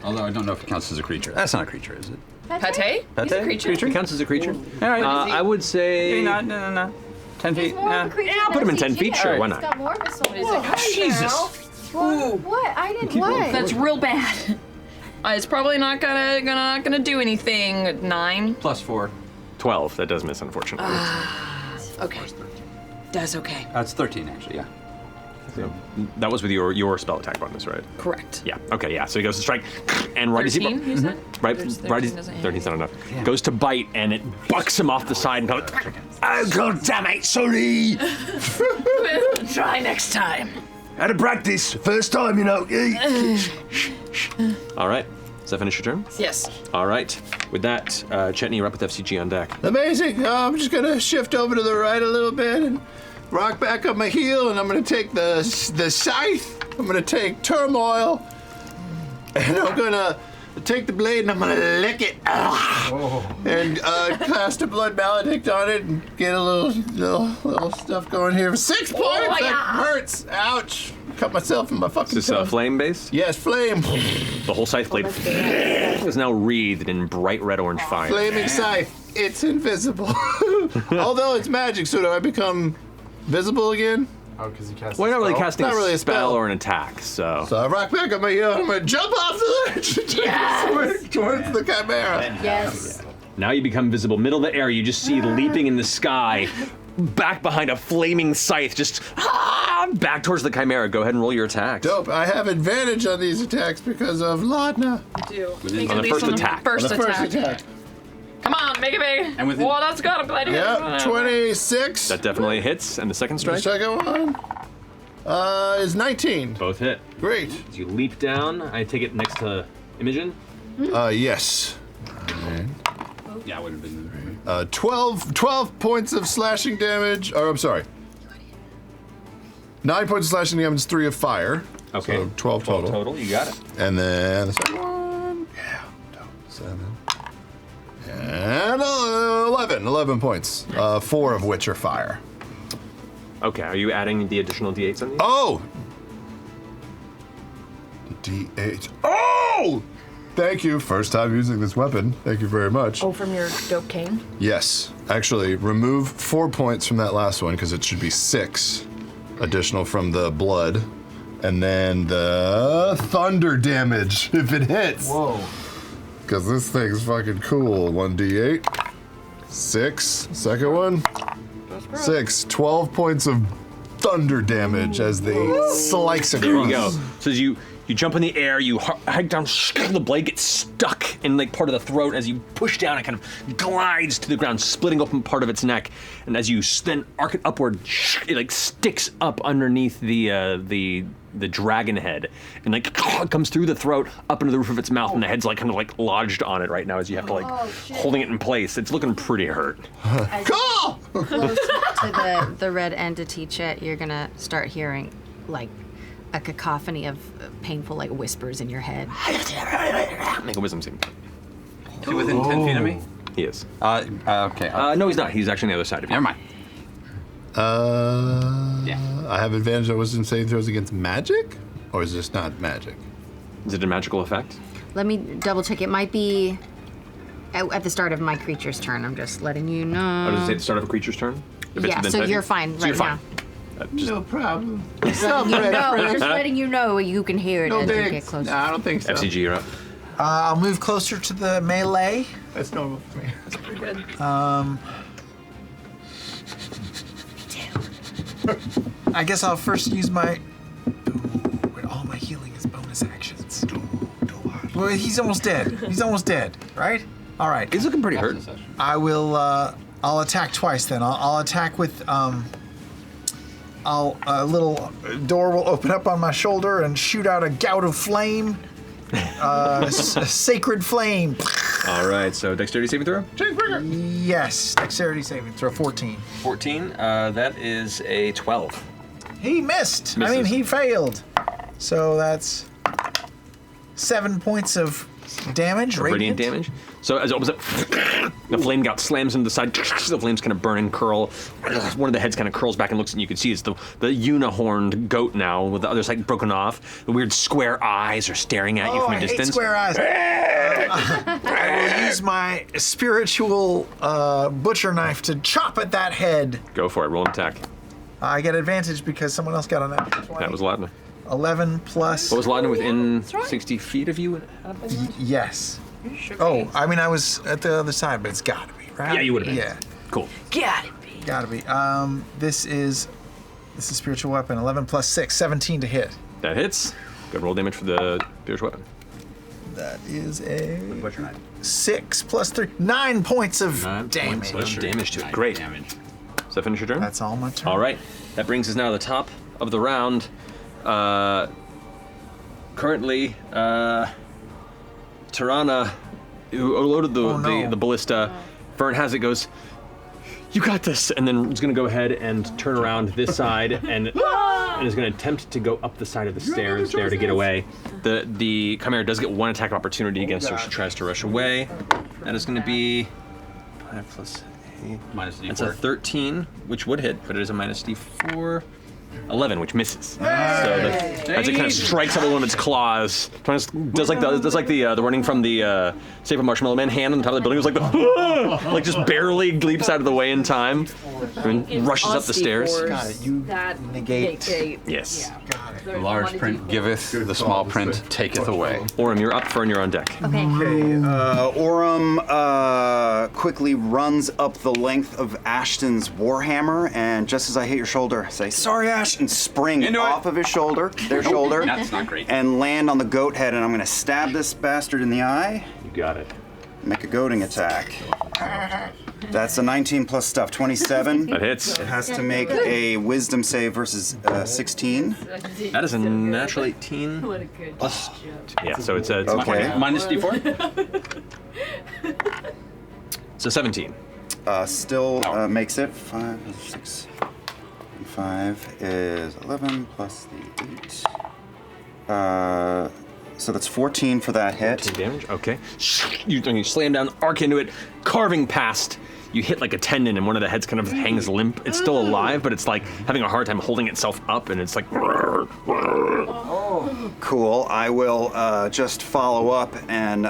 Although I don't know if it counts as a creature. That's not a creature, is it? Pate? He's a creature. Counts as a creature. All right. I would say... Maybe not. No. 10 feet. More of a creature Yeah, I'll put him in 10 feet, sure, why It's not? got more of a soul. Jesus. What? I didn't. What? That's real bad. It's probably not gonna do anything. 9. Plus 4. 12. That does miss, unfortunately. Okay. That's okay. That's 13, actually, yeah. So that was with your spell attack bonus, right? Correct. Yeah. Okay. Yeah. So he goes to strike, and right as he 13, you said? right, There's right as 13 doesn't hit. 13's not enough. Goes to bite, and it bucks him off the side, and goes, Oh, god damn it, sorry. We'll try next time. Had to practice. First time, you know. all right. Does that finish your turn? Yes. All right. With that, Chetney, you're up with FCG on deck. Amazing. I'm just gonna shift over to the right a little bit and rock back up my heel, and I'm gonna take the scythe. I'm gonna take turmoil, and I'm gonna take the blade and I'm gonna lick it, and cast a blood maledict on it and get a little stuff going here. 6 points. That hurts. Ouch. Cut myself in my fucking Is this toe. flame based? Yes, flame. The whole scythe blade is now wreathed in bright red orange fire. Flaming scythe. It's invisible. Although it's magic, so do I become visible again? Oh, because you cast Well, you're not really spell? casting Not really a a spell spell. or an attack, so. So I rock back on my heel and I'm gonna jump off the ledge towards the chimera. Yes. Now you become visible. Middle of the air, you just see leaping in the sky, back behind a flaming scythe, just back towards the Chimera. Go ahead and roll your attacks. Dope. I have advantage on these attacks because of Laudna. Do. On the first attack. First On the first attack. attack. Come on, make it big. And within- Well, that's gotta play. Yeah, 26. That definitely hits. And the second The strike? second one is 19. Both hit. Great. As you leap down, I take it next to Imogen. Yes. Yeah, it would have been. 12 points of slashing damage. Or I'm sorry. 9 points of slashing damage, 3 of fire. Okay. So 12 total. Total, you got it. And then the second one. Yeah. 7. And 11 points. 4 of which are fire. Okay, are you adding the additional D8s on these? Oh! D8. Oh! Thank you. First time using this weapon. Thank you very much. Oh, from your dope cane? Yes. Actually, remove 4 points from that last one because it should be 6 additional from the blood. And then the thunder damage if it hits. Whoa. Because this thing's fucking cool. 1d8. 6. Second one. 6. 12 points of thunder damage as they slice across. There you go. So as you jump in the air, you hike down, the blade gets stuck in like part of the throat. As you push down, it kind of glides to the ground, splitting open part of its neck. And as you then arc it upward, it like sticks up underneath the dragon head, and like comes through the throat up into the roof of its mouth, and the head's like kind of like lodged on it right now as you have to like holding it in place. It's looking pretty hurt. Cool! Close to the red entity, Chet, you're gonna start hearing like a cacophony of painful like whispers in your head. Make a wisdom saving. Is he within 10 feet of me? He is. Okay. No, he's not. He's actually on the other side of you. Never mind. Yeah. I have advantage on wisdom saving throws against magic? Or is this not magic? Is it a magical effect? Let me double check. It might be at the start of my creature's turn. I'm just letting you know. Oh, does it say at the start of a creature's turn? If it's Yeah, within so 10 you're feet? fine So you're right fine. No problem. Just letting you know. Just letting you know you can hear it No as you bigs. get closer. No, I don't think so. FCG, you're up. I'll move closer to the melee. That's normal for me. That's pretty good. I guess I'll first use my. Ooh, all my healing is bonus actions. Well, he's almost dead. He's almost dead, right? All right. He's looking pretty hurt. I will. I'll attack twice then. I'll attack with. A little door will open up on my shoulder and shoot out a gout of flame. A sacred flame. All right, so dexterity saving throw? Yes, dexterity saving throw 14. 14, that is a 12. He missed. Misses. I mean, he failed. So that's 7 points of damage. Radiant damage. So as it opens up, the flame gout slams into the side. The flames kind of burn and curl. One of the heads kind of curls back and looks, and you can see it's the unihorned goat now, with the other side broken off. The weird square eyes are staring at you from a distance. I hate square eyes. I will use my spiritual butcher knife to chop at that head. Go for it. Roll an attack. I get advantage because someone else got on that. 20. That was Laudna. 11 plus. What was Laudna within 60 feet of you? Yes. Oh, I mean, I was at the other side, but it's gotta be, right? Yeah, you would have been. Yeah. Cool. Gotta be. Gotta be. This is spiritual weapon. 11 plus 6, 17 to hit. That hits. Good roll damage for the spiritual weapon. That is a 6 plus 3, 9 points of damage. Much damage to it. Great. Does that finish your turn? That's all my turn. All right. That brings us now to the top of the round. Currently, Tirana, who loaded the ballista, Fern has it, goes, "You got this," and then is going to go ahead and turn around this side and is going to attempt to go up the side of the stairs there to get away. The Chimera does get one attack of opportunity against her. She tries to rush away. That is going to be 5 plus 8. Minus D4. That's a 13, which would hit, but it is a minus D4. 11, which misses. So as it kind of strikes out with one of its claws, does like the running from the Save a Marshmallow Man hand on the top of the building. It was like the like just barely leaps out of the way in time and rushes up the stairs. Got it. You negate. Yes. The large print giveth, the small print taketh away. Orem, you're up. Fern, you're on deck. Okay. Orem quickly runs up the length of Ashton's warhammer, and just as I hit your shoulder, say, "Sorry, Ash," and spring off of his shoulder, their shoulder. That's not great. And land on the goat head, and I'm gonna stab this bastard in the eye. You got it. Make a goading attack. That's a 19 plus stuff, 27. That hits. It has to make a wisdom save versus 16. That is a natural 18. Plus, yeah, so it's a minus d4. So 17. Still makes it. 5, 6, 5 is 11 plus the 8. So that's 14 for that hit. 14 damage. Okay. You slam down, arc into it, carving past. You hit like a tendon, and one of the heads kind of hangs limp. It's still alive, but it's like having a hard time holding itself up, and it's like. Cool. I will just follow up and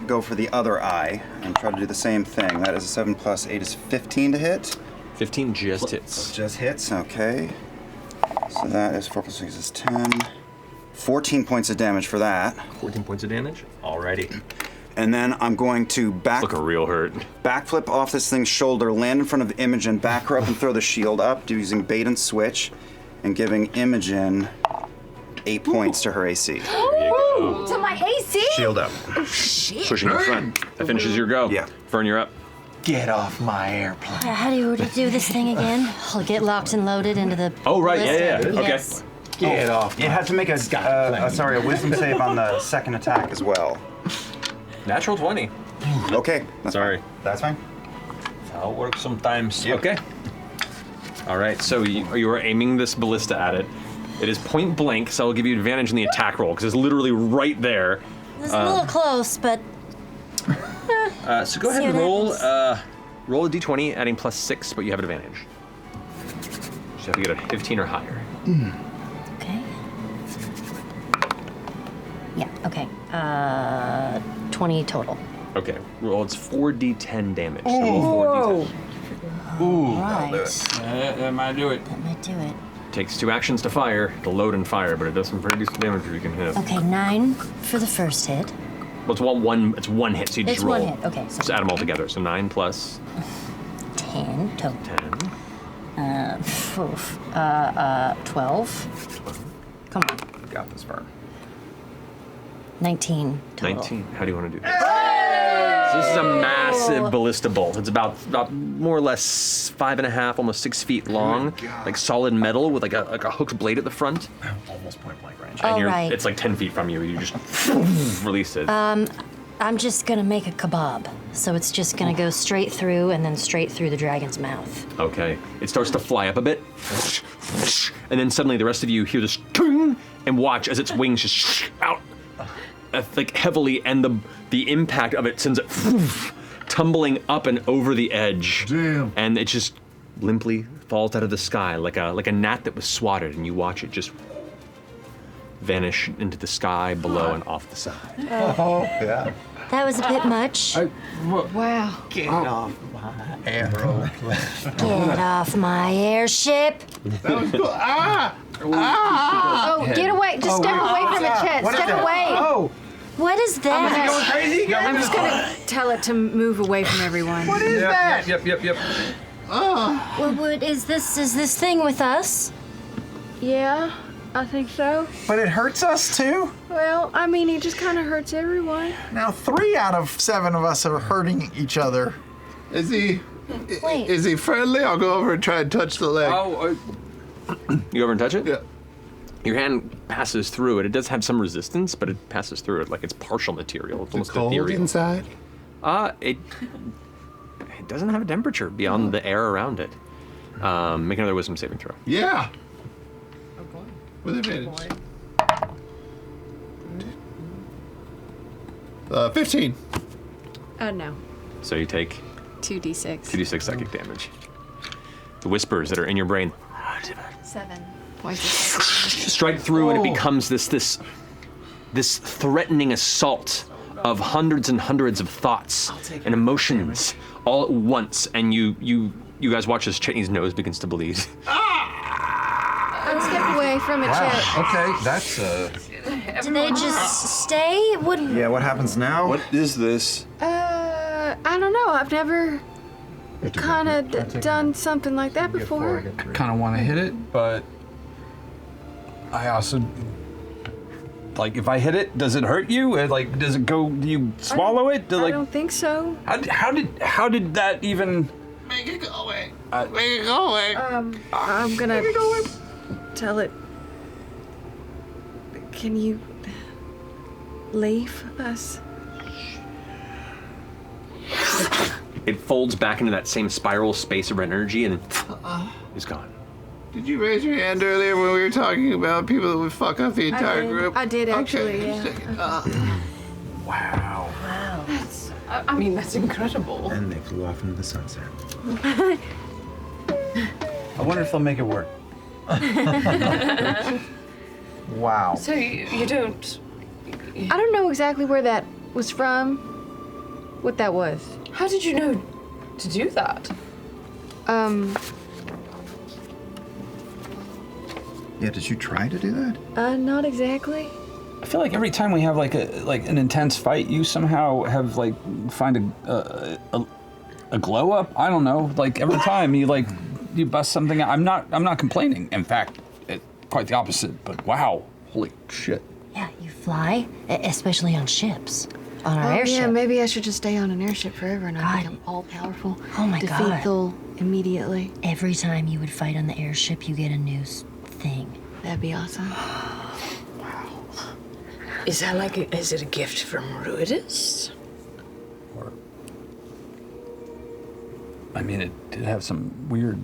go for the other eye and try to do the same thing. That is a 7 plus 8 is 15 to hit. 15 just hits. Just hits. Okay. So that is 4 plus 6 is 10. 14 points of damage for that. 14 points of damage? Alrighty. And then I'm going to Look a real hurt. Backflip off this thing's shoulder, land in front of Imogen, back her up and throw the shield up, using bait and switch, and giving Imogen 8 points to her AC. Ooh, to my AC? Shield up. Oh, shit. Pushing in front. That finishes your go. Yeah. Fern, you're up. Get off my airplane. How do you do this thing again? I'll get locked and loaded into the. Oh, right. Yeah. ballista. Okay. Yes. Get off. You have to make a wisdom save on the second attack as well. Natural 20. Okay. Sorry. That's fine. That's how it works sometimes. Yep. Okay. All right. So you are aiming this ballista at it. It is point blank, so I'll give you advantage in the attack roll because it's literally right there. This is a little close, but. So go ahead and roll. Roll a d20, adding plus 6, but you have an advantage. You have to get a 15 or higher. Okay. Yeah. Okay. 20 total. Okay. Roll. It's 4d10 damage. So Oh. roll 4d10. Ooh. Right. That might do it. That might do it. Takes 2 actions to fire, to load and fire, but it does some pretty decent damage if you can hit. Okay, 9 for the first hit. Well, it's one hit, so you just It's roll. one hit, okay, so- Just add them all together. So 9 plus 10 total. 10. 12. Come on. Got this far. 19 total. 19. How do you want to do this? So this is a massive ballista bolt. It's about more or less 5.5, almost 6 feet long, like solid metal with like a hooked blade at the front. Almost point blank range. And right. it's like 10 feet from you. You just release it. I'm just gonna make a kebab. So it's just gonna go straight through and then straight through the dragon's mouth. Okay. It starts to fly up a bit. And then suddenly the rest of you hear this ting and watch as its wings just out like heavily, and the impact of it sends it tumbling up and over the edge. Damn. And it just limply falls out of the sky like a gnat that was swatted, and you watch it just vanish into the sky below and off the side. Oh, yeah. That was a bit much. Wow. Get off my aeroplane. Get off my airship. That was cool. Ah! Ah! Oh, get away. Just step away from the chest. What is Step that? away. Oh, What is that? going crazy? I'm just gonna tell it to move away from everyone. What is that? Yep. Well, what is this thing with us? Yeah, I think so. But it hurts us too? Well, I mean, it just kind of hurts everyone. Now 3 out of 7 of us are hurting each other. Is he? Wait. Is he friendly? I'll go over and try and touch the leg. You go over and touch it? Yeah. Your hand passes through it. It does have some resistance, but it passes through it like it's partial material. It's almost Cold ethereal. inside. It doesn't have a temperature beyond the air around it. Make another wisdom saving throw. Yeah. With advantage. 15. Oh, no. So you take 2d6. 2d6 psychic damage. The whispers that are in your brain. 7 points. Strike through, and it becomes this threatening assault of hundreds and hundreds of thoughts and emotions all at once, and you guys watch as Chetney's nose begins to bleed. I'm step away from it, Chet. Okay, that's Do they just stay? Yeah, what happens now? What is this? I don't know. I've never kind of done something like that before. I kind of want to hit it, but I also like if I hit it, does it hurt you? Like, does it go? Do you swallow it? I don't think so. How did that even? Make it go away. Make it go away. I'm gonna tell it. Can you leave us? It folds back into that same spiral space of energy and is gone. Did you raise your hand earlier when we were talking about people that would fuck up the entire group? I did actually, Okay. yeah. Wow. I mean, that's incredible. And they flew off into the sunset. I wonder if they'll make it work. Wow. So you don't. I don't know exactly where that was from, what that was. How did you know to do that? Yeah, did you try to do that? Not exactly. I feel like every time we have like an intense fight, you somehow have like find a glow up. I don't know. Like every time you bust something out. I'm not complaining. In fact, quite the opposite. But wow, holy shit. Yeah, you fly, especially on ships. On our Oh, airship. yeah, maybe I should just stay on an airship forever and I become all powerful. Oh my Defeat God. Thul immediately. Every time you would fight on the airship, you get a new thing. That'd be awesome. Is that is it a gift from Ruidus? I mean, it did have some weird.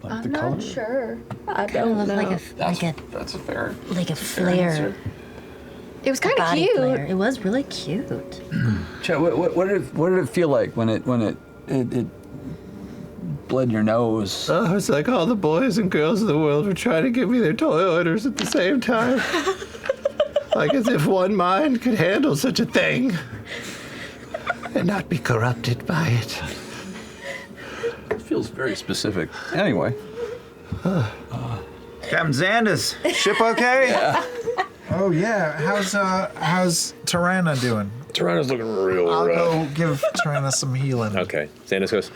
Like I'm the not color. sure. I Kinda don't looked know. like That's a fair. like a fair flare. answer. It was kind of body cute. flare. It was really cute. Chet, what did it feel like when it bled your nose? Oh, it's like all the boys and girls of the world were trying to give me their toy orders at the same time. Like as if one mind could handle such a thing and not be corrupted by it. It feels very specific. Anyway. Captain Xandus, ship okay? Yeah. Oh yeah, how's Tirana doing? Tirana's looking real I'll rough. go give Tirana some healing. Okay, Xandus goes,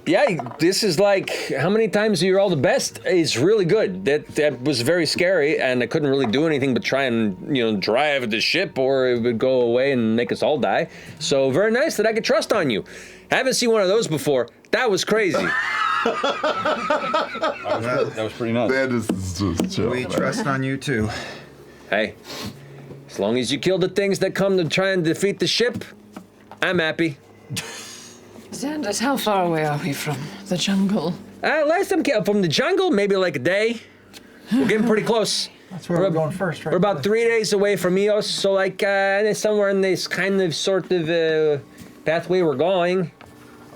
yeah, this is like, how many times are you all the best? It's really good. That was very scary, and I couldn't really do anything but try and, drive the ship, or it would go away and make us all die. So very nice that I could trust on you. I haven't seen one of those before. That was crazy. That was pretty nuts. That is just chill. We trust on you too. Hey, as long as you kill the things that come to try and defeat the ship, I'm happy. Xandus, how far away are we from the jungle? Last time from the jungle, maybe like a day. We're getting pretty close. That's where we're going first, right? We're about 3 days away from Eos, so like somewhere in this kind of sort of pathway we're going.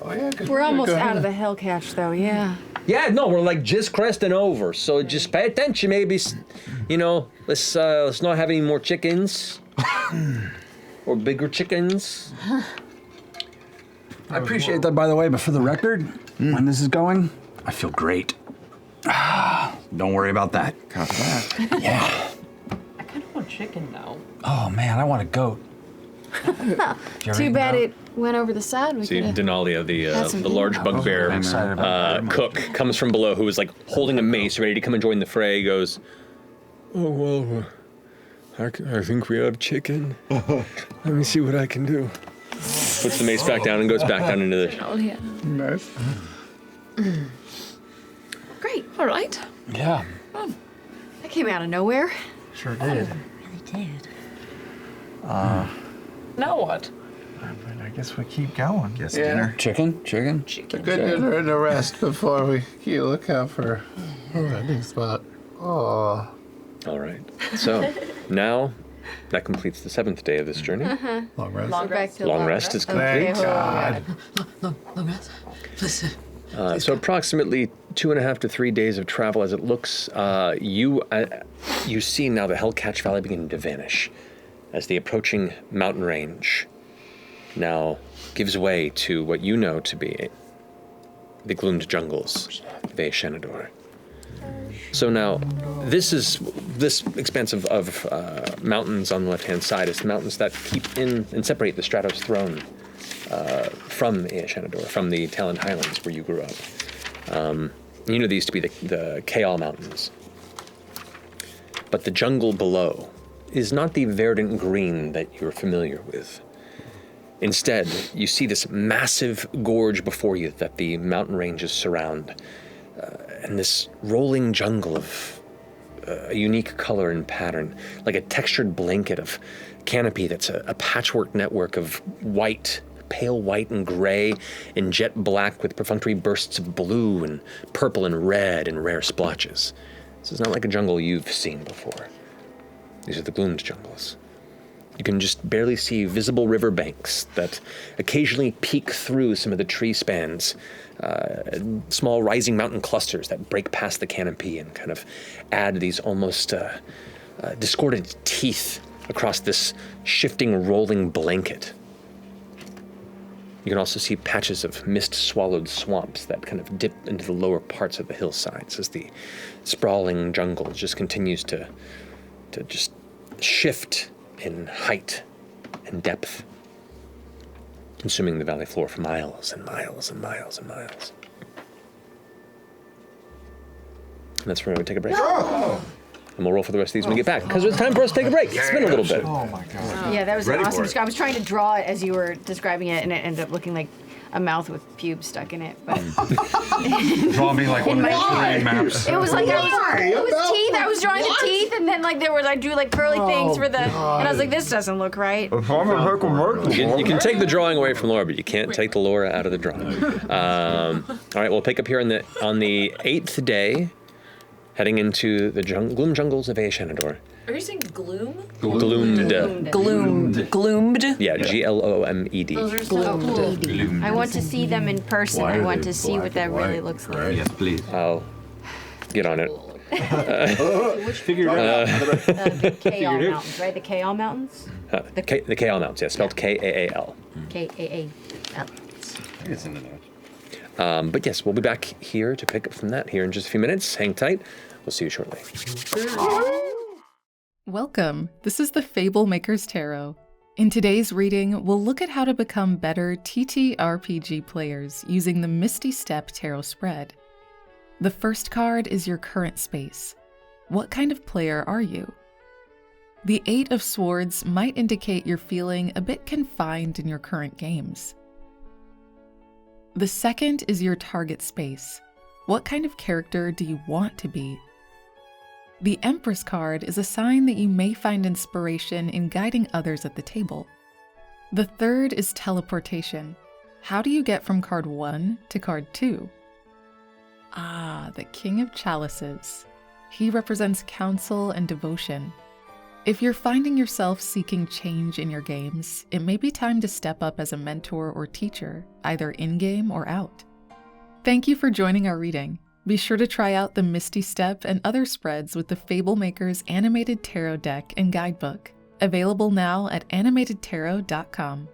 Oh yeah, We're almost out of the hell cache, though, yeah. Yeah, no, we're like just cresting over, so just pay attention. Maybe, let's not have any more chickens or bigger chickens. I appreciate that, by the way, but for the record, when this is going, I feel great. Don't worry about that. Copy that. Yeah. I kind of want chicken now. Oh man, I want a goat. Too bad it went over the side. We See, could've- Denalia, Had some the large dinner. bugbear I'm excited about that. cook, comes from below, who is like holding a mace, ready to come and join the fray. He goes, "Oh well, I think we have chicken. Let me see what I can do." Puts the mace back down and goes back down into the. Oh, yeah. Nice. Great. All right. Yeah. That came out of nowhere. Sure did. Really did. Now what? But I guess we keep going. Guess Yeah. dinner. Chicken? A good dinner and a rest before we look out for a landing spot. Oh. All right. So now that completes the 7th day of this journey. Long rest. Long rest. Long rest is Okay, complete. hold on. Long rest. Listen. So approximately 2.5 to 3 days of travel as it looks. You see now the Hellcatch Valley beginning to vanish as the approaching mountain range now gives way to what you know to be the Gloomed Jungles of Aeshenador. So now, this expanse of mountains on the left-hand side is the mountains that keep in and separate the Stratos throne from Aeshenador, from the Talon Highlands where you grew up. You know these to be the Kaal Mountains. But the jungle below is not the verdant green that you're familiar with. Instead, you see this massive gorge before you that the mountain ranges surround, and this rolling jungle of a unique color and pattern, like a textured blanket of canopy that's a patchwork network of white, pale white and gray, and jet black with perfunctory bursts of blue and purple and red and rare splotches. This is not like a jungle you've seen before. These are the Gloomed Jungles. You can just barely see visible river banks that occasionally peek through some of the tree spans, small rising mountain clusters that break past the canopy and kind of add these almost discordant teeth across this shifting, rolling blanket. You can also see patches of mist-swallowed swamps that kind of dip into the lower parts of the hillsides as the sprawling jungle just continues to just shift in height and depth, consuming the valley floor for miles and miles and miles and miles. And that's where we take a break. Oh. And we'll roll for the rest of these when we get back, because it's time for us to take a break. It's been a little bit. Oh my god. Yeah, that was Ready an awesome. for it. I was trying to draw it as you were describing it, and it ended up looking like a mouth with pubes stuck in it. But Draw me like one of those terrain maps. it was like it was teeth. I was drawing the teeth, and then like I drew like curly things for the, and I was like, this doesn't look right. You can take the drawing away from Laura, but you can't take the Laura out of the drawing. All right, we'll pick up here on the 8th day, heading into the Gloomed Jungles of Aeshenador. Are you saying gloom? Gloomed. Gloomed. Yeah, Gloomed. Those are so cool. I want to see them in person. I want to see what that really looks like. Yes, please. I'll get on it. Figure it out. The Kaal Mountains, right? The Kaal Mountains? The Kaal Mountains, yeah, spelled Kaal. Kaal. It's in the notes. But yes, we'll be back here to pick up from that here in just a few minutes. Hang tight. We'll see you shortly. Welcome. This is the Fable Maker's Tarot. In today's reading, we'll look at how to become better TTRPG players using the Misty Step Tarot spread. The first card is your current space. What kind of player are you? The 8 of Swords might indicate you're feeling a bit confined in your current games. The second is your target space. What kind of character do you want to be? The Empress card is a sign that you may find inspiration in guiding others at the table. The third is teleportation. How do you get from card 1 to card 2? Ah, the King of Chalices. He represents counsel and devotion. If you're finding yourself seeking change in your games, it may be time to step up as a mentor or teacher, either in-game or out. Thank you for joining our reading. Be sure to try out the Misty Step and other spreads with the Fable Maker's animated tarot deck and guidebook, available now at animatedtarot.com.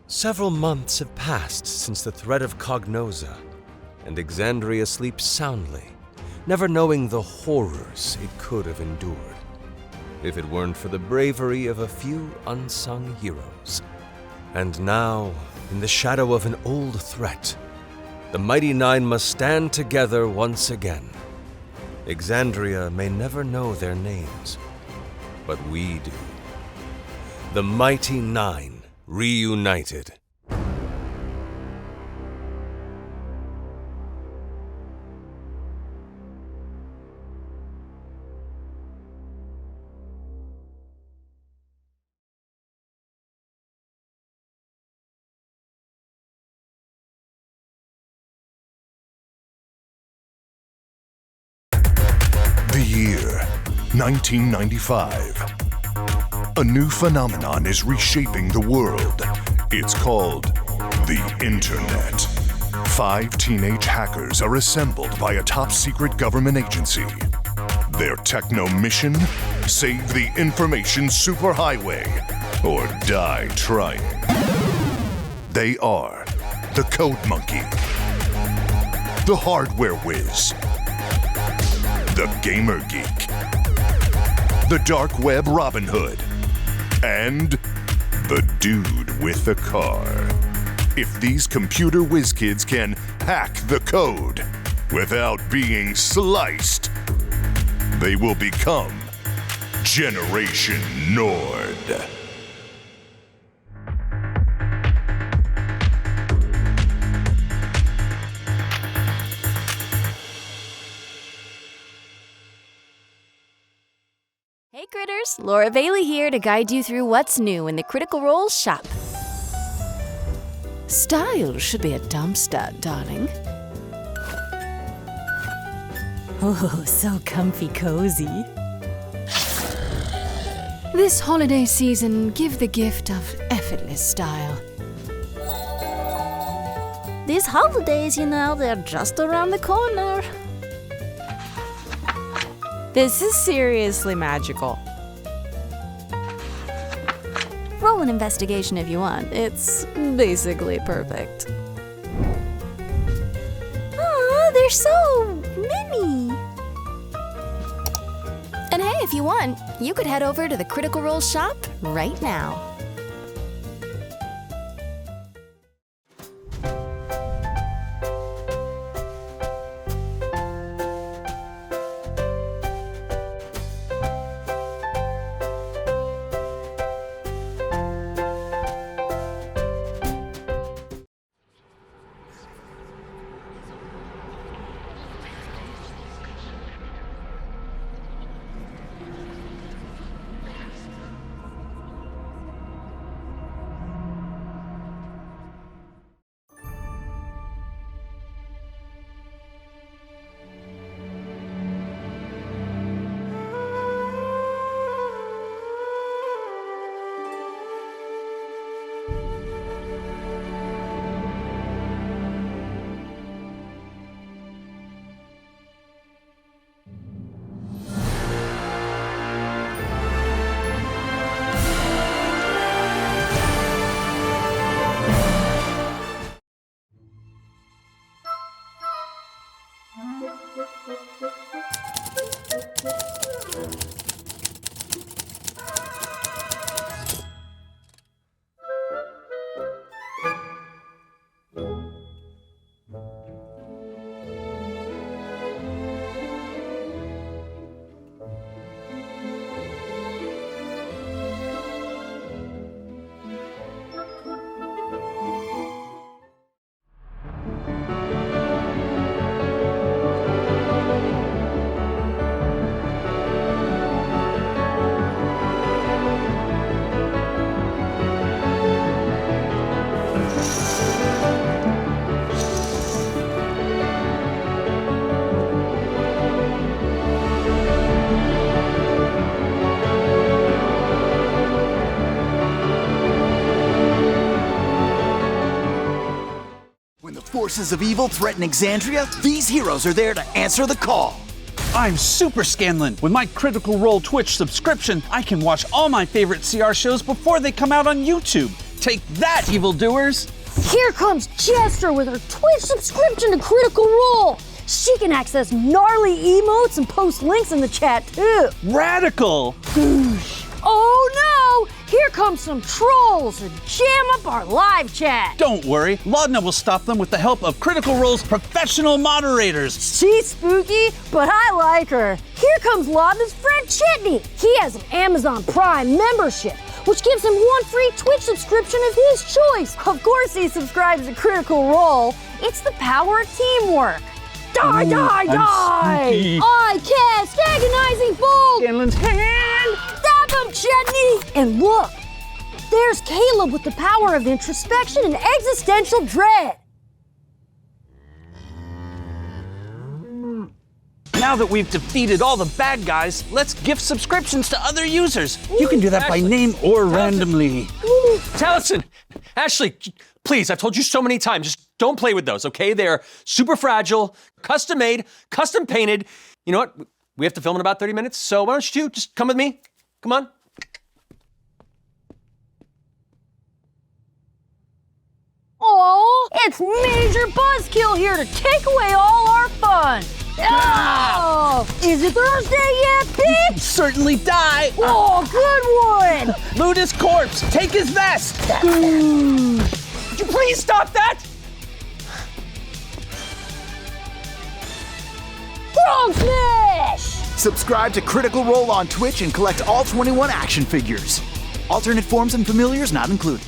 Several months have passed since the threat of Cognosa, and Exandria sleeps soundly never knowing the horrors it could have endured if it weren't for the bravery of a few unsung heroes. And now, in the shadow of an old threat, the Mighty Nine must stand together once again. Exandria may never know their names, but we do. The Mighty Nine reunited. The year 1995. A new phenomenon is reshaping the world. It's called the Internet. 5 teenage hackers are assembled by a top-secret government agency. Their techno mission? Save the information superhighway, or die trying. They are the Code Monkey, the Hardware Whiz, the Gamer Geek, the Dark Web Robin Hood, and the Dude with the Car. If these computer whiz kids can hack the code without being sliced, they will become Generation Nord. Hey critters, Laura Bailey here to guide you through what's new in the Critical Role shop. Style should be a dumpster, darling. Oh, so comfy cozy. This holiday season, give the gift of effortless style. These holidays, they're just around the corner. This is seriously magical. Roll an investigation if you want. It's basically perfect. Aw, they're so many. And hey, if you want, you could head over to the Critical Role shop right now. Forces of evil threaten Exandria, these heroes are there to answer the call. I'm Super Scanlan. With my Critical Role Twitch subscription, I can watch all my favorite CR shows before they come out on YouTube. Take that, evildoers! Here comes Jester with her Twitch subscription to Critical Role. She can access gnarly emotes and post links in the chat too. Radical! Oh no! Here come some trolls and jam up our live chat. Don't worry, Laudna will stop them with the help of Critical Role's professional moderators. She's spooky, but I like her. Here comes Laudna's friend Chitney. He has an Amazon Prime membership, which gives him 1 free Twitch subscription of his choice. Of course he subscribes to Critical Role. It's the power of teamwork. Die, die, die! Spooky. I cast agonizing bolt! Scanlan's hand! Stab him, Chetney! And look, there's Caleb with the power of introspection and existential dread. Now that we've defeated all the bad guys, let's gift subscriptions to other users. You can do that by name or randomly. Taliesin! Ashley, please, I've told you so many times, just don't play with those, okay? They're super fragile, custom made, custom painted. You know what? We have to film in about 30 minutes, so why don't you two just come with me? Come on. Aw, it's Major Buzzkill here to take away all our fun. Oh, is it Thursday yet, bitch? Certainly die. Oh, good one. Ludus Corpse, take his vest. Would you please stop that? Frog Smash! Subscribe to Critical Role on Twitch and collect all 21 action figures. Alternate forms and familiars not included.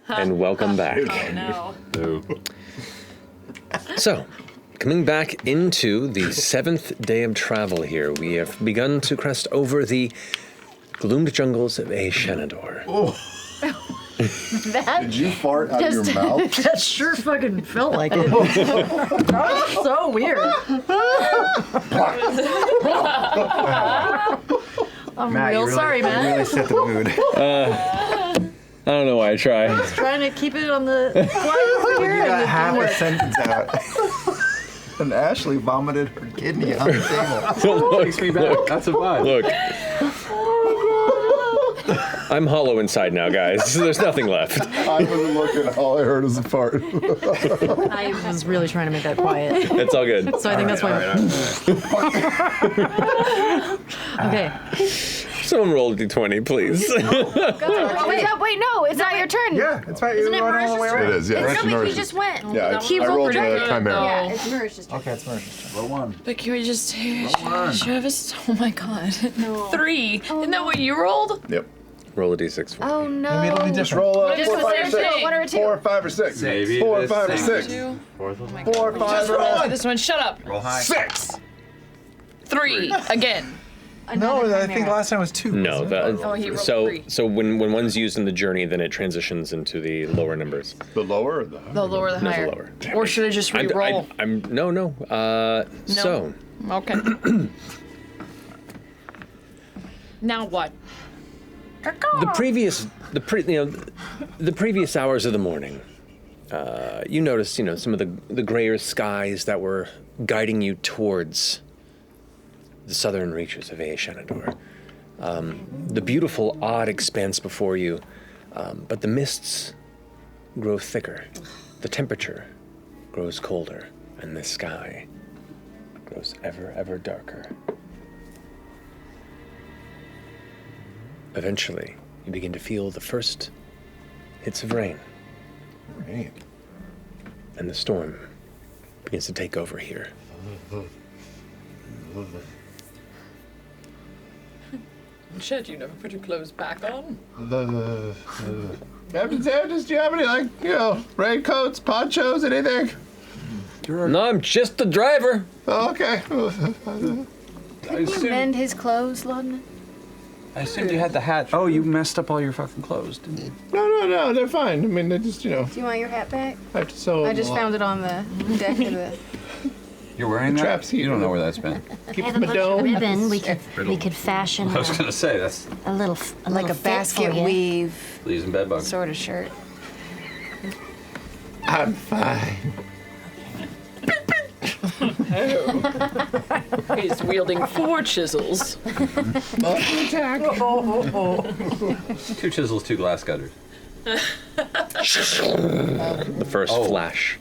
And welcome back. Oh no. So, coming back into the 7th day of travel here, we have begun to crest over the Gloomed Jungles of A. Shenandoah. Oh. That Did you fart out of your mouth? That sure fucking felt like it. That's so weird. I'm Matt, real you really, sorry, you man. really set the mood. I don't know why I try. I was trying to keep it on the quiet here. You and got it half didn't a work. sentence out. And Ashley vomited her kidney on the table. Takes me back. That's a vibe. Look. I'm hollow inside now, guys. There's nothing left. I wasn't looking. All I heard was a fart. I was really trying to make that quiet. It's all good. So I think that's why. Okay. Someone roll a d20, please. Wait, no, it's not your turn. Yeah, it's right. Isn't You're it going all the way Marisha's around. turn? It is, yeah. It's It's no, but he Marisha's. just went. Yeah, He I rolled the predicted. chimera. Yeah, it's Marisha's turn. Okay, it's Marisha's turn. Roll one. But can we just one. Travis? Oh my god. No. 3. Isn't that what you rolled? Yep. Roll a d6 for me. Oh no. Maybe it'll be Just different. roll up Just 4, 5, or the 6. same thing. 1 or a 2. 4, 5, or 6. Maybe 4, this 5, or thing. 6. 4, 5, or Oh, this one, shut up. Roll high. 6. 3 again. No, Another I think chimera. last time was 2. No, Oh, he rolled 3. so when one's used in the journey, then it transitions into the lower numbers. The lower or the higher? The lower, the No, the higher. lower. Or should I just re-roll? No. So Okay. Now what? the previous hours of the morning, you noticed, some of the grayer skies that were guiding you towards the southern reaches of Aeshanador. The beautiful, odd expanse before you, but the mists grow thicker, the temperature grows colder, and the sky grows ever darker. Eventually, you begin to feel the first hits of rain. Rain. And the storm begins to take over here. Shit, you never put your clothes back on? Captain Sanders, do you have any, raincoats, ponchos, anything? No, I'm just the driver. Oh, okay. Can you mend his clothes, London? I assumed you had the hat. Oh, you messed up all your fucking clothes, didn't you? No, they're fine. I mean, they're just, Do you want your hat back? I have to sew I just found it on the deck of the. You're wearing that? Traps You don't know where that's been. Keep I have a bunch of ribbon. We could fashion I was gonna say that's a little Like a fit basket for you. weave fleas and bed bugs. sort of shirt. I'm fine. He's wielding 4 chisels. Attack. 2 chisels, 2 glass cutters. The first flash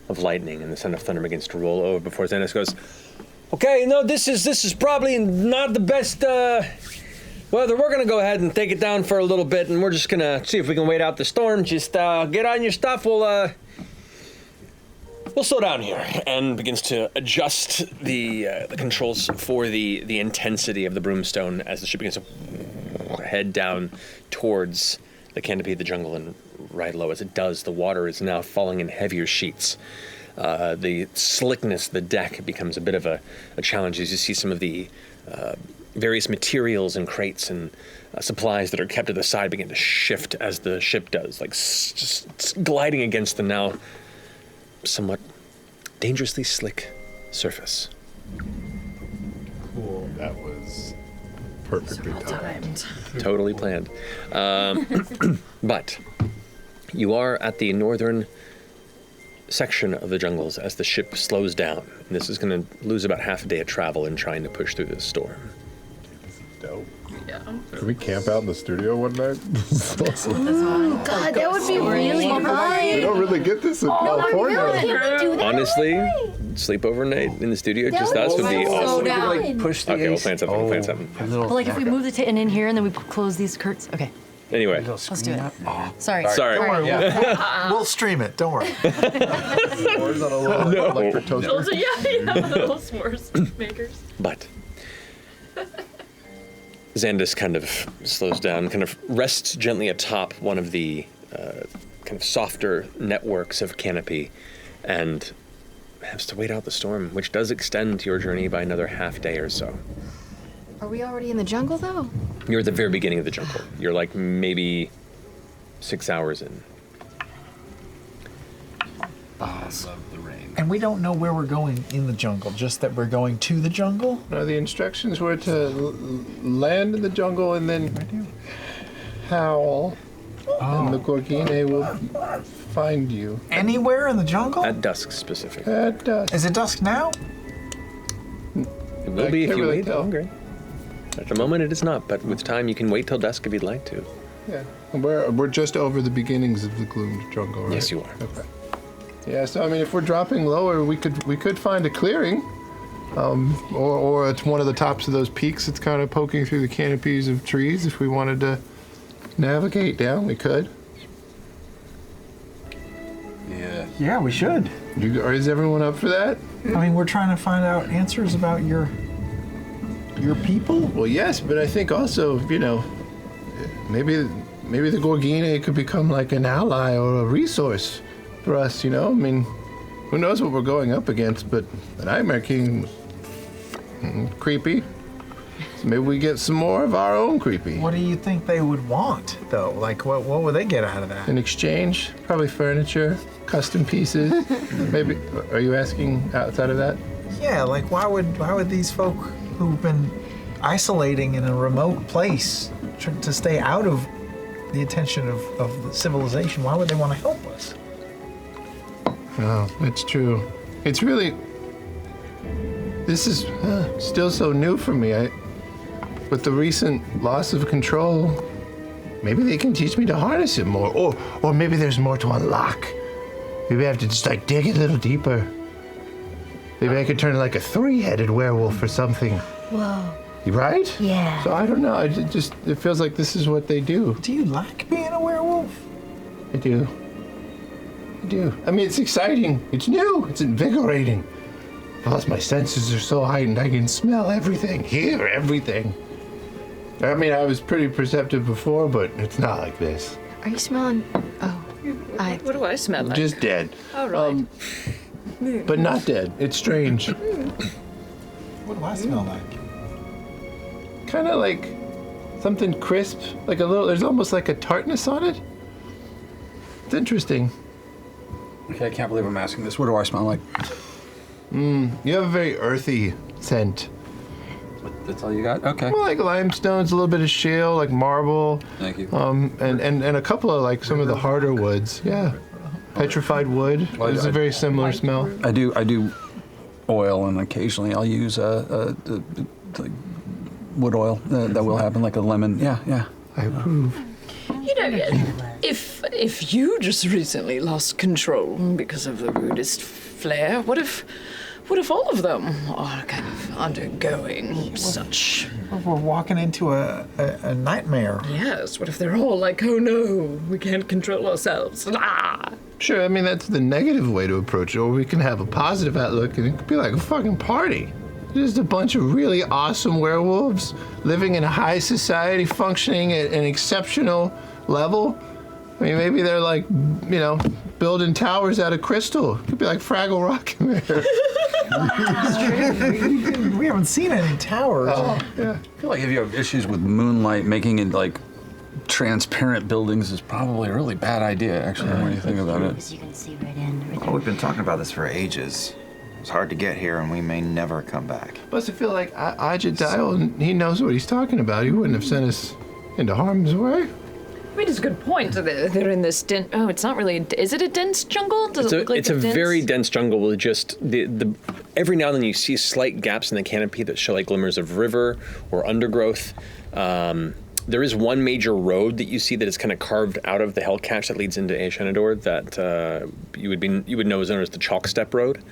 of lightning and the sound of thunder begins to roll over before Xanis goes, okay, no, this is probably not the best weather. We're gonna go ahead and take it down for a little bit, and we're just gonna see if we can wait out the storm. Just get on your stuff. We'll slow down here, and begins to adjust the controls for the intensity of the broomstone as the ship begins to head down towards the canopy of the jungle and ride low. As it does, the water is now falling in heavier sheets. The slickness of the deck becomes a bit of a challenge as you see some of the various materials and crates and supplies that are kept to the side begin to shift as the ship does, like just gliding against the now somewhat dangerously slick surface. Cool. That was perfectly timed. Totally planned. But you are at the northern section of the jungles as the ship slows down. And this is going to lose about half a day of travel in trying to push through this storm. Dope. Yeah. Could we camp out in the studio one night? God, that would be really fun. We don't really get this in California. Honestly, sleep overnight in the studio, just us would be awesome. Like push the Okay, we'll plan something. We'll plan something. But like if we move the tent in here and then we close these curtains. Okay, Anyway, let's do it. Sorry. sorry. Don't worry. We'll stream it. Don't worry. S'mores on a little electric toaster. Those are, yeah, little s'mores makers. But Xandis kind of slows down, kind of rests gently atop one of the kind of softer networks of canopy and has to wait out the storm, which does extend your journey by another half day or so. Are we already in the jungle, though? You're at the very beginning of the jungle. You're like maybe 6 hours in. And we don't know where we're going in the jungle, just that we're going to the jungle? No, the instructions were to land in the jungle and then howl, and the Gorgynei will find you. Anywhere in the jungle? At dusk, specific. At dusk. Is it dusk now? It will be if can't you really wait tell. longer. At the moment, it is not, but with time, you can wait till dusk if you'd like to. Yeah. We're just over the beginnings of the Gloomed Jungle, right? Yes, you are. Okay. Yeah, so I mean, if we're dropping lower, we could find a clearing, or it's one of the tops of those peaks that's kind of poking through the canopies of trees. If we wanted to navigate down, we could. Yeah. Yeah, we should. Is everyone up for that? I mean, we're trying to find out answers about your people. Well, yes, but I think also, maybe the Gorgynei could become like an ally or a resource for us, you know? I mean, who knows what we're going up against, but the Nightmare King, creepy. So maybe we get some more of our own creepy. What do you think they would want, though? Like, what would they get out of that? In exchange, probably furniture, custom pieces. Maybe, are you asking outside of that? Yeah, like why would these folk who've been isolating in a remote place to stay out of the attention of the civilization, why would they want to help us? Oh, it's true. It's really, this is still so new for me. With the recent loss of control, maybe they can teach me to harness it more, or maybe there's more to unlock. Maybe I have to just like dig a little deeper. Maybe I could turn like a 3-headed werewolf or something. Whoa. Right? Yeah. So I don't know. It feels like this is what they do. Do you like being a werewolf? I do. I mean, it's exciting. It's new. It's invigorating. Plus, my senses are so heightened. I can smell everything, hear everything. I mean, I was pretty perceptive before, but it's not like this. Are you smelling? Oh, What do I smell like? Just dead. All right. But not dead. It's strange. What do I smell like? Kind of like something crisp, like a little. There's almost like a tartness on it. It's interesting. Okay, I can't believe I'm asking this. What do I smell like? You have a very earthy scent. That's all you got? Okay. Well, like limestones, a little bit of shale, like marble. Thank you. And a couple of like some of the harder woods. Yeah. Petrified wood. It's a very similar smell. I do oil, and occasionally I'll use like wood oil. That will happen, like a lemon. Yeah. I approve. You know, if you just recently lost control because of the rudest flair, what if all of them are kind of undergoing such? We're walking into a nightmare. Yes, what if they're all like, oh no, we can't control ourselves. Ah. Sure, I mean, that's the negative way to approach it, or we can have a positive outlook and it could be like a fucking party. Just a bunch of really awesome werewolves living in a high society, functioning at an exceptional level. I mean, maybe they're like, you know, building towers out of crystal. It could be like Fraggle Rock in there. We haven't seen any towers. Oh, yeah. I feel like if you have issues with moonlight, making it like transparent buildings is probably a really bad idea, actually, when you think about it. You can see right in. Well, we've been talking about this for ages. It's hard to get here, and we may never come back. Plus, I feel like Ajadiel, he knows what he's talking about. He wouldn't have sent us into harm's way. I mean, it's a good point. They're in this dense. Oh, it's not really. Is it a dense jungle? Does it look like it's a very dense jungle with just the every now and then you see slight gaps in the canopy that show like glimmers of river or undergrowth. There is one major road that you see that is kind of carved out of the Hellcatch that leads into Ashenador that you would know is known as the Chalk Step Road.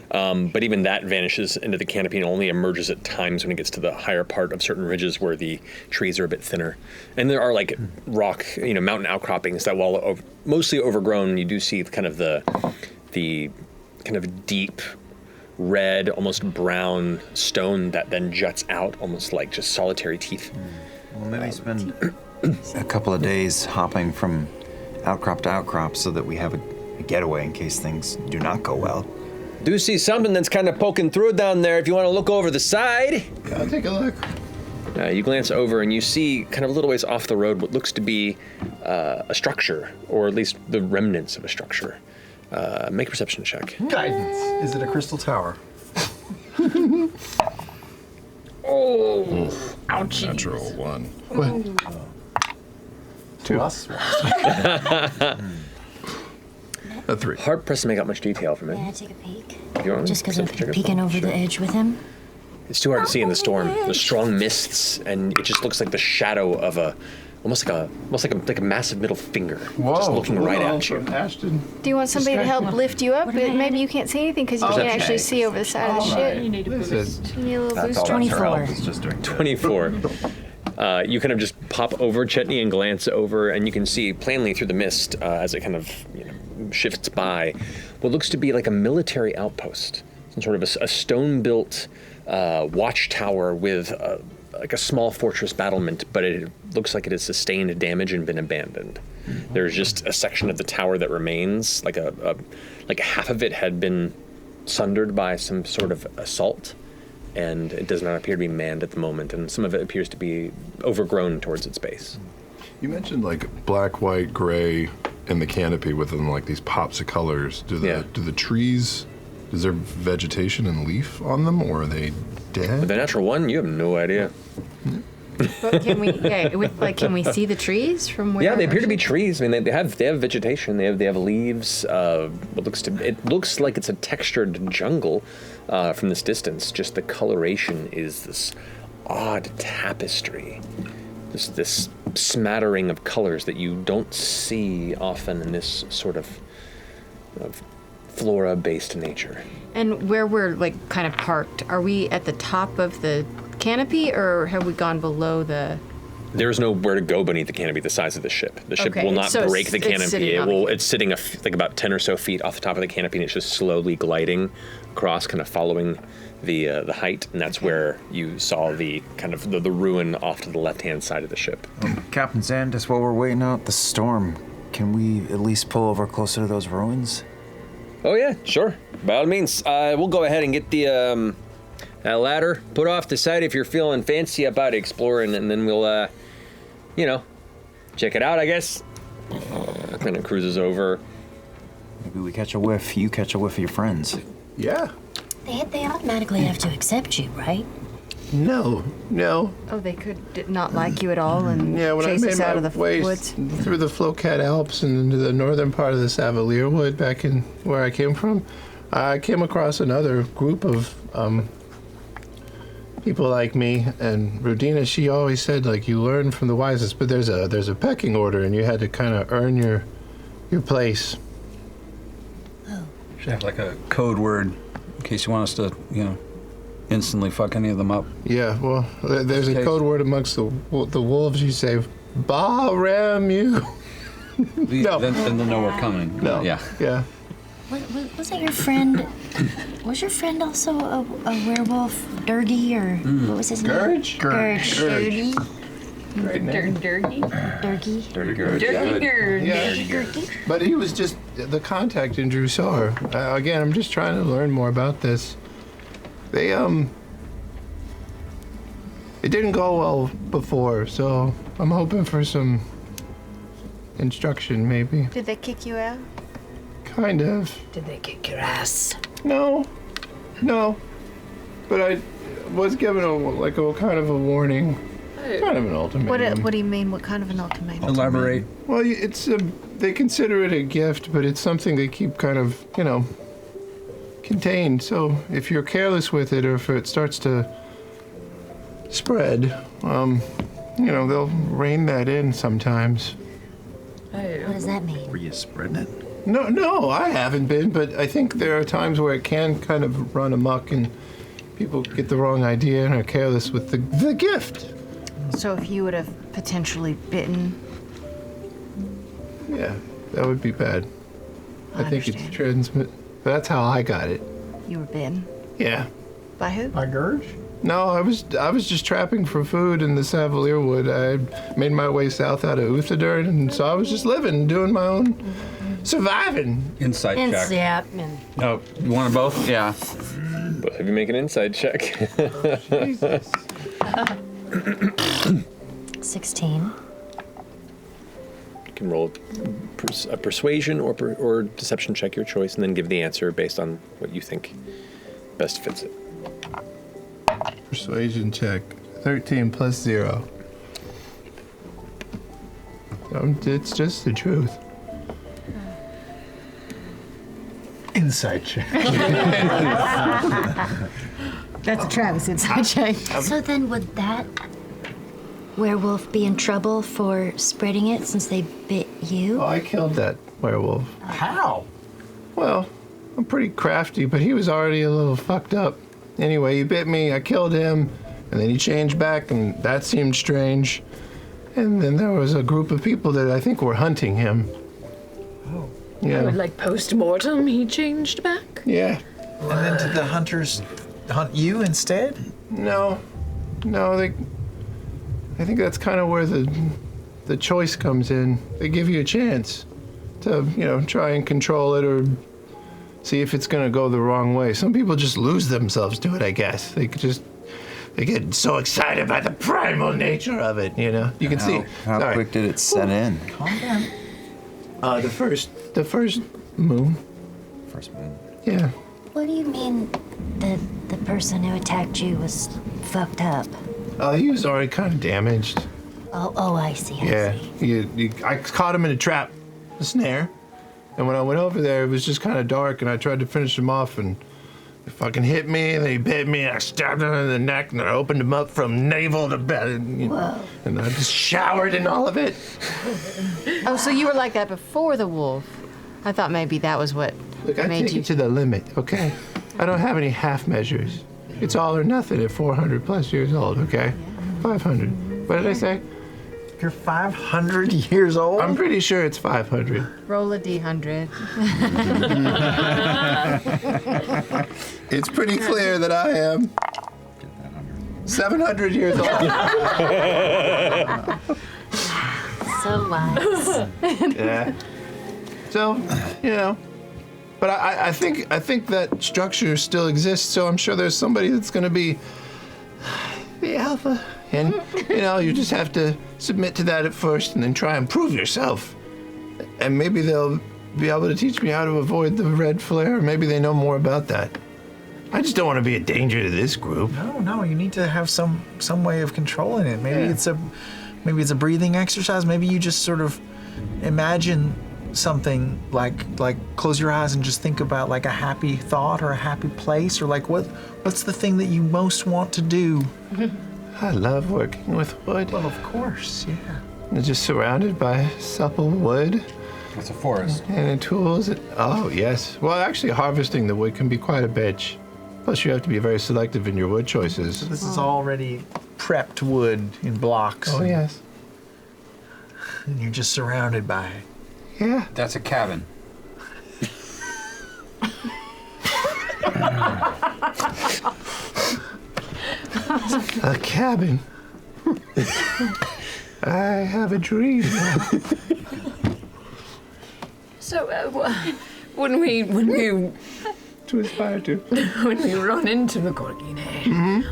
But even that vanishes into the canopy and only emerges at times when it gets to the higher part of certain ridges where the trees are a bit thinner. And there are like rock, mountain outcroppings that, while mostly overgrown, you do see kind of the kind of deep red, almost brown stone that then juts out almost like just solitary teeth. Well, maybe spend a couple of days hopping from outcrop to outcrop so that we have a getaway in case things do not go well. Do see something that's kind of poking through down there if you want to look over the side. I'll take a look. You glance over and you see kind of a little ways off the road what looks to be a structure, or at least the remnants of a structure. Make a perception check. Guidance. Is it a crystal tower? Oh, ouchie. Natural one. Two. Plus one. A 3. Hard pressed to make out much detail from it. Can I take a peek? You want Just because I'm perception check? peeking over the edge with him? It's too hard to see in the storm. There's strong mists, and it just looks like the shadow of almost like a massive middle finger, just looking right at you. Ashton. Do you want somebody to help lift you up? Maybe you can't see anything because you can't actually see over the side of the ship. You need a boost. You need a little That's boost. all. 24. It's just doing 24. You kind of just pop over Chetney and glance over, and you can see plainly through the mist as it kind of shifts by what looks to be like a military outpost, some sort of a stone-built watchtower with like a small fortress battlement, but it looks like it has sustained damage and been abandoned. There's just a section of the tower that remains, like like half of it had been sundered by some sort of assault, and it does not appear to be manned at the moment, and some of it appears to be overgrown towards its base. You mentioned like black, white, gray, and the canopy within like these pops of colors. Do the trees, is there vegetation and leaf on them, or are they dead? The natural one, you have no idea. But can we? Can we see the trees from where? Yeah, they appear to be trees. I mean, they have vegetation. They have leaves. It looks like it's a textured jungle from this distance. Just the coloration is this odd tapestry. This smattering of colors that you don't see often in this sort of flora-based nature. And where we're like kind of parked, are we at the top of the canopy, or have we gone below the? There's nowhere to go beneath the canopy the size of the ship. The ship will not break the canopy. It's sitting like about 10 or so feet off the top of the canopy, and it's just slowly gliding across, kind of following the height, and that's where you saw the kind of the ruin off to the left-hand side of the ship. Captain Sandus, while we're waiting out the storm, can we at least pull over closer to those ruins? Oh yeah, sure. By all means, we'll go ahead and get the that ladder put off the side if you're feeling fancy about exploring, and then we'll, check it out, I guess. And it cruises over. Maybe we catch a whiff. You catch a whiff of your friends. Yeah. They automatically have to accept you, right? No. Oh, they could not like you at all and when chase I made us out my of the way woods. through the Flocat Alps and into the northern part of the Savalier Wood back in where I came from, I came across another group of people like me, and Rudina, she always said, like, you learn from the wisest, but there's a pecking order, and you had to kind of earn your place. Should have like a code word in case you want us to, instantly fuck any of them up. Yeah, well, there's a code word amongst the wolves. You say, "Ba-ram-you." No. Then they'll know we're coming. No. Yeah. Wasn't your friend? Was your friend also a werewolf? Durgy, or what was his name? Gurge. Durgy. Great name. Durgy. Yeah. But he was just the contact in Drusar. Again, I'm just trying to learn more about this. They it didn't go well before, so I'm hoping for some instruction, maybe. Did they kick you out? Kind of. Did they kick your ass? No. But I was given a kind of a warning. Kind of an ultimatum. What do you mean? What kind of an ultimatum? Elaborate. Well, it's they consider it a gift, but it's something they keep kind of, contained. So if you're careless with it, or if it starts to spread, they'll rein that in sometimes. What does that mean? Were you spreading it? No, I haven't been, but I think there are times where it can kind of run amok and people get the wrong idea and are careless with the gift. So if you would have potentially bitten. Yeah, that would be bad. I think it's transmit. That's how I got it. You were bitten? Yeah. By who? By Gurge? No, I was just trapping for food in the Savalier Wood. I made my way south out of Uthadern, and so I was just living, doing my own surviving. Insight check. Yeah. Oh, you want them both? Yeah. Both of you make an insight check. Jesus. 16. You can roll a persuasion or deception check, your choice, and then give the answer based on what you think best fits it. Persuasion check. 13 plus 0. It's just the truth. Insight check. That's a Travis inside check. So then would that werewolf be in trouble for spreading it since they bit you? Oh, I killed that werewolf. How? Well, I'm pretty crafty, but he was already a little fucked up. Anyway, he bit me, I killed him, and then he changed back, and that seemed strange. And then there was a group of people that I think were hunting him. Oh. Yeah. Like post-mortem, he changed back? Yeah. And then did the hunters hunt you instead? No, I think that's kind of where the choice comes in. They give you a chance to, try and control it or see if it's going to go the wrong way. Some people just lose themselves to it, I guess. They get so excited by the primal nature of it, You can see. How quick did it set in? Calm down. The first moon. First moon. Yeah. What do you mean the person who attacked you was fucked up? He was already kind of damaged. Oh, I see. I see. I caught him in a trap, a snare. And when I went over there, it was just kind of dark, and I tried to finish him off, and he fucking hit me, and then he bit me, and I stabbed him in the neck, and I opened him up from navel to belly, and I just showered in all of it. Oh, so you were like that before the wolf? I thought maybe that was what Look, I made take you. it to the limit, okay? I don't have any half measures. It's all or nothing at 400 plus years old, okay? 500. What did I say? You're 500 years old? I'm pretty sure it's 500. Roll a D100. It's pretty clear that I am 700 years old. So wise. Yeah. So, but I think that structure still exists. So I'm sure there's somebody that's going to be the alpha, and you just have to submit to that at first, and then try and prove yourself. And maybe they'll be able to teach me how to avoid the red flare. Maybe they know more about that. I just don't want to be a danger to this group. No, you need to have some way of controlling it. Maybe it's a breathing exercise. Maybe you just sort of imagine something like close your eyes and just think about like a happy thought or a happy place, or like what's the thing that you most want to do? I love working with wood. Well, of course, yeah. They're just surrounded by supple wood. It's a forest. And tools. Oh, yes. Well, actually, harvesting the wood can be quite a bitch. Plus, you have to be very selective in your wood choices. So this is already prepped wood in blocks. Oh, yes. And you're just surrounded by it. Yeah. That's a cabin. A cabin. I have a dream now. So, when we to aspire to, when we run into the Gorgynei,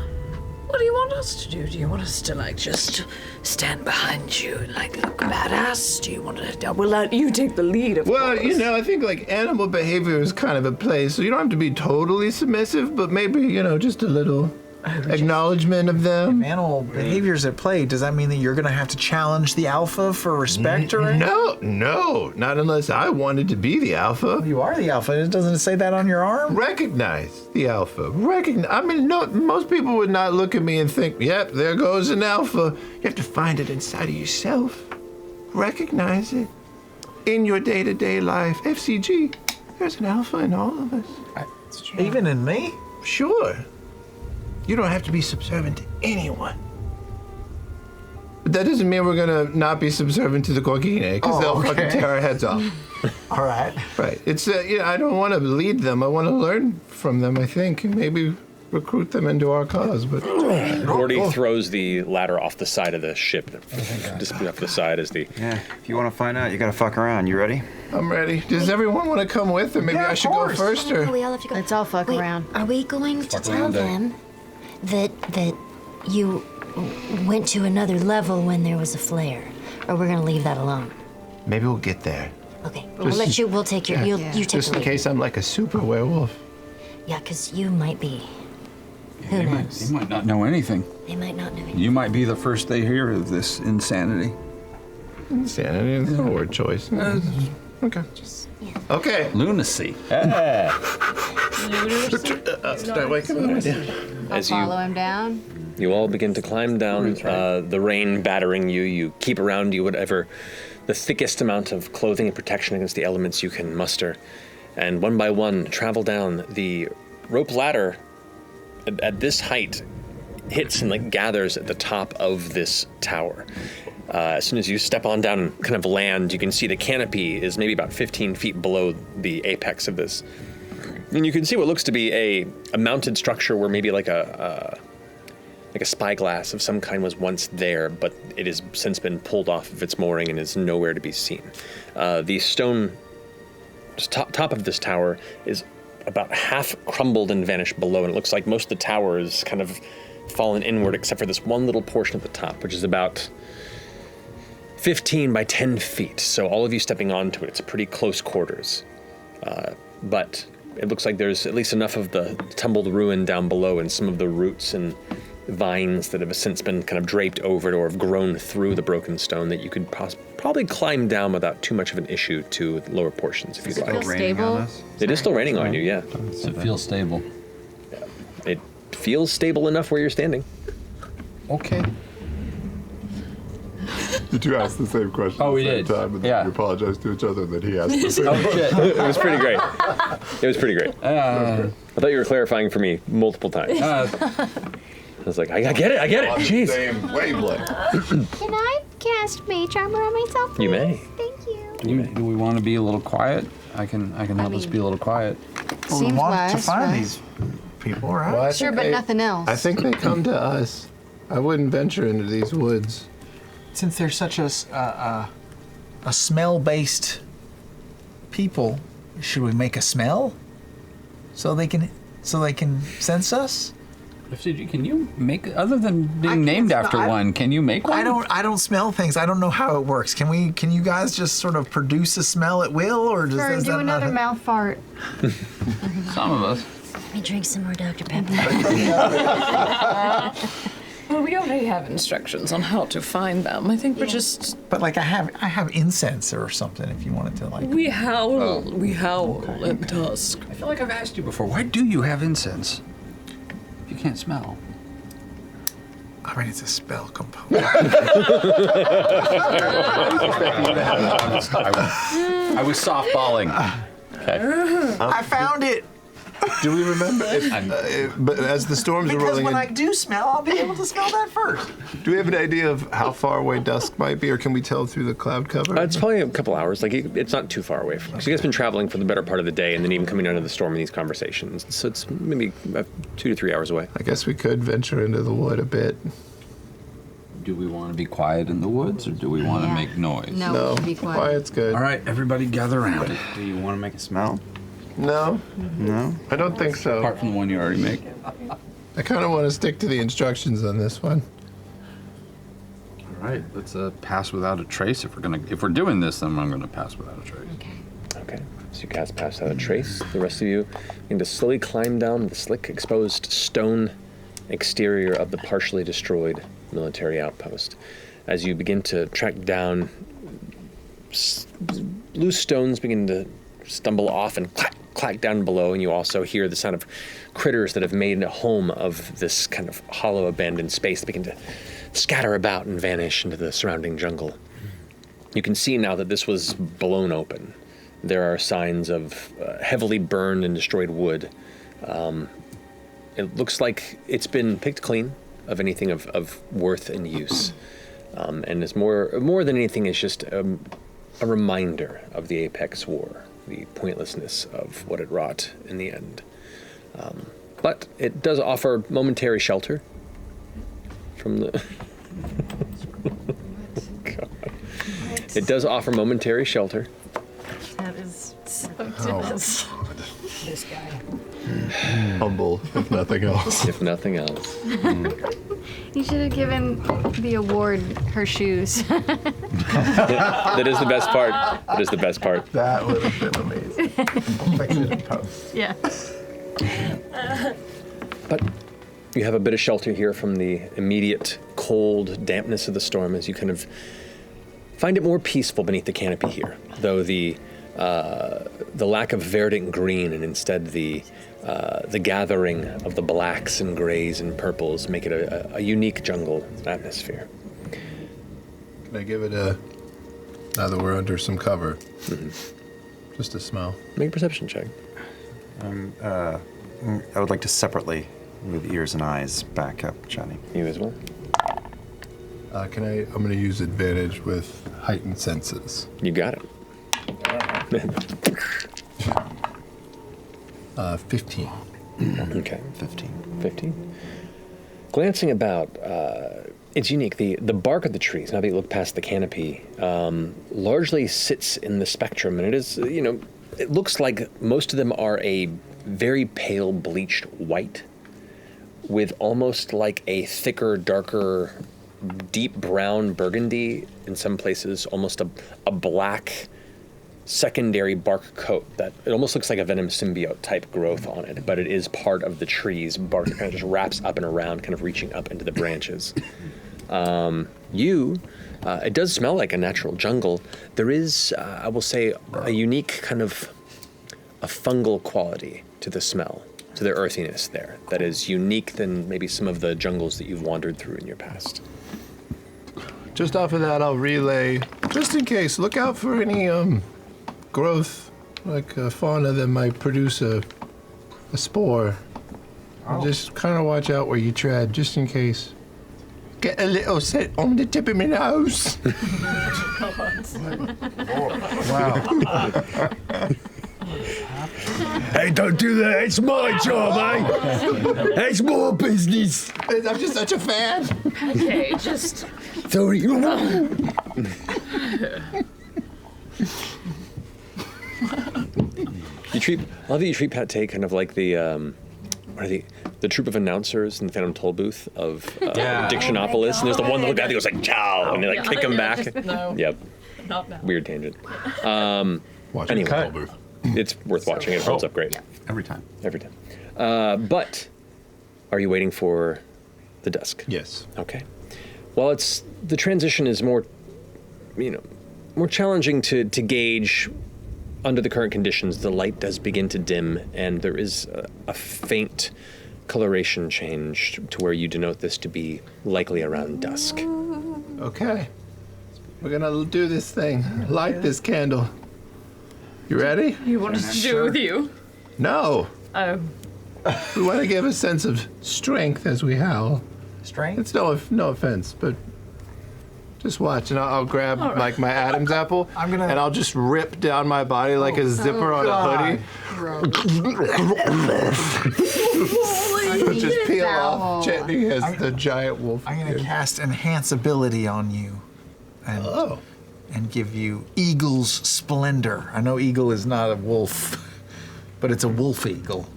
what do you want us to do? Do you want us to just stand behind you and look badass? Do you want to? We'll let you take the lead, of course. I think animal behavior is kind of a play, so you don't have to be totally submissive, but maybe just a little acknowledgement of them. If animal behavior's at play, does that mean that you're going to have to challenge the alpha for respect or anything? No, not unless I wanted to be the alpha. You are the alpha. It doesn't say that on your arm. Recognize the alpha. Most people would not look at me and think, yep, there goes an alpha. You have to find it inside of yourself. Recognize it in your day-to-day life. FCG, there's an alpha in all of us. Even in me? Sure. You don't have to be subservient to anyone. But that doesn't mean we're gonna not be subservient to the Gorgynei, because they'll fucking tear our heads off. All right. Right. It's I don't want to lead them. I want to learn from them, I think, and maybe recruit them into our cause. But Gordy throws the ladder off the side of the ship. Just off the side as the. Yeah. If you want to find out, you gotta fuck around. You ready? I'm ready. Does everyone want to come with, or maybe I should go first? Or We all have to go. Let's all fuck around. Are we going to tell them that you went to another level when there was a flare, or we're gonna leave that alone? maybe we'll get there. Okay, we'll take your. You take just the in lead. case I'm like a super werewolf. Yeah, because you might be. Who They knows? might not know anything. They might not know anything. You might be the first they hear of this insanity. Insanity is a word choice. Okay. Okay. Lunacy. Start waking up. As Follow him down. you all begin to climb down, the rain battering you, you keep around you whatever the thickest amount of clothing and protection against the elements you can muster, and one by one travel down. The rope ladder at this height hits and gathers at the top of this tower. As soon as you step on down and kind of land, you can see the canopy is maybe about 15 feet below the apex of this. And you can see what looks to be a mounted structure where maybe like a like a spyglass of some kind was once there, but it has since been pulled off of its mooring and is nowhere to be seen. The stone top of this tower is about half crumbled and vanished below, and it looks like most of the tower is kind of fallen inward except for this one little portion at the top, which is about 15 by 10 feet. So all of you stepping onto it, it's pretty close quarters. But it looks like there's at least enough of the tumbled ruin down below and some of the roots and vines that have since been kind of draped over it or have grown through the broken stone that you could probably climb down without too much of an issue to the lower portions if you'd like. Is it raining on us? It is still raining on you, yeah. Does it feel stable? It feels stable enough where you're standing. Okay. Did you ask the same question Oh, we at the same did. time, and then you apologized to each other, and then he asked the same Oh, shit. question? It was pretty great. It was pretty great. I thought you were clarifying for me multiple times. I was like, I get it. On the Jeez. same wavelength. Can I cast Mage Armor on myself? You may. Thank you. Do we want to be a little quiet? I can help us be a little quiet. Well, we Seems want to wise, find right? these people, right? Well, I Sure, think but nothing else. I think they come to us. I wouldn't venture into these woods. Since they're such a smell-based people, should we make a smell so they can sense us? Can you make, other than being named after one, can you make one? I don't smell things. I don't know how it works. Can you guys just sort of produce a smell at will, or does Or does do that another not? mouth fart. Some of us. Let me drink some more Dr. Pepper. Well, we already have instructions on how to find them. I think we're just But like I have incense or something if you wanted to like. we howl at dusk. I feel like I've asked you before. Why do you have incense? If you can't smell. I mean, it's a spell component. I was softballing. Okay. I found it. Do we remember? But as the storms are Because rolling when in, I do smell, I'll be able to smell that first. do we have an idea of how far away dusk might be, or can we tell through the cloud cover? It's probably a couple hours. Like it's not too far away from. So you guys been traveling for the better part of the day, and then even coming down to the storm in these conversations. So it's maybe 2 to 3 hours away. I guess we could venture into the wood a bit. Do we want to be quiet in the woods, or do we want to make noise? No, we should be quiet. Quiet's good. All right, everybody gather around. Do you want to make a smell? No, No? I don't think so. Apart from the one you already make. I kind of want to stick to the instructions on this one. All right, let's pass without a trace. If we're doing this, then I'm gonna pass without a trace. Okay. So you cast Pass Without a Trace. The rest of you begin to slowly climb down the slick, exposed stone exterior of the partially destroyed military outpost. As you begin to track down, loose stones begin to stumble off and clack down below, and you also hear the sound of critters that have made a home of this kind of hollow, abandoned space that begin to scatter about and vanish into the surrounding jungle. You can see now that this was blown open. There are signs of heavily burned and destroyed wood. It looks like it's been picked clean of anything of worth and use. And it's more than anything, it's just a reminder of the Apex War, the pointlessness of what it wrought in the end. But it does offer momentary shelter from the... God. It does offer momentary shelter. That is so dense. This guy. Humble, if nothing else. If nothing else. You should have given the award her shoes. That is the best part. That is the best part. That would have been amazing. Perfection in post. Yeah. But you have a bit of shelter here from the immediate cold dampness of the storm as you kind of find it more peaceful beneath the canopy here, though the lack of verdant green and instead the gathering of the blacks and grays and purples make it a unique jungle atmosphere. Can I give it a, now that we're under some cover, just a smell? Make a perception check. I would like to separately, with ears and eyes, back up Johnny. You as well? I'm going to use advantage with heightened senses. You got it. 15. Okay. 15. Glancing about, it's unique. The bark of the trees, now that you look past the canopy, largely sits in the spectrum, and it is, it looks like most of them are a very pale bleached white with almost like a thicker, darker, deep brown burgundy, in some places almost a black secondary bark coat that it almost looks like a venom symbiote type growth on it, but it is part of the tree's bark that kind of just wraps up and around, kind of reaching up into the branches. It does smell like a natural jungle. There is, I will say, a unique kind of a fungal quality to the smell, to the earthiness there, that is unique than maybe some of the jungles that you've wandered through in your past. Just off of that, I'll relay, just in case, look out for any growth, like fauna that might produce a spore. Just kind of watch out where you tread, just in case. Get a little set on the tip of my nose. Wow. Hey, don't do that. It's my job, eh? It's more business. I'm just such a fan. Okay, just... Sorry. I love that you treat Pate kind of like the troupe of announcers in the Phantom Toll booth of Dictionopolis, and there's the one little guy that goes like "Ciao," and they like kick him back. No. Yep. Not now. Weird tangent. Watch anyway, Toll booth. It's worth watching. It holds up great. Every time. Every time. But are you waiting for the dusk? Yes. Okay. Well, the transition is more challenging to gauge under the current conditions. The light does begin to dim, and there is a faint coloration change to where you denote this to be likely around dusk. Okay. We're gonna do this thing. Light this candle. You ready? You want us to do it with you? No. Oh. We want to give a sense of strength as we howl. Strength? It's no offense, but just watch, and I'll grab like my Adam's apple, and I'll just rip down my body like a zipper on a hoodie. Just peel off gently as the giant wolf. I'm gonna cast enhance ability on you, and give you Eagle's Splendor. I know eagle is not a wolf, but it's a wolf eagle.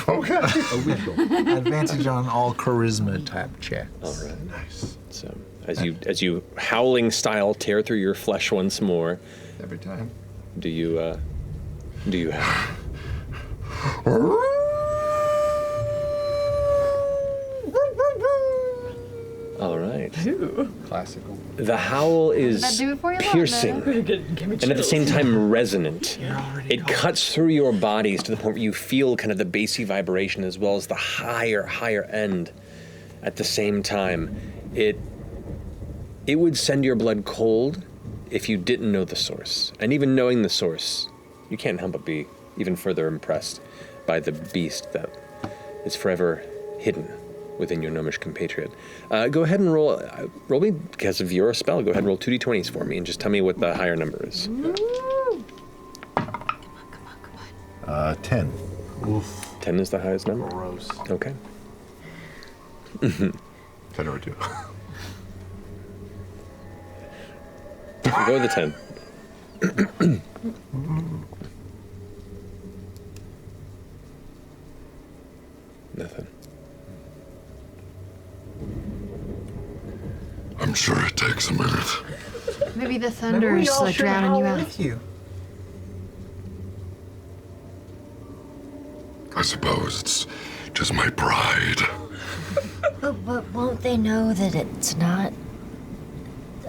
Okay. Advantage on all charisma type checks. All right. Nice. So as you howling style tear through your flesh once more. Every time. Do you have? All right. Classical. The howl is That do it for you, piercing London? and at the same time resonant. It cuts through your bodies to the point where you feel kind of the bassy vibration as well as the higher end at the same time. It would send your blood cold if you didn't know the source. And even knowing the source, you can't help but be even further impressed by the beast that is forever hidden within your gnomish compatriot. Go ahead and roll me, because of your spell, go ahead and roll 2d20s for me and just tell me what the higher number is. 10. Oof. 10 is the highest number? Gross. Okay. 10 over 2. Go with the 10. Nothing. I'm sure it takes a minute. Maybe the thunder is like drowning you out. I suppose it's just my pride. But won't they know that it's not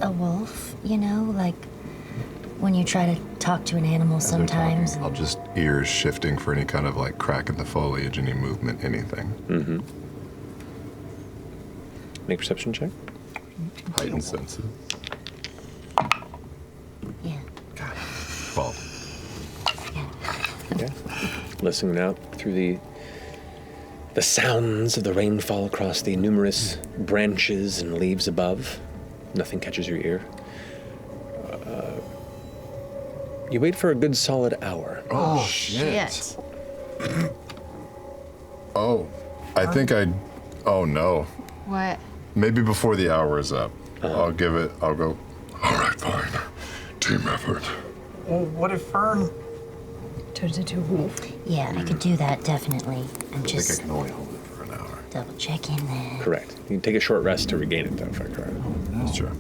a wolf? You know, like when you try to talk to an animal sometimes. I'll just ears shifting for any kind of like crack in the foliage, any movement, anything. Mm-hmm. Make perception check. Heightened senses. Yeah. 12. Okay. Listening out through the sounds of the rainfall across the numerous branches and leaves above. Nothing catches your ear. You wait for a good solid hour. Oh, shit. Oh, I think oh no. What? Maybe before the hour is up. I'll go, all right, fine. Team effort. Well, what if Fern turns into a wolf? Yeah, I could do that, definitely. I'm just... I think I can only hold it for an hour. Double check in there. Correct. You can take a short rest to regain it, though, if I correct. That's true.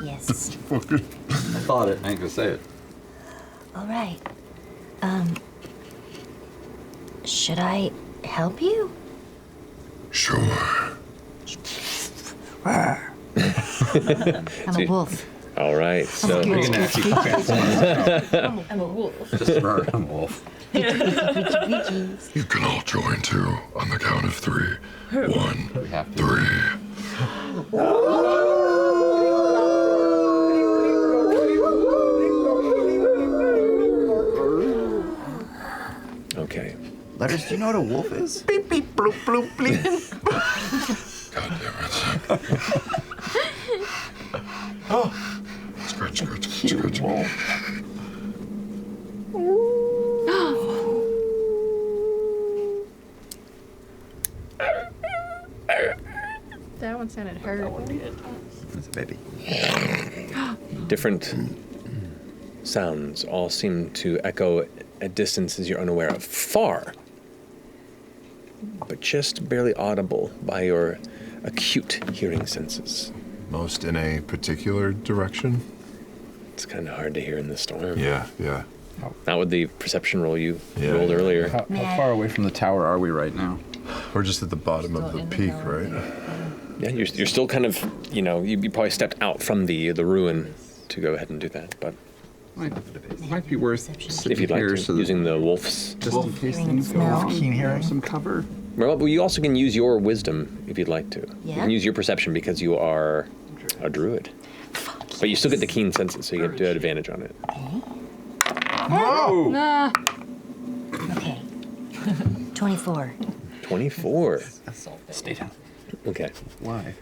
Yes. I thought it. I ain't gonna say it. All right. Should I help you? Sure. I'm a wolf. All right. So I'm a wolf. Just remember, I'm a wolf. You can all join too on the count of 3. 1, 3. Okay. Letters, do you know what a wolf is? Beep, beep, bloop, bloop, bleep. God damn it. Oh. Scratch. That one sounded hurt. It's a baby. Different sounds all seem to echo at distances you're unaware of. Far, but just barely audible by your acute hearing senses. Most in a particular direction? It's kind of hard to hear in the storm. Yeah. Not with the perception roll you rolled earlier. How far away from the tower are we right now? We're just at the bottom of the peak, right? Yeah, you're still kind of, you probably stepped out from the ruin to go ahead and do that, but Might be worth if you'd like to, using the wolves. Just in case things go off, keen hearing, some cover. Well, you also can use your wisdom if you'd like to. You Yeah? can use your perception because you are a druid. But you still get the keen senses, so you get the advantage on it. Whoa! Nah. Okay. 24. 24. Stay down. Okay. Why?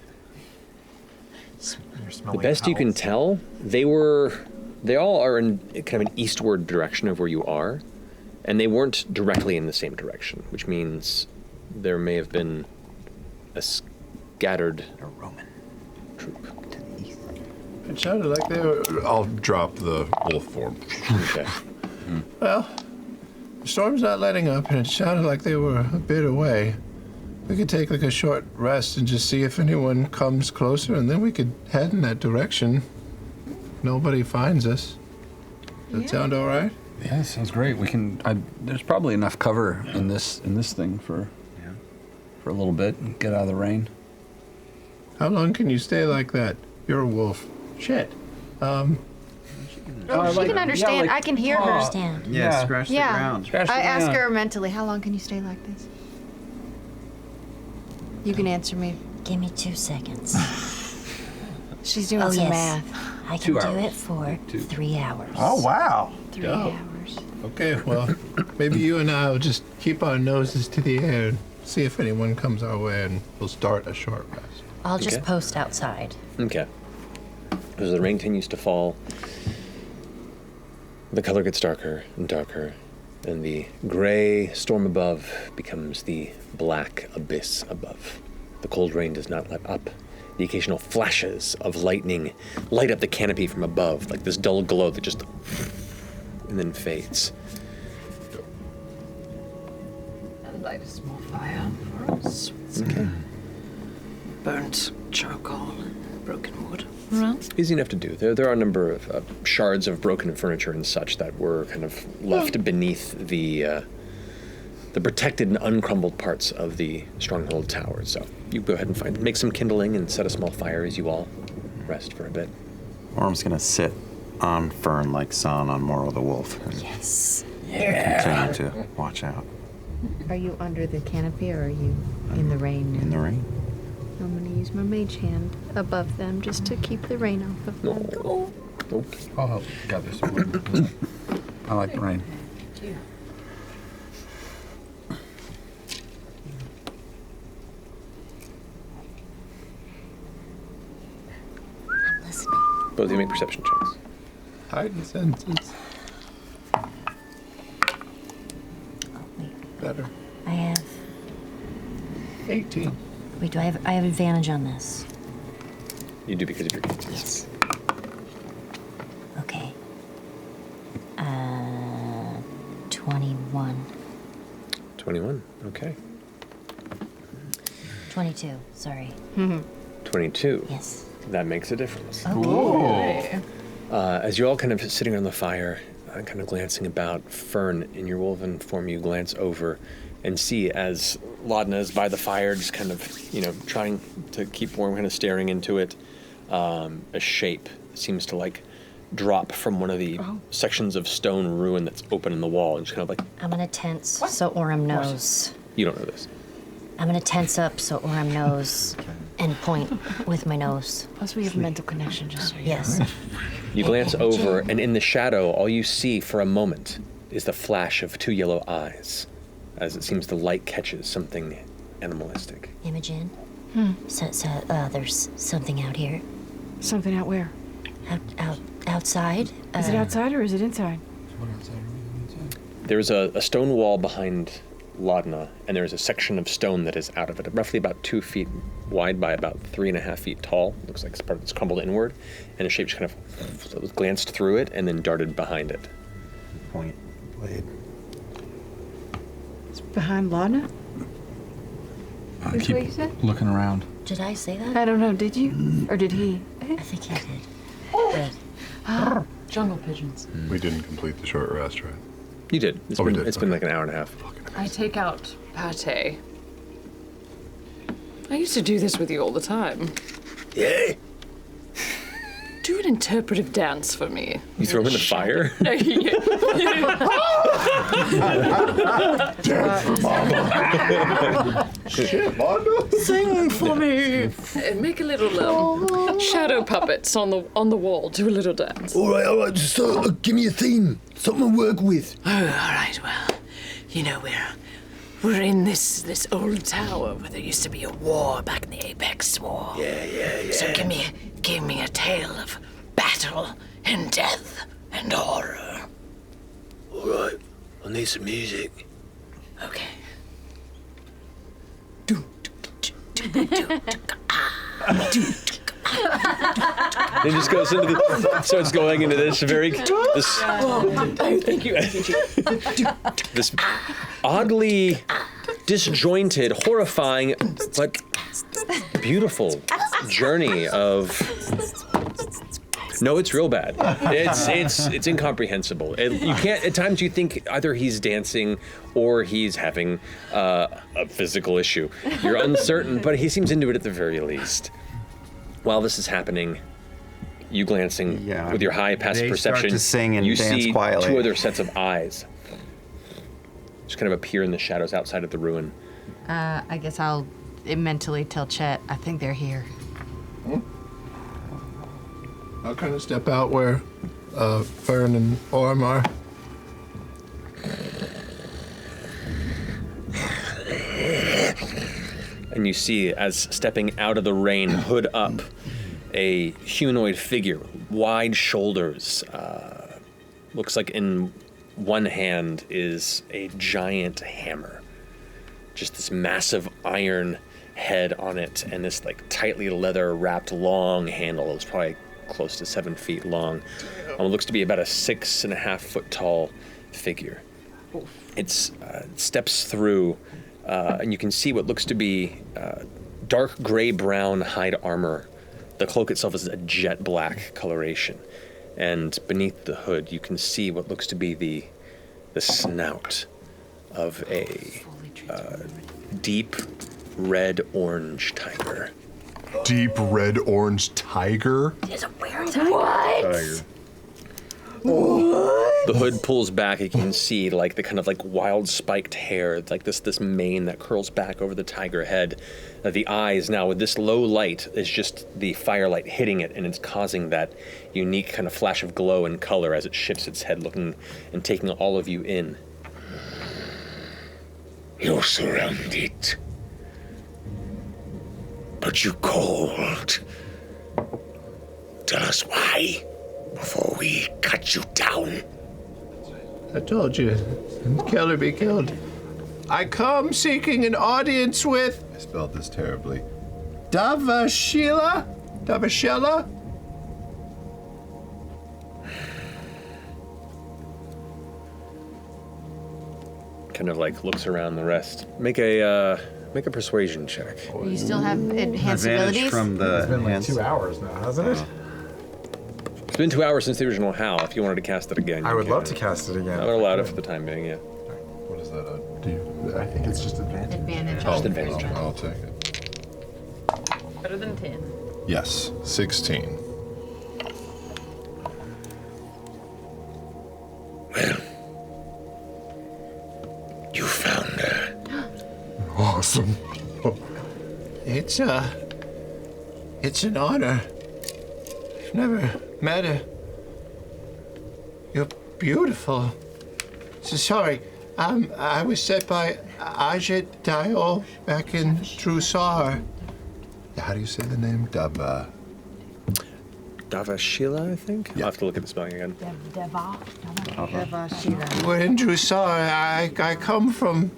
The best you can tell, they all are in kind of an eastward direction of where you are, and they weren't directly in the same direction, which means there may have been a scattered troop. It sounded like they were... I'll drop the wolf form. Okay. Well, the storm's not letting up, and it sounded like they were a bit away. We could take like a short rest and just see if anyone comes closer, and then we could head in that direction. Nobody finds us. Does that sound all right? Yeah, sounds great. We can. There's probably enough cover in this thing for a little bit and get out of the rain. How long can you stay like that? You're a wolf. Shit. She can understand. I can hear her. Yeah, scratch the ground. I ask her mentally, how long can you stay like this? You can answer me. Give me 2 seconds. She's doing some math. I can do it for 3 hours. Oh, wow. 3 hours. Okay, well, maybe you and I will just keep our noses to the air and see if anyone comes our way, and we'll start a short rest. I'll just Okay. post outside. Okay. As the rain continues to fall, the color gets darker and darker, and the gray storm above becomes the black abyss above. The cold rain does not let up. The occasional flashes of lightning light up the canopy from above, like this dull glow that just and then fades. I'd light a small fire for us. Okay. Burnt charcoal and broken wood around. Easy enough to do. There are a number of shards of broken furniture and such that were kind of left beneath the protected and uncrumbled parts of the stronghold tower. So you go ahead and make some kindling and set a small fire as you all rest for a bit. Orm's gonna sit on Fern like Son on Moro the Wolf. Yes. Continue to watch out. Are you under the canopy or are you in the rain? In the rain. I'm going to use my mage hand above them just to keep the rain off of them. Okay. I'll help gather some wood. I like the rain. I'm listening. Both of you make perception checks. Heightened senses. Oh, wait. Better. I have 18. Wait, I have advantage on this? You do because of your kids. Yes. Okay. 21. 21. Okay. 22. Sorry. 22. Yes. That makes a difference. Okay. As you're all kind of sitting around the fire, kind of glancing about, Fern, in your wolven form, you glance over and see as Laudna is by the fire, just kind of, trying to keep warm, kind of staring into it, a shape seems to drop from one of the sections of stone ruin that's open in the wall, and just kind of I'm gonna tense so Orem knows. You don't know this. I'm gonna tense up so Orem knows and point with my nose. Plus we have mental connection, just so you Yes. know. You glance over, and in the shadow, all you see for a moment is the flash of 2 yellow eyes, as it seems the light catches something animalistic. Imogen? So, there's something out here. Something out where? Outside. Is it outside or is it inside? There's a stone wall behind Laudna, and there's a section of stone that is out of it, roughly about 2 feet wide by about 3.5 feet tall. Looks like part of it's crumbled inward, and a shape just kind of glanced through it and then darted behind it. Point blade. It's behind Laudna? Is keep what you said? looking around. Did I say that? I don't know. Did you? Or did he? I think he did. Jungle pigeons. We didn't complete the short rest, right? You did. It's we been, did. It's been like an hour and a half. I take out pate. I used to do this with you all the time. Yeah? Do an interpretive dance for me. You throw him in the fire? Dance for Mama. Shit, Mama. Sing for me. Make a little shadow puppets on the wall. Do a little dance. All right. Just give me a theme. Something to work with. Oh, all right. Well, we're in this old tower where there used to be a war back in the Apex War. Yeah. So give me a tale of battle and death and horror. All right. I need some music. Okay. It just goes into starts going into this thank you. this oddly disjointed, horrifying, but beautiful journey of. No, it's real bad. It's incomprehensible. You can't. At times, you think either he's dancing or he's having a physical issue. You're uncertain, but he seems into it at the very least. While this is happening, you glancing with your high passive perception, start to sing and you dance see quietly. 2 other sets of eyes just kind of appear in the shadows outside of the ruin. I guess I'll mentally tell Chet, I think they're here. I'll kind of step out where Fern and Orm are. And you see, as stepping out of the rain, hood up, a humanoid figure, wide shoulders. Looks like in one hand is a giant hammer. Just this massive iron head on it, and this tightly leather-wrapped long handle. It's probably close to 7 feet long. It looks to be about a 6.5 foot tall figure. It steps through, and you can see what looks to be dark gray-brown hide armor. The cloak itself is a jet black coloration, and beneath the hood you can see what looks to be the snout of a deep red-orange tiger. Deep red-orange tiger? There's a weird What? Tiger. The hood pulls back. You can see the kind of wild spiked hair, this mane that curls back over the tiger head. The eyes now, with this low light, is just the firelight hitting it, and it's causing that unique kind of flash of glow and color as it shifts its head, looking and taking all of you in. You're surrounded. But you called. Tell us why, before we cut you down. I told you, kill or be killed. I come seeking an audience with I spelled this terribly. Davashila? Davashela? Kind of like looks around the rest. Make a persuasion check. You still have enhanced abilities? It's been like 2 hours now, hasn't it? It's been 2 hours since the original HAL. If you wanted to cast it again, I you would can. love to cast it again. I would allow it for the time being, yeah. What is that? I think it's just advantage. Advantage. Just advantage. I'll take it. Better than 10. Yes, 16. You found her. Awesome. It's an honor. I've never met her. You're beautiful. So sorry, I was set by Ajit Dial back in Drusar. How do you say the name? Davashila, I think? I'll have to look at the spelling again. We're in Drusar. I come from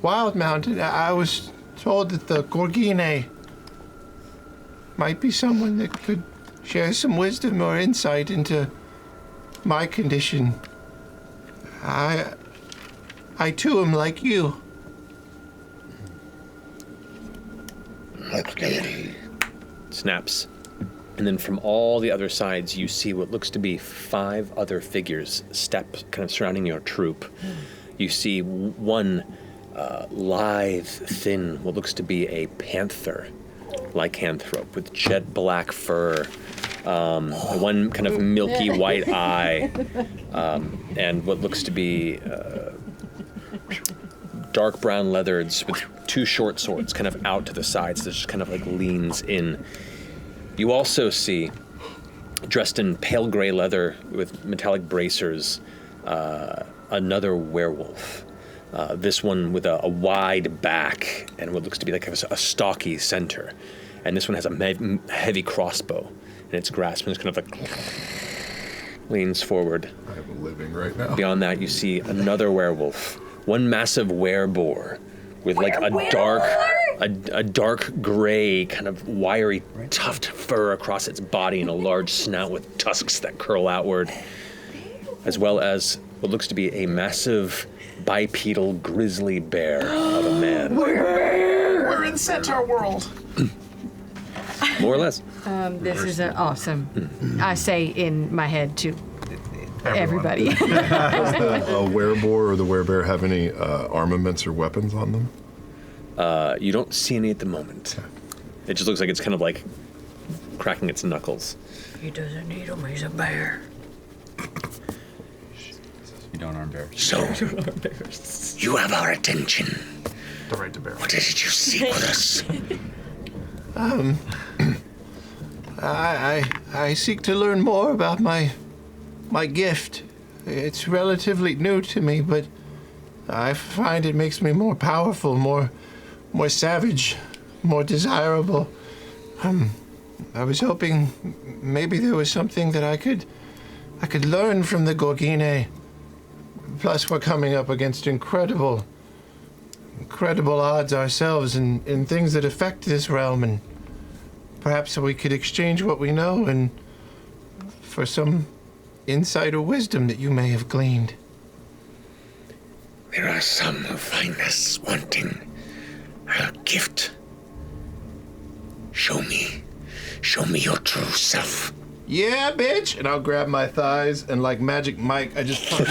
Wild Mountain. I was told that the Gorgynei might be someone that could share some wisdom or insight into my condition. I too am like you. Snaps. And then from all the other sides, you see what looks to be 5 other figures step kind of surrounding your troop. You see one lithe, thin, what looks to be a panther, lycanthrope with jet black fur, one kind of milky white eye, and what looks to be dark brown leathers with 2 short swords kind of out to the sides that just kind of like leans in. You also see, dressed in pale gray leather with metallic bracers, another werewolf. This one with a wide back and what looks to be like a stocky center. And this one has a heavy crossbow in its grasp and it's kind of like leans forward. I am living right now. Beyond that, you see another werewolf, one massive wereboar with like a dark gray kind of wiry tuft fur across its body and a large snout with tusks that curl outward, as well as what looks to be a massive bipedal grizzly bear of a man. We're in Centaur world. More or less. This is awesome. I say in my head to everybody. Does the wereboar or the werebear have any armaments or weapons on them? You don't see any at the moment. It just looks like it's kind of like cracking its knuckles. He doesn't need him, he's a bear. You don't arm bears. So, you have our attention. The right to bear. What is it you seek with us? I seek to learn more about my gift. It's relatively new to me, but I find it makes me more powerful, more savage, more desirable. I was hoping maybe there was something that I could learn from the Gorgynei. Plus, we're coming up against incredible odds ourselves in things that affect this realm, and perhaps we could exchange what we know and for some insight or wisdom that you may have gleaned. There are some who find us wanting our gift. Show me your true self. Yeah, bitch! And I'll grab my thighs and like Magic Mike, I just fucking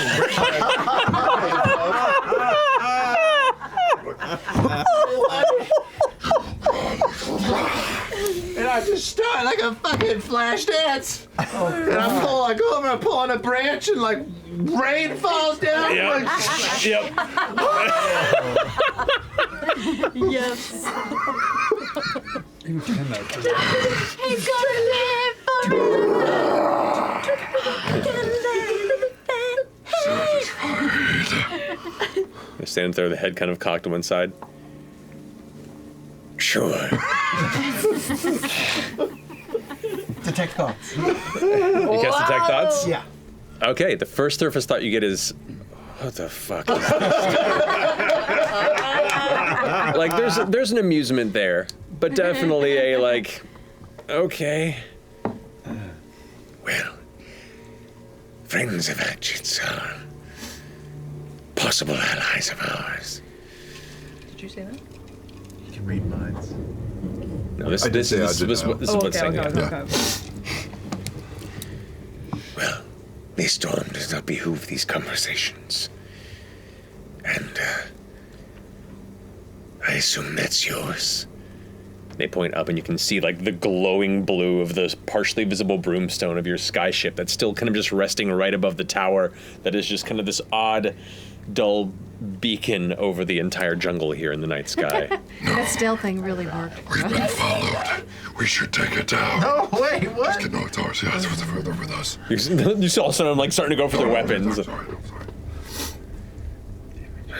and I just start like a fucking flash dance. And I go over and pull on a branch and like rain falls down. Yep. Like, Yep. Yes. You can that. He's gonna live forever. They stand there, the head kind of cocked to one side. Sure. Detect thoughts. You cast Detect Thoughts? Yeah. Okay, the first surface thought you get is, what the fuck is this? Like there's an amusement there, but definitely a like, okay. Well, friends of Hatchet's are possible allies of ours. Did you say that? You can read minds. No, this is what's saying. Okay. Well, this storm does not behoove these conversations. And, I assume that's yours. They point up and you can see like the glowing blue of the partially visible broomstone of your skyship that's still kind of just resting right above the tower that is just kind of this odd, dull beacon over the entire jungle here in the night sky. That stealth thing really worked. We've been followed. We should take it down. Oh, wait, what? No, it's ours. Yeah, it's further with us. You see all of a sudden like starting to go for their weapons. I'm sorry.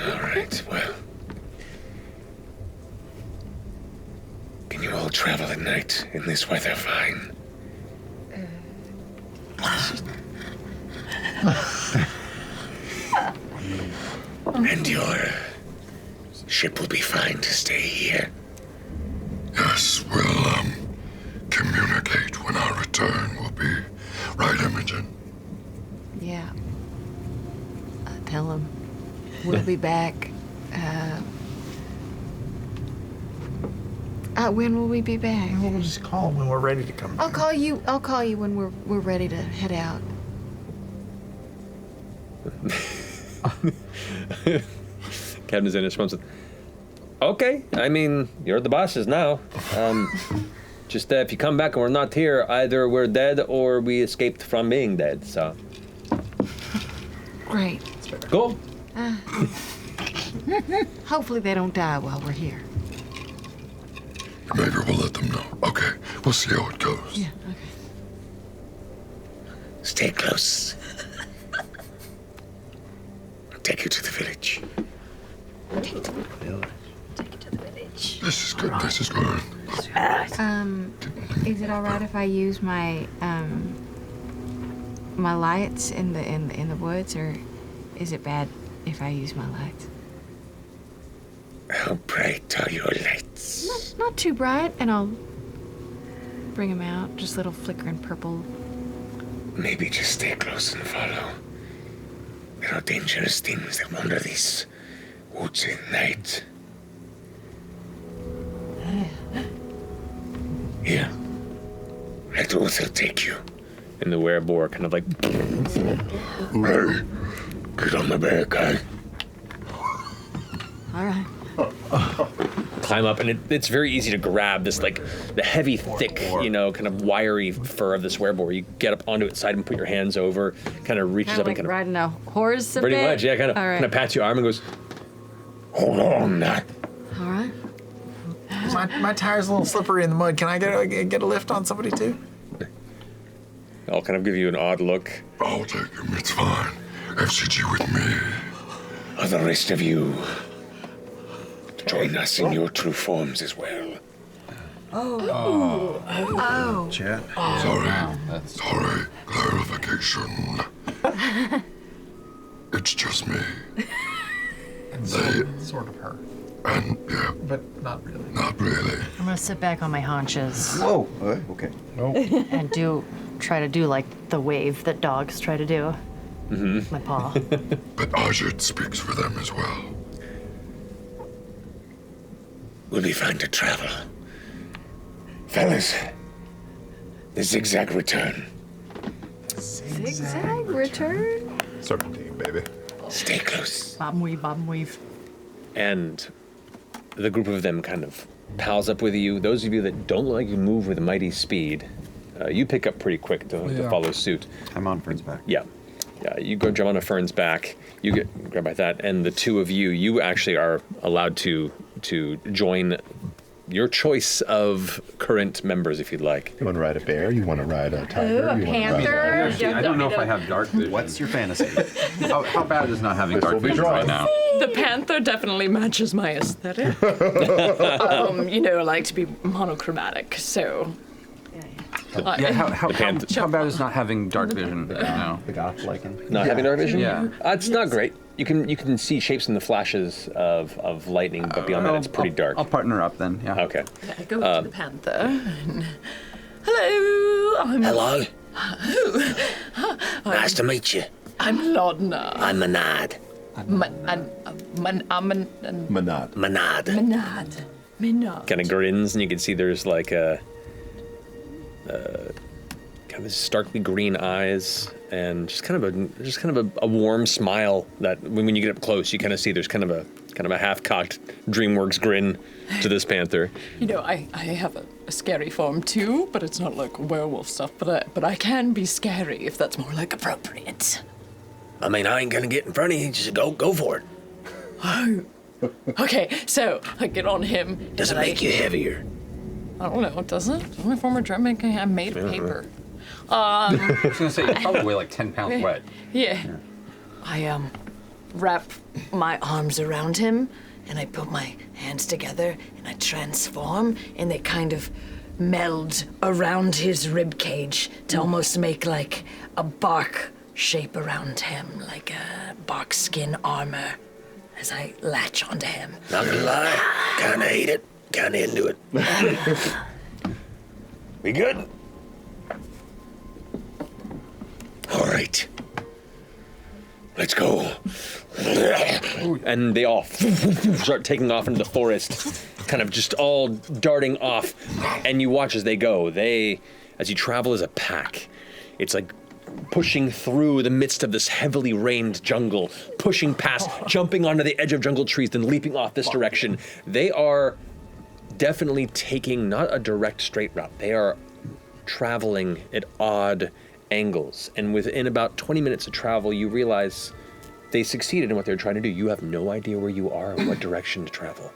All right, well. Can you all travel at night in this weather fine? And your ship will be fine to stay here. Yes, we'll communicate when our return will be. Right, Imogen? Yeah. Tell him we'll be back. When will we be back? We'll just call him when we're ready to come. I'll call you when we're ready to head out. Captain Zen responds with, okay, I mean, you're the bosses now. Just if you come back and we're not here, either we're dead or we escaped from being dead, so. Great. Cool. Hopefully they don't die while we're here. Maybe we'll let them know. Okay, we'll see how it goes. Yeah, okay. Stay close. I'll take you to the village. Take it to the village. This is good. This is good. Is it all right if I use my my lights in the woods, or is it bad if I use my lights? How bright are your lights? Not too bright, and I'll bring them out. Just little flickering purple. Maybe just stay close and follow. There are dangerous things that wander these woods at night. Here. Let Uther take you. And the werebore kind of like... Hey, get on the back, guy. All right. Climb up, and it's very easy to grab this, like, the heavy, thick, kind of wiry fur of this werebore. You get up onto its side and put your hands over, kind of reaches Kind up of like and kind riding a horse a of... Pretty bit? much, yeah, All right. kind of pats your arm and goes, hold on, that. All right. My tire's a little slippery in the mud. Can I get a lift on somebody too? I'll kind of give you an odd look. I'll take him. It's fine. FCG with me. Are the rest of you join us in your true forms as well? Oh. Chat. Sorry. Clarification. It's just me. Sort of her. And, yeah. But not really. Not really. I'm gonna sit back on my haunches. Whoa. Okay. And try to do like the wave that dogs try to do. Mm-hmm. My paw. But Ajit speaks for them as well. We'll be fine to travel. Fellas, the zigzag return. Zigzag return? Serpentine, baby. Stay close. Bob and weave. And the group of them kind of pals up with you. Those of you that don't like you move with mighty speed, you pick up pretty quick to follow suit. I'm on Fern's back. Yeah. You go jump on a Fern's back. You get grabbed by that, and the two of you actually are allowed to join your choice of current members, if you'd like. You want to ride a bear? You want to ride a tiger? Ooh, a you want panther? To ride I don't know if I have dark vision. What's your fantasy? How bad is not having This dark will be vision dry. right now? The panther definitely matches my aesthetic. I like to be monochromatic, so. Yeah, how bad is not having dark vision now? The goth lycan. Not having dark vision? Yeah. It's not great. You can see shapes in the flashes of lightning, but beyond that, it's pretty dark. I'll partner up then. Yeah. Okay. I go up to the panther. And, hello. Hello. Who? Nice to meet you. I'm Lodna. I'm Manad. Manad. Kind of grins, and you can see there's like a kind of starkly green eyes, and just kind of a warm smile that when you get up close, you kind of see there's kind of a half-cocked DreamWorks grin to this panther. You know, I have a scary form too, but it's not like werewolf stuff. But I can be scary if that's more like appropriate. I mean, I ain't gonna get in front of you. Just go for it. Oh. Okay, so I get on him. Does it make you heavier? I don't know. Does it? I'm a former drum maker. I'm made of paper. I was gonna say you probably weigh like 10 pounds wet. Yeah. I wrap my arms around him, and I put my hands together, and I transform, and they kind of meld around his rib cage to almost make like a bark shape around him, like a bark skin armor, as I latch onto him. Not gonna lie, kinda hate it, kinda into it. We good? All right. Let's go. And they all start taking off into the forest, kind of just all darting off. And you watch as they go. As you travel as a pack, it's like pushing through the midst of this heavily rained jungle, pushing past, jumping onto the edge of jungle trees, then leaping off this direction. They are definitely taking not a direct straight route. They are traveling at odd angles. And within about 20 minutes of travel, you realize they succeeded in what they're trying to do. You have no idea where you are or what direction to travel.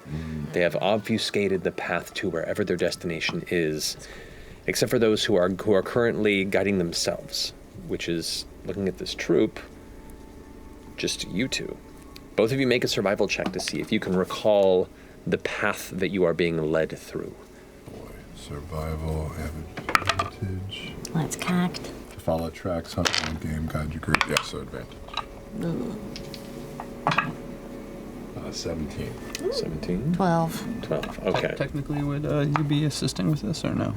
They have obfuscated the path to wherever their destination is, except for those who are currently guiding themselves, which is, looking at this troop, just you two. Both of you make a survival check to see if you can recall the path that you are being led through. Survival, advantage. Let's cact. To follow tracks, hunt one game, guide your group. Yeah, so advantage. 17. 17? 12. 12, okay. Technically, would you be assisting with this or no?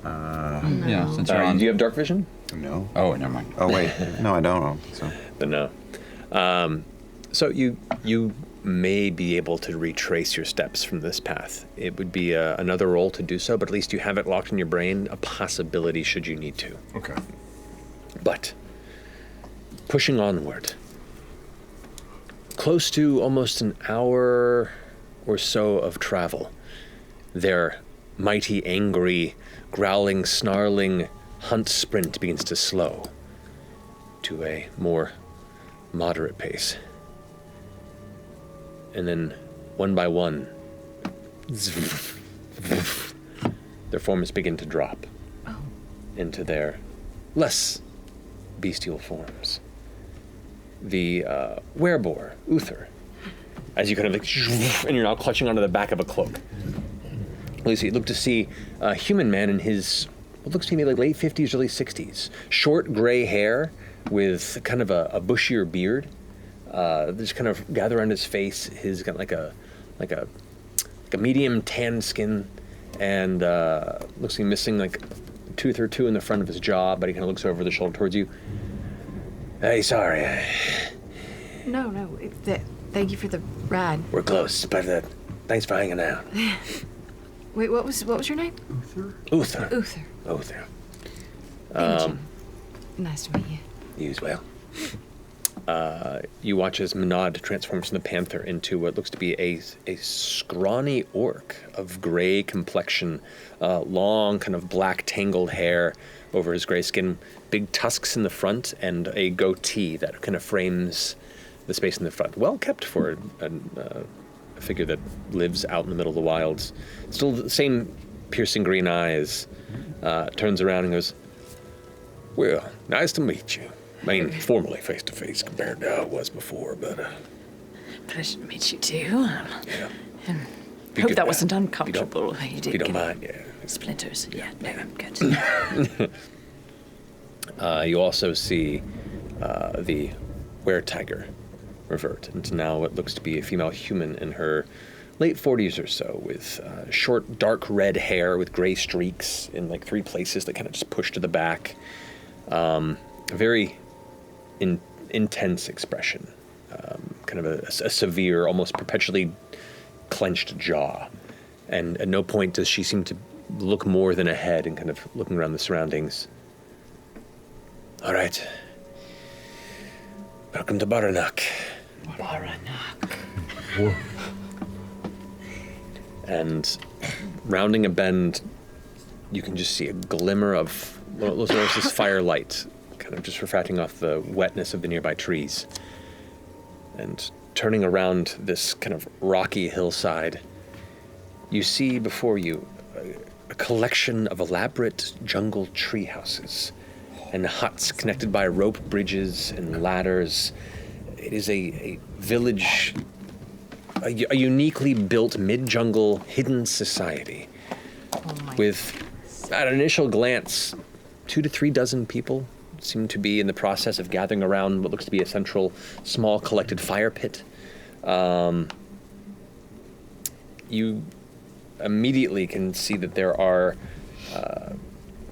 Yeah, since you're on. Do you have dark vision? No. Oh, never mind. Oh, wait. No, I don't. So. Then no. So you may be able to retrace your steps from this path. It would be another roll to do so, but at least you have it locked in your brain, a possibility should you need to. Okay. But pushing onward, close to almost an hour or so of travel, their mighty, angry, growling, snarling hunt sprint begins to slow to a more moderate pace. And then, one by one, their forms begin to drop into their less bestial forms. The werebore, Uther, as you kind of like, and you're now clutching onto the back of a cloak. Lucy, you look to see a human man in his, what looks to me like late 50s, early 60s. Short gray hair with kind of a bushier beard. Just kind of gather around his face. He's got like a medium tan skin, and looks like missing like a tooth or two in the front of his jaw, but he kind of looks over the shoulder towards you. Hey, sorry. No. Thank you for the ride. We're close, but thanks for hanging out. Wait, what was your name? Uther. Uther. Thank you. Nice to meet you. You as well. You watch as Manad transforms from the panther into what looks to be a scrawny orc of gray complexion, long kind of black tangled hair over his gray skin, big tusks in the front, and a goatee that kind of frames the space in the front. Well kept for a figure that lives out in the middle of the wilds. Still the same piercing green eyes. Turns around and goes, "Well, nice to meet you. I mean, formally face-to-face compared to how it was before, but... Pleasure to meet you too. Yeah. And hope that wasn't uncomfortable. If you don't mind, yeah. Splinters. Yeah, no, I'm good. You also see the were-tiger revert into now what looks to be a female human in her late 40s or so, with short, dark red hair with gray streaks in like 3 places that kind of just push to the back. A very intense expression, kind of a severe, almost perpetually clenched jaw. And at no point does she seem to look more than ahead and kind of looking around the surroundings. All right. Welcome to Baranak. And rounding a bend, you can just see a glimmer of almost this firelight, kind of just refracting off the wetness of the nearby trees. And turning around this kind of rocky hillside, you see before you a collection of elaborate jungle tree houses and huts connected by rope bridges and ladders. It is a village, a uniquely built mid-jungle hidden society with, at an initial glance, 2 to 3 dozen people seem to be in the process of gathering around what looks to be a central, small, collected fire pit. You immediately can see that there are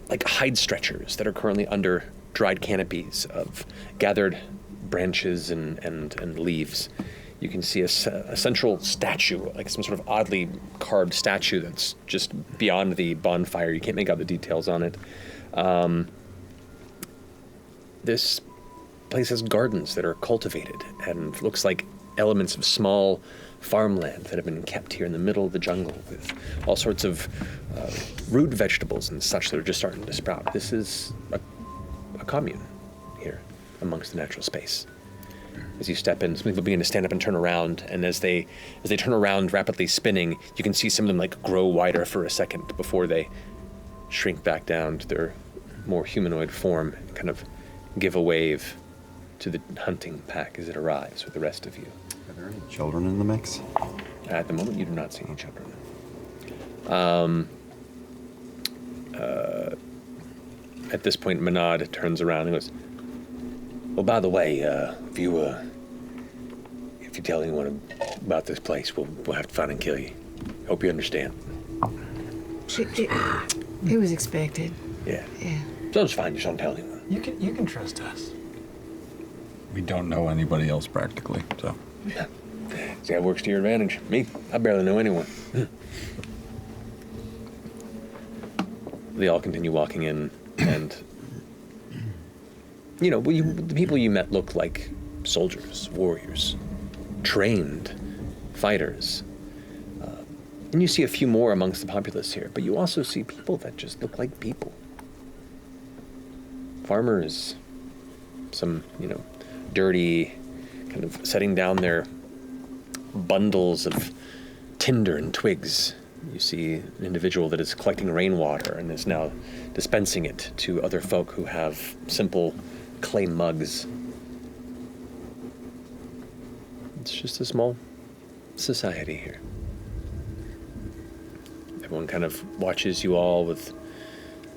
like hide stretchers that are currently under dried canopies of gathered branches and leaves. You can see a central statue, like some sort of oddly carved statue that's just beyond the bonfire. You can't make out the details on it. This place has gardens that are cultivated and looks like elements of small farmland that have been kept here in the middle of the jungle with all sorts of root vegetables and such that are just starting to sprout. This is a commune here amongst the natural space. As you step in, some people begin to stand up and turn around, and as they turn around, rapidly spinning, you can see some of them like grow wider for a second before they shrink back down to their more humanoid form and kind of give a wave to the hunting pack as it arrives with the rest of you. Are there any children in the mix? At the moment, you do not see any children. At this point, Manad turns around and goes, "Well, by the way, if you tell anyone about this place, we'll have to find and kill you. Hope you understand." It was expected. Yeah. So it's fine. Just don't tell anyone. You can trust us. We don't know anybody else practically, so. See, that works to your advantage. Me, I barely know anyone. They all continue walking in, and the people you met look like soldiers, warriors, trained fighters. And you see a few more amongst the populace here, but you also see people that just look like people. Farmers, some, dirty, kind of setting down their bundles of tinder and twigs. You see an individual that is collecting rainwater and is now dispensing it to other folk who have simple clay mugs. It's just a small society here. Everyone kind of watches you all with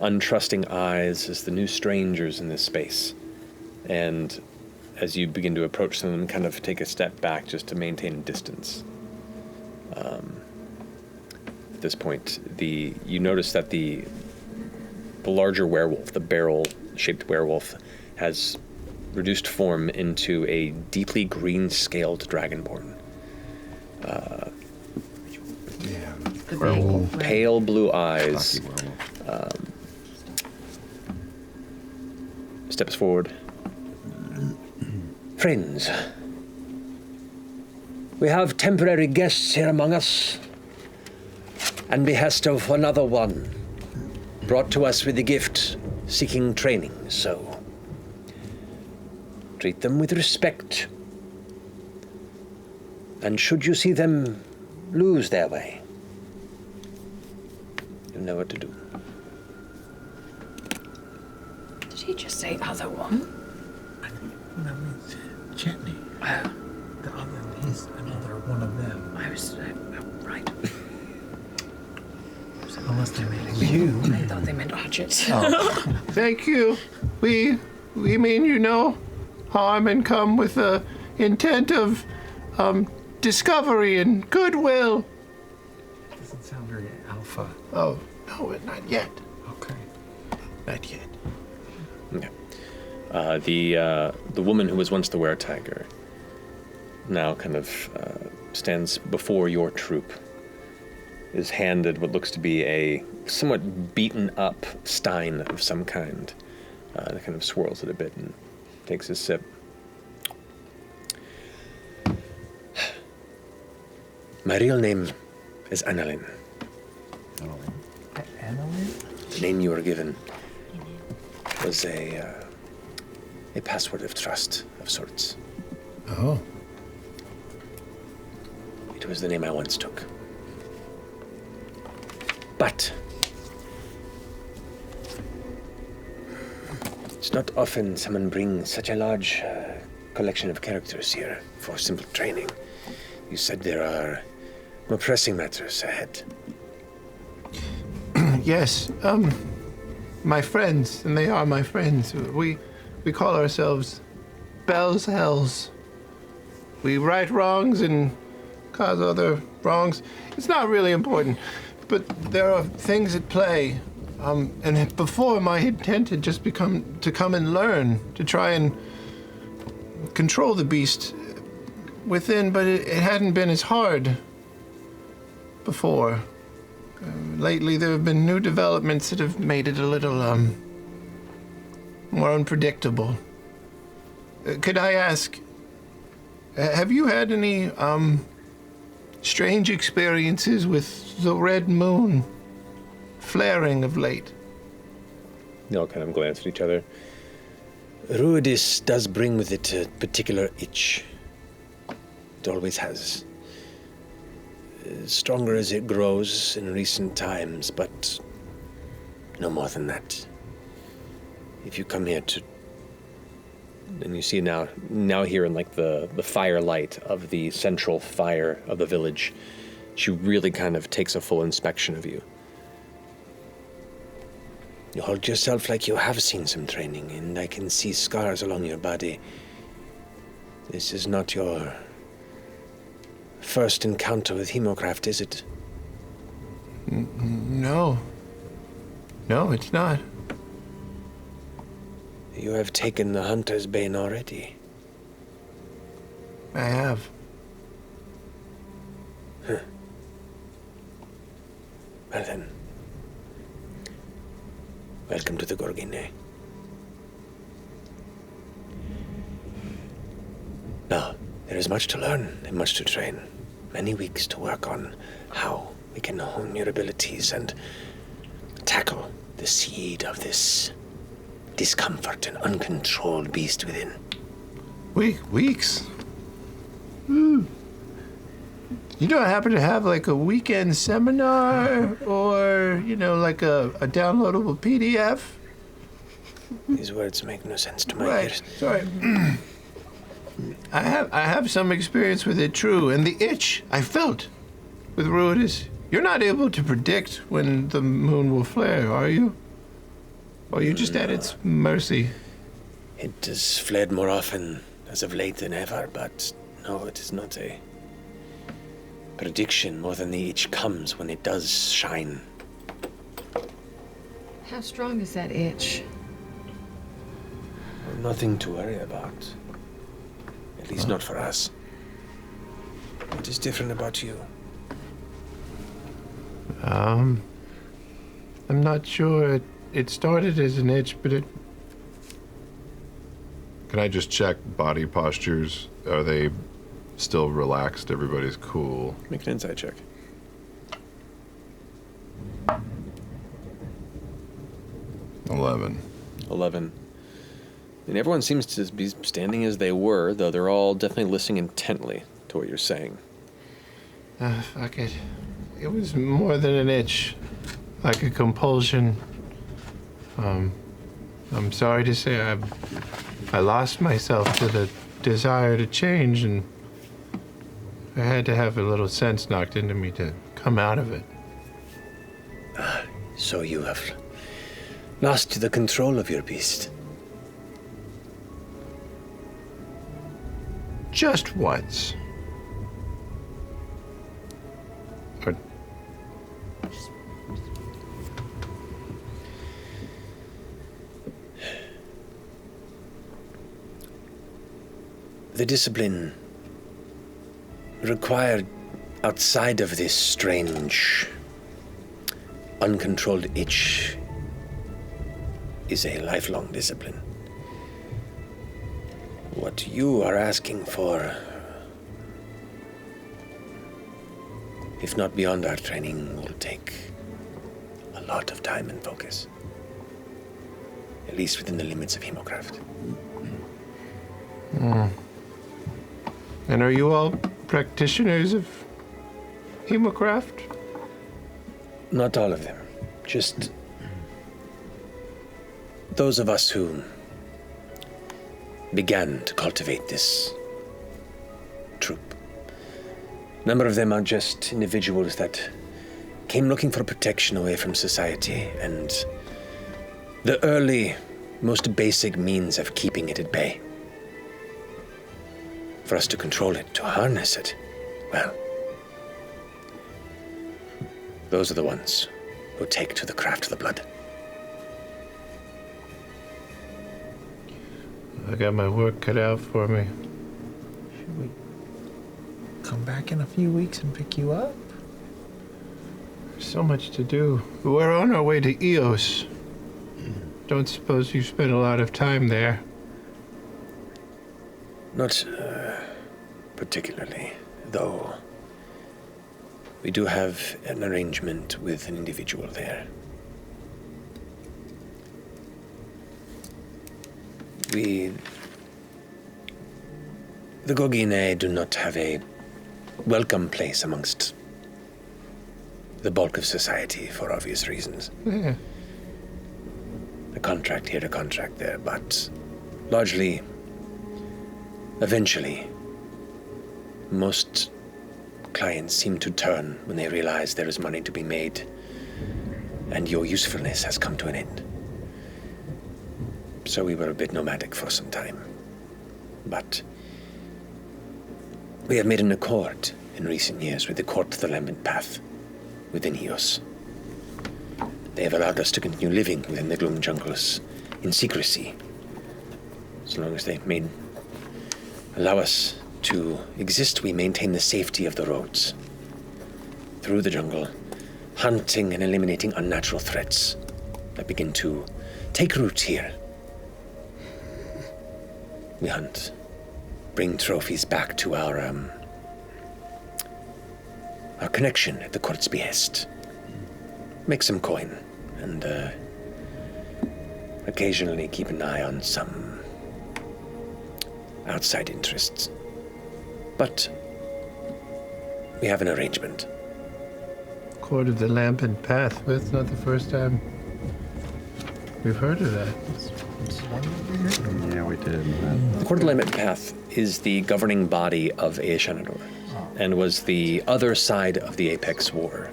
untrusting eyes as the new strangers in this space. And as you begin to approach them, kind of take a step back just to maintain distance. At this point, you notice that the larger werewolf, the barrel-shaped werewolf, has reduced form into a deeply green-scaled dragonborn. Werewolf. Pale blue eyes. Steps forward. Friends, we have temporary guests here among us, and behest of another one, brought to us with a gift, seeking training, so treat them with respect. And should you see them lose their way, you know what to do. Did he just say other one? No, it's Chetney. The other, he's another one of them. I was right. Unless they meant you. I thought they meant Archit. Thank you. We mean harm and come with intent of discovery and goodwill. Doesn't sound very alpha. Oh, no, not yet. Okay. Not yet. Okay. The woman who was once the were-tiger now kind of stands before your troop, is handed what looks to be a somewhat beaten-up stein of some kind. That kind of swirls it a bit and takes a sip. My real name is Annalyn. Annalyn? The name you were given was a password of trust of sorts. Oh. It was the name I once took. But it's not often someone brings such a large collection of characters here for simple training. You said there are more pressing matters ahead. Yes, my friends, and they are my friends. We call ourselves Bell's Hells. We right wrongs and cause other wrongs. It's not really important, but there are things at play. And before, my intent had just become to come and learn, to try and control the beast within, but it hadn't been as hard before. Lately, there have been new developments that have made it a little more unpredictable. Could I ask, have you had any strange experiences with the red moon flaring of late? They all kind of glance at each other. Ruidus does bring with it a particular itch. It always has. Stronger as it grows in recent times, but no more than that. If you come here to, and you see now here in like the firelight of the central fire of the village, she really kind of takes a full inspection of you. You hold yourself like you have seen some training, and I can see scars along your body. This is not your first encounter with Hemocraft, is it? No. No, it's not. You have taken the Hunter's Bane already. I have. Huh. Well then. Welcome to the Gorgynei. Now, there is much to learn and much to train. Many weeks to work on how we can hone your abilities and tackle the seed of this discomfort and uncontrolled beast within. Weeks? You don't happen to have like a weekend seminar or, like a downloadable PDF? These words make no sense to my ears. Sorry. I have some experience with it, true, and the itch I felt with Ruidus. You're not able to predict when the moon will flare, are you? Or are you just at its mercy? It has flared more often as of late than ever, but no, it is not a prediction more than the itch comes when it does shine. How strong is that itch? Nothing to worry about. At least not for us. What is different about you? I'm not sure. It started as an itch, but it... Can I just check body postures? Are they still relaxed? Everybody's cool. Make an insight check. 11. And everyone seems to be standing as they were, though they're all definitely listening intently to what you're saying. Fuck it. It was more than an itch. Like a compulsion. I'm sorry to say I lost myself to the desire to change, and I had to have a little sense knocked into me to come out of it. So you have lost the control of your beast. just once. Or the discipline required outside of this strange, uncontrolled itch is a lifelong discipline. What you are asking for, if not beyond our training, will take a lot of time and focus. At least within the limits of Hemocraft. And are you all practitioners of Hemocraft? Not all of them. Just those of us who began to cultivate this troop. A number of them are just individuals that came looking for protection away from society and the early, most basic means of keeping it at bay. For us to control it, to harness it, well, those are the ones who take to the craft of the blood. I got my work cut out for me. Should we come back in a few weeks and pick you up? There's so much to do. We're on our way to Eos. Don't suppose you spent a lot of time there. Not particularly, though we do have an arrangement with an individual there. The Gorgynei do not have a welcome place amongst the bulk of society for obvious reasons. Yeah. A contract here, a contract there, but largely, eventually, most clients seem to turn when they realize there is money to be made and your usefulness has come to an end. So we were a bit nomadic for some time. But we have made an accord in recent years with the Court of the Lambent Path within Eos. They have allowed us to continue living within the Gloomed Jungles in secrecy, so long as they may allow us to exist. We maintain the safety of the roads through the jungle, hunting and eliminating unnatural threats that begin to take root here. We hunt, bring trophies back to our connection at the court's behest, make some coin, and occasionally keep an eye on some outside interests. But we have an arrangement. Court of the Lambent Path. That's not the first time we've heard of that. Yeah, we did. The Court of the Lambent Path is the governing body of Aeshanador, and was the other side of the Apex War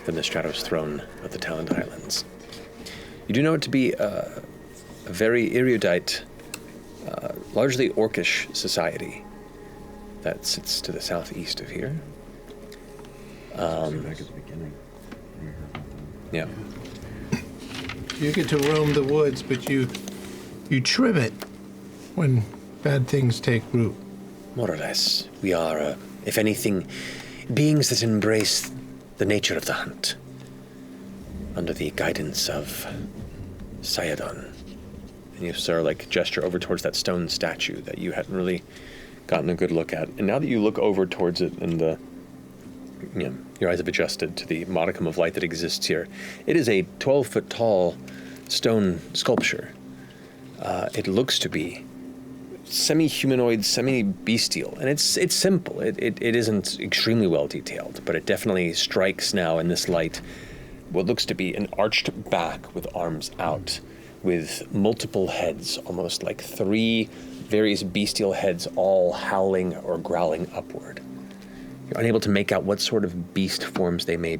than the Stratos throne of the Talent Islands. You do know it to be a very erudite, largely orcish society that sits to the southeast of here. Back at the beginning. Yeah. You get to roam the woods, but you trim it when bad things take root. More or less. We are, if anything, beings that embrace the nature of the hunt, under the guidance of Sayadon. And you, sir, gesture over towards that stone statue that you hadn't really gotten a good look at. And now that you look over towards it and your eyes have adjusted to the modicum of light that exists here, it is a 12-foot tall stone sculpture. It looks to be semi-humanoid, semi-bestial, and it's simple. It isn't extremely well detailed, but it definitely strikes now in this light what looks to be an arched back with arms out, with multiple heads, almost like 3 various bestial heads all howling or growling upward. You're unable to make out what sort of beast forms they may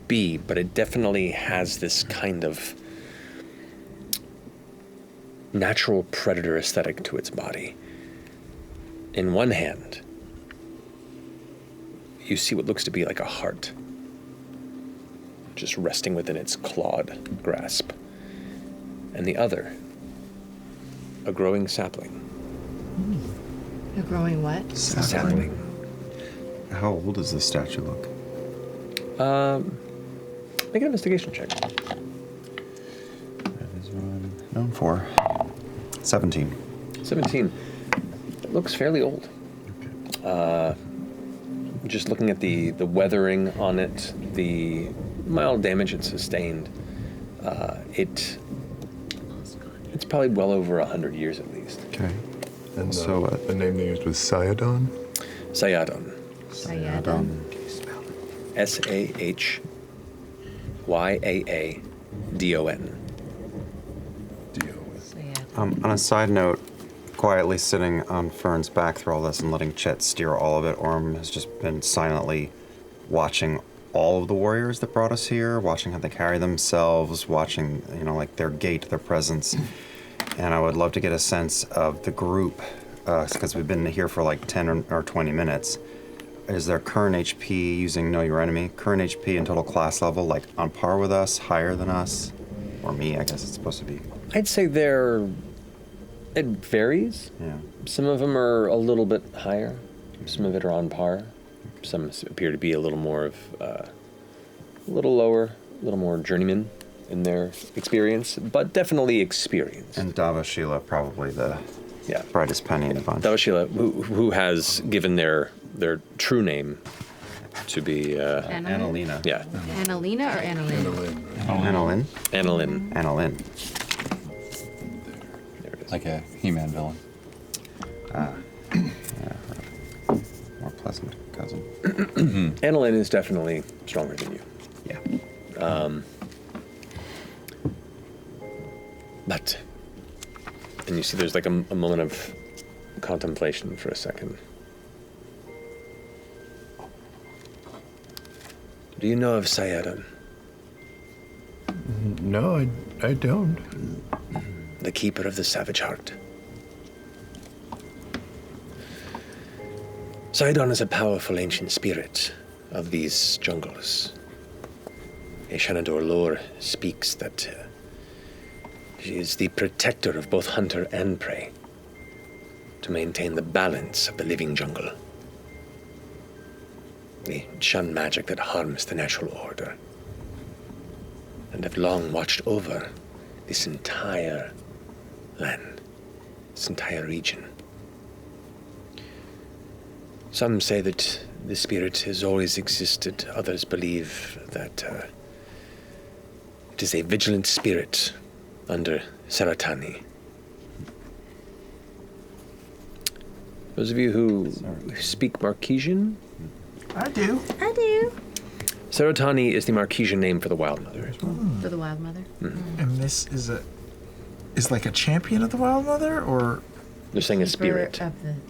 be, but it definitely has this kind of natural predator aesthetic to its body. In one hand, you see what looks to be like a heart, just resting within its clawed grasp. And the other, a growing sapling. A growing what? Sapling. How old does this statue look? Make an investigation check. That is what I'm known for. 17. 17. It looks fairly old. Just looking at the weathering on it, the mild damage it sustained, it's probably well over 100 years at least. Okay. And so the name they used was Sayadon? Sayadon. Sayadon. Sahyaadon. On a side note, quietly sitting on Fern's back through all this and letting Chet steer all of it, Orm has just been silently watching all of the warriors that brought us here, watching how they carry themselves, watching, like their gait, their presence. And I would love to get a sense of the group, because we've been here for like 10 or 20 minutes. Is their current HP, using Know Your Enemy, current HP and total class level, like on par with us, higher than us? Or me, I guess it's supposed to be. I'd say it varies. Yeah. Some of them are a little bit higher. Some of it are on par. Some appear to be a little more of, a little lower, a little more journeyman in their experience, but definitely experience. And Davashila, probably the brightest penny in the bunch. Davashila, who has given their true name to be Annalena? Yeah. Annalena or Annalyn? Annalyn. Annalyn. Annalyn. Like a He-Man villain. More pleasant cousin. Annalyn is definitely stronger than you. Yeah. But, and you see there's like a moment of contemplation for a second. Do you know of Sayadon? No, I don't. The keeper of the savage heart. Sayadon is a powerful ancient spirit of these jungles. A Shanador lore speaks that she is the protector of both hunter and prey, to maintain the balance of the living jungle. They shun magic that harms the natural order, and have long watched over this entire land, this entire region. Some say that the spirit has always existed. Others believe that it is a vigilant spirit under Saratani. Those of you who speak Marquesian? I do. I do. Saratani is the Marquesian name for the Wild Mother. For the Wild Mother? And this is like a champion of the Wild Mother, or they're saying a spirit.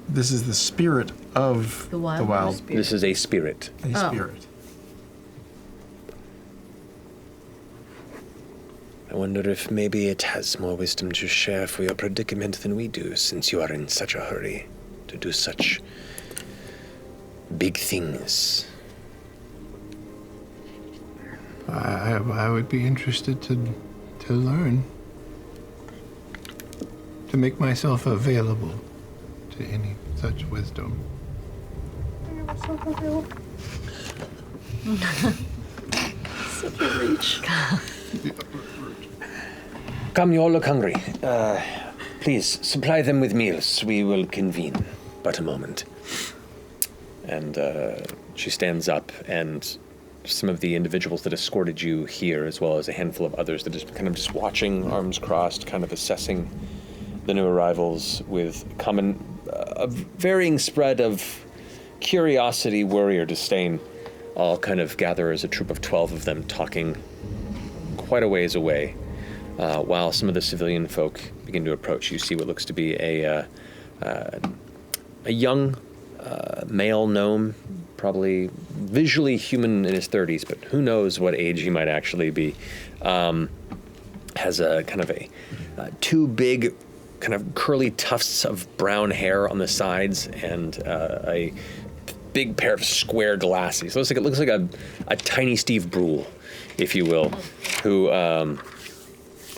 This is the spirit of the Wild. This is a spirit. A spirit. I wonder if maybe it has more wisdom to share for your predicament than we do, since you are in such a hurry to do such big things. I would be interested to learn. To make myself available to any such wisdom. Such a reach. Come, you all look hungry. Please, supply them with meals. We will convene. But a moment. And she stands up, and some of the individuals that escorted you here, as well as a handful of others that is kind of just watching, arms crossed, kind of assessing the new arrivals with a varying spread of curiosity, worry, or disdain, all kind of gather as a troop of 12 of them talking quite a ways away, while some of the civilian folk begin to approach. You see what looks to be a young male gnome, probably visually human in his 30s, but who knows what age he might actually be. Has a kind of two big kind of curly tufts of brown hair on the sides and a big pair of square glasses. So it looks like a tiny Steve Brule, if you will, who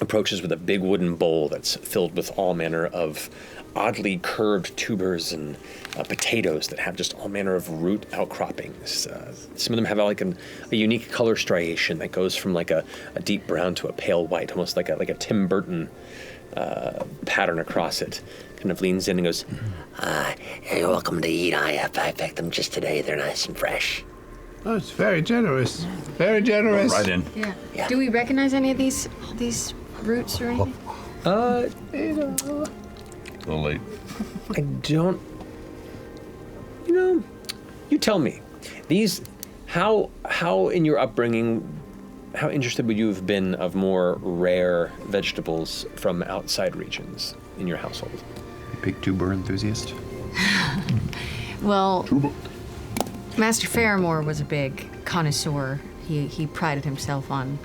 approaches with a big wooden bowl that's filled with all manner of oddly curved tubers and potatoes that have just all manner of root outcroppings. Some of them have like a unique color striation that goes from like a deep brown to a pale white, almost like a Tim Burton pattern across it. Kind of leans in and goes, You're welcome to eat. I picked them just today. They're nice and fresh. Oh, it's very generous. Very generous. Right in. Yeah. Do we recognize any of these roots or anything? A little late. I don't. You tell me. How in your upbringing, how interested would you have been of more rare vegetables from outside regions in your household? Big tuber enthusiast? Well, Master Faramore was a big connoisseur. He prided himself on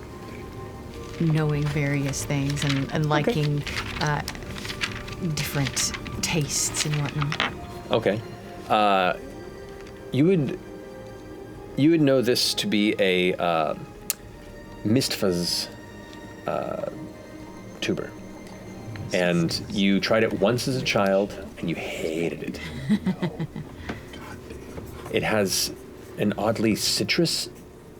knowing various things and liking different tastes and whatnot. Okay. You would know this to be a mistfuzz tuber. And you tried it once as a child, and you hated it. It has an oddly citrus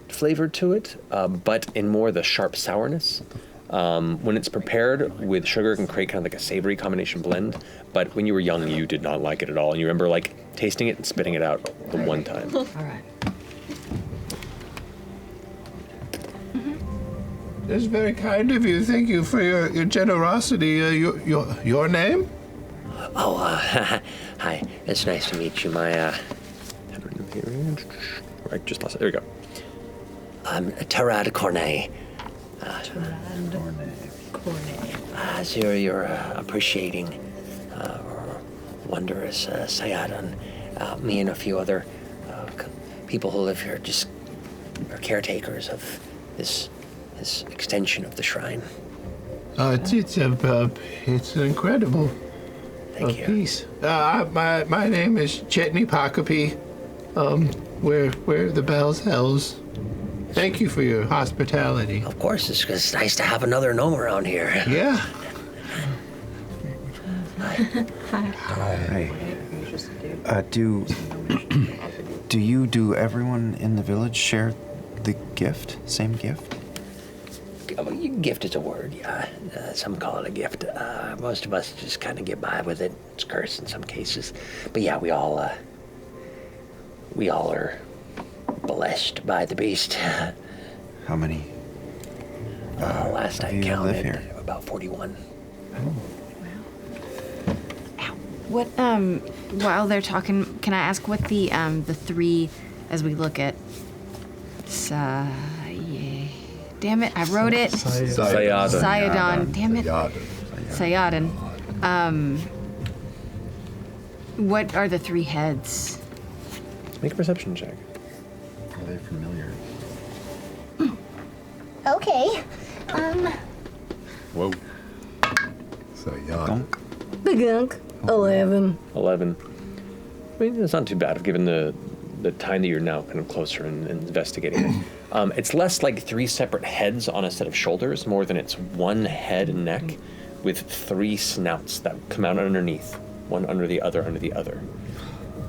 flavor to it, but in more the sharp sourness. When it's prepared with sugar, it can create kind of like a savory combination blend. But when you were young, you did not like it at all. And you remember like tasting it and spitting it out the one time. All right. That's very kind of you. Thank you for your generosity. Your name? Oh, hi. It's nice to meet you. My, right, just lost it. There we go. I'm Tarad Cornet. As you're appreciating wondrous Sayadon, me and a few other people who live here just are caretakers of this extension of the shrine. It's incredible. Thank you. Piece. My name is Chetney Pakapi. Where the bells hells. Thank you for your hospitality. Of course, it's nice to have another gnome around here. Yeah. Hi. Do everyone in the village share the gift? Same gift? Gift is a word, yeah. Some call it a gift. Most of us just kind of get by with it. It's cursed in some cases. But yeah, we all are blessed by the beast. How many? Last I counted, about 41. What while they're talking, can I ask what the three as we look at damn it, I wrote it. Sayadon. Sayadon. Damn it. Sayadon. What are the three heads? Make a perception check. Are they familiar? Okay. Whoa. Sayadon. The gunk. 11. 11. I mean, it's not too bad given the time that you're now kind of closer and investigating it. It's less like three separate heads on a set of shoulders, more than it's one head and neck with three snouts that come out underneath, one under the other, under the other.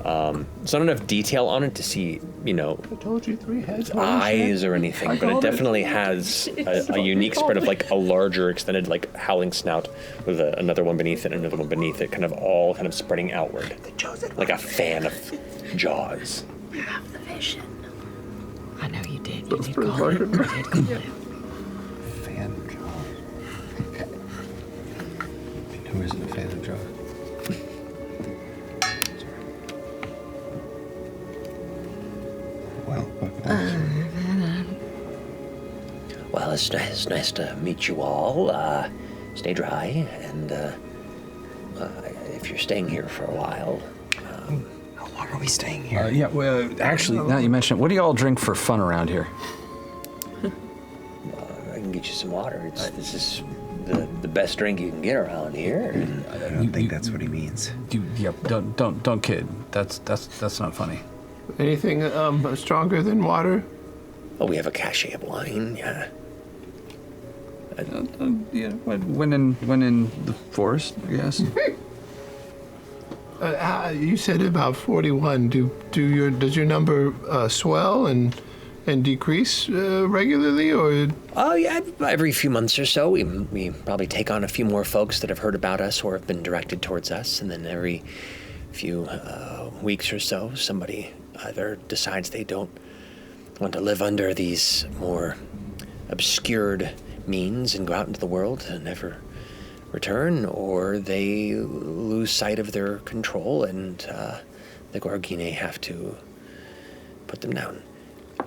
There's not enough detail on it to see, I told you 3 heads. eyes or anything, but it definitely has a unique spread of like a larger extended like howling snout with another one beneath it, another one beneath it, kind of all kind of spreading outward, like a fan of jaws. You have the vision. I know you did. That's pretty fucking Fan of Jaws. Who isn't a fan of Jaws? Well, it's nice to meet you all. Stay dry, and if you're staying here for a while. How long are we staying here? Yeah, well, actually, now you mention it, what do y'all drink for fun around here? I can get you some water. This is the best drink you can get around here. I don't think that's what he means. Don't kid. That's not funny. Anything stronger than water? Oh, we have a cachet of wine, yeah. Yeah, when in the forest, I guess. You said about 41. Does your number swell and decrease regularly, or? Oh yeah, every few months or so, we probably take on a few more folks that have heard about us or have been directed towards us, and then every few weeks or so, somebody either decides they don't want to live under these more obscured means and go out into the world and never return, or they lose sight of their control and the Gorgynei have to put them down.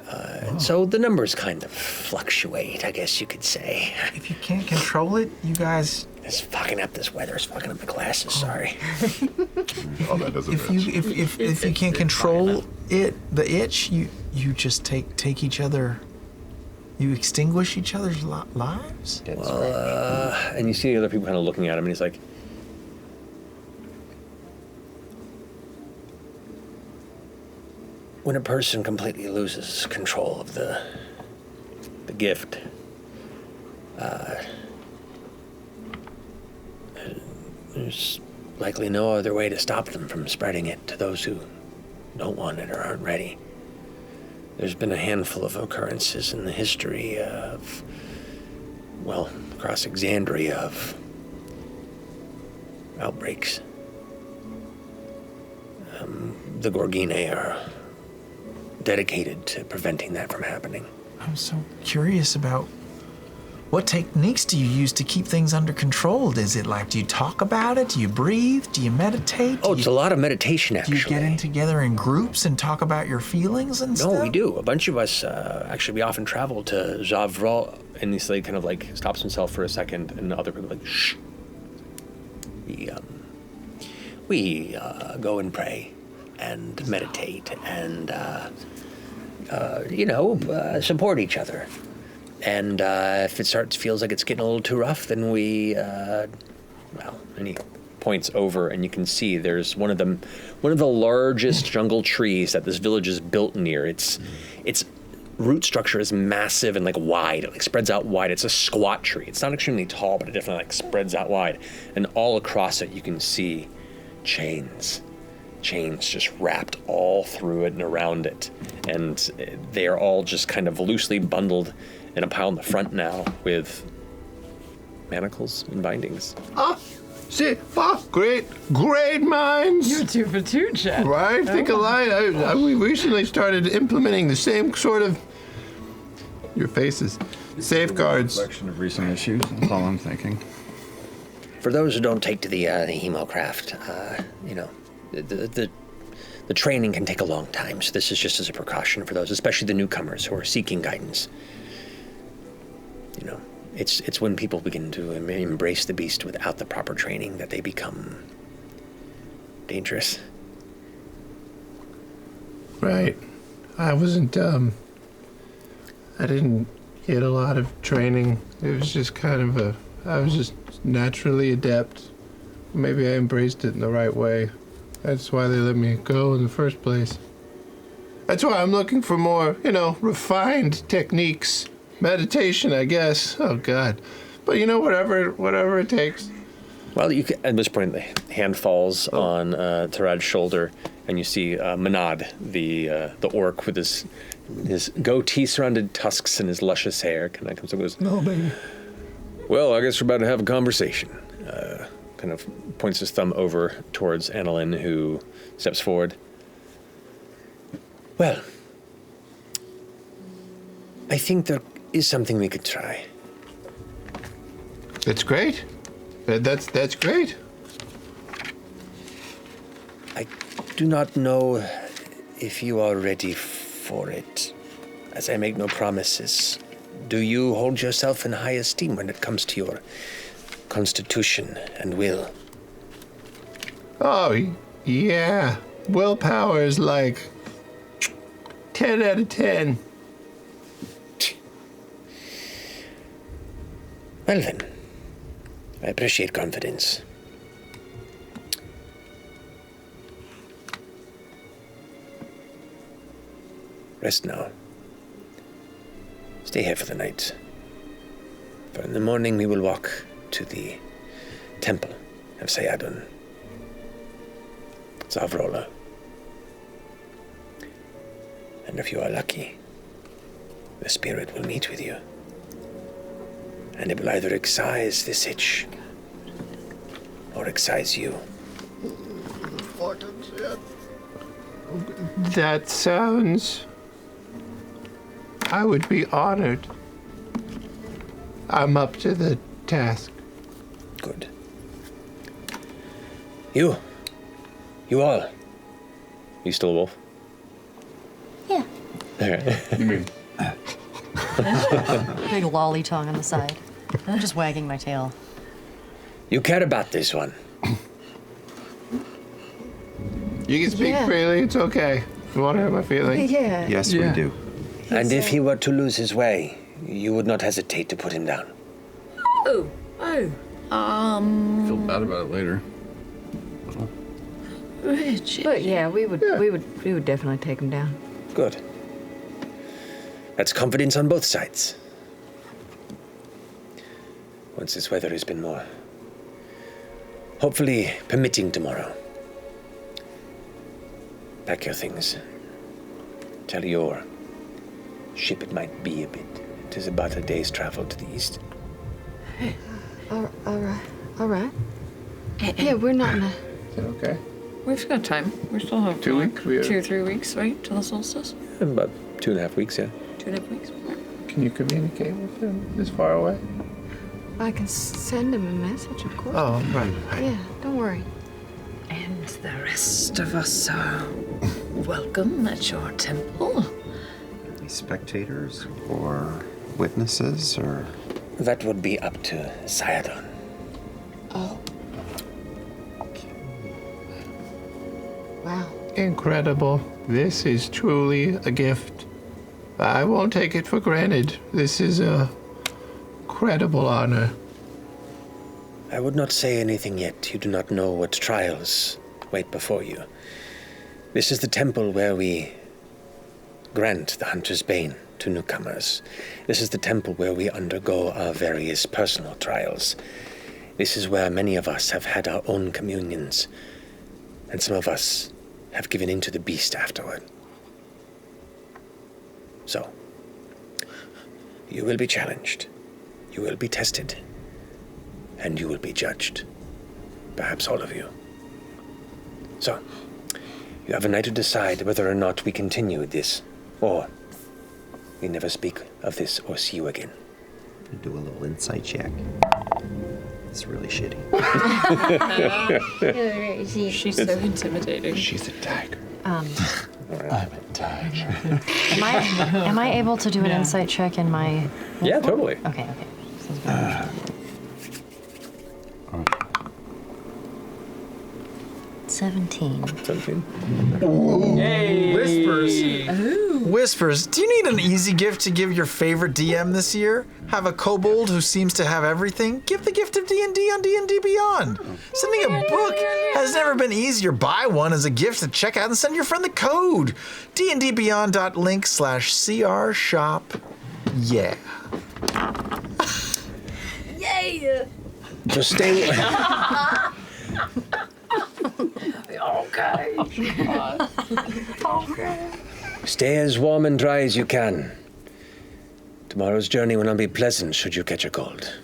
And so the numbers kind of fluctuate, I guess you could say. If you can't control it, you guys... It's fucking up this weather. It's fucking up the glasses, sorry. Oh, that doesn't If you can't control the itch, you just take each other... You extinguish each other's lives? And you see the other people kind of looking at him, and he's like, when a person completely loses control of the gift, there's likely no other way to stop them from spreading it to those who don't want it or aren't ready. There's been a handful of occurrences in the history of, well, across Exandria of outbreaks. The Gorgynei are dedicated to preventing that from happening. I'm so curious about what techniques do you use to keep things under control? Is it like, do you talk about it? Do you breathe? Do you meditate? It's a lot of meditation, actually. Do you get in together in groups and talk about your feelings and stuff? No, we do. A bunch of us, actually, we often travel to Javral, and he's like, kind of like stops himself for a second, and the other people are like, shh. We go and pray and meditate and, support each other. And if it feels like it's getting a little too rough, then we, and he points over, and you can see there's one of the largest jungle trees that this village is built near. Its root structure is massive and like wide. It like spreads out wide. It's a squat tree. It's not extremely tall, but it definitely like spreads out wide. And all across it, you can see chains just wrapped all through it and around it. And they are all just kind of loosely bundled in a pile in the front now with manacles and bindings. Great minds. You're 2 for 2, Chad. Right? Think alike. We recently started implementing the same sort of your faces safeguards. Collection of recent issues. That's all I'm thinking. For those who don't take to the hemocraft, the training can take a long time. So this is just as a precaution for those, especially the newcomers who are seeking guidance. It's when people begin to embrace the beast without the proper training that they become dangerous. Right. I wasn't, I didn't get a lot of training. It was just kind of I was just naturally adept. Maybe I embraced it in the right way. That's why they let me go in the first place. That's why I'm looking for more, refined techniques. Meditation, I guess. Oh, God. But whatever it takes. Well, at this point, the hand falls on Tarad's shoulder, and you see Manad, the orc with his goatee-surrounded tusks and his luscious hair, kind of comes and goes, "No, baby." Well, I guess we're about to have a conversation. Kind of points his thumb over towards Annalyn, who steps forward. Well, I think there is something we could try. That's great. That's great. I do not know if you are ready for it, as I make no promises. Do you hold yourself in high esteem when it comes to your constitution and will? Oh, yeah. Willpower is like 10 out of 10. Well then, I appreciate confidence. Rest now. Stay here for the night. For in the morning we will walk to the temple of Sayadun. Zavrola. And if you are lucky, the spirit will meet with you. And it will either excise this itch or excise you. That sounds... I would be honored. I'm up to the task. Good. You all. You still a wolf? Yeah. Okay. Big lolly tongue on the side. I'm just wagging my tail. You care about this one. You can speak freely, it's okay. You want to hurt my feelings? Yeah. Yes, we do. And if he were to lose his way, you would not hesitate to put him down. Oh. Feel bad about it later. Richard. But yeah, we would definitely take him down. Good. That's confidence on both sides. Once this weather has been more, hopefully permitting tomorrow, pack your things. Tell your ship it might be a bit. It is about a day's travel to the east. All right. Yeah, we're not in a... Is that okay? We've got time. We still have 2 weeks? 2 or 3 weeks, right? Till the solstice? About 2.5 weeks, yeah. 2.5 weeks. Can you communicate with him this far away? I can send him a message, of course. Oh, right. Yeah, don't worry. And the rest of us are welcome at your temple. Spectators or witnesses or... That would be up to Sayadun. Oh. Wow. Incredible. This is truly a gift. I won't take it for granted. This is a incredible honor. I would not say anything yet. You do not know what trials wait before you. This is the temple where we grant the Hunter's Bane to newcomers. This is the temple where we undergo our various personal trials. This is where many of us have had our own communions, and some of us have given in to the beast afterward. So, you will be challenged, you will be tested, and you will be judged. Perhaps all of you. So, you have a night to decide whether or not we continue with this, or we never speak of this or see you again. Do a little insight check. It's really shitty. She's so intimidating. She's a tiger. I'm a tiger. Am I able to do an insight check in my... Yeah, totally. Okay. Sounds good. 17. 17. Ooh. Whispers. Do you need an easy gift to give your favorite DM this year? Have a kobold who seems to have everything? Give the gift of D&D on D&D Beyond. Sending a book has never been easier. Buy one as a gift to check out and send your friend the code. dndbeyond.link/CR shop. Yeah. Yay! So stay... Okay. Okay. Stay as warm and dry as you can. Tomorrow's journey will not be pleasant should you catch a cold.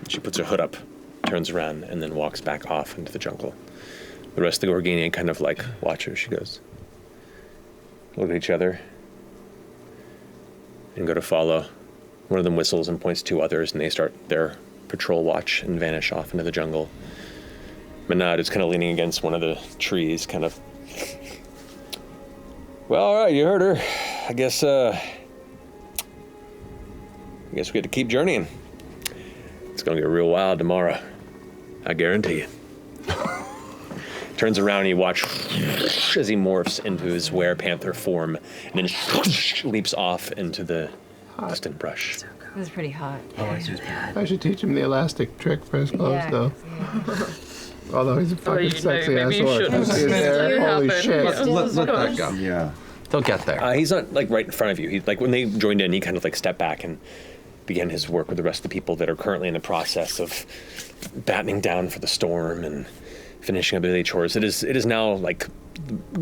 She puts her hood up, turns around, and then walks back off into the jungle. The rest of the Gorgynei kind of like watch her. She goes, look at each other, and go to follow. One of them whistles and points to others, and they start their patrol watch and vanish off into the jungle. Manad is kind of leaning against one of the trees, kind of. Well, all right, you heard her. I guess we get to keep journeying. It's gonna get real wild tomorrow. I guarantee you. Turns around and you watch as he morphs into his werepanther form, and then leaps off into the distant brush. It was pretty hot. I should teach him the elastic trick for his clothes, Yeah. though. Although he's a fucking sexy ass maybe you orc. shouldn't. Is he there? Holy shit. Let that go. Yeah. They'll get there. He's not like right in front of you. He like when they joined in, he kind of like stepped back and began his work with the rest of the people that are currently in the process of battening down for the storm and finishing up daily chores. It is now like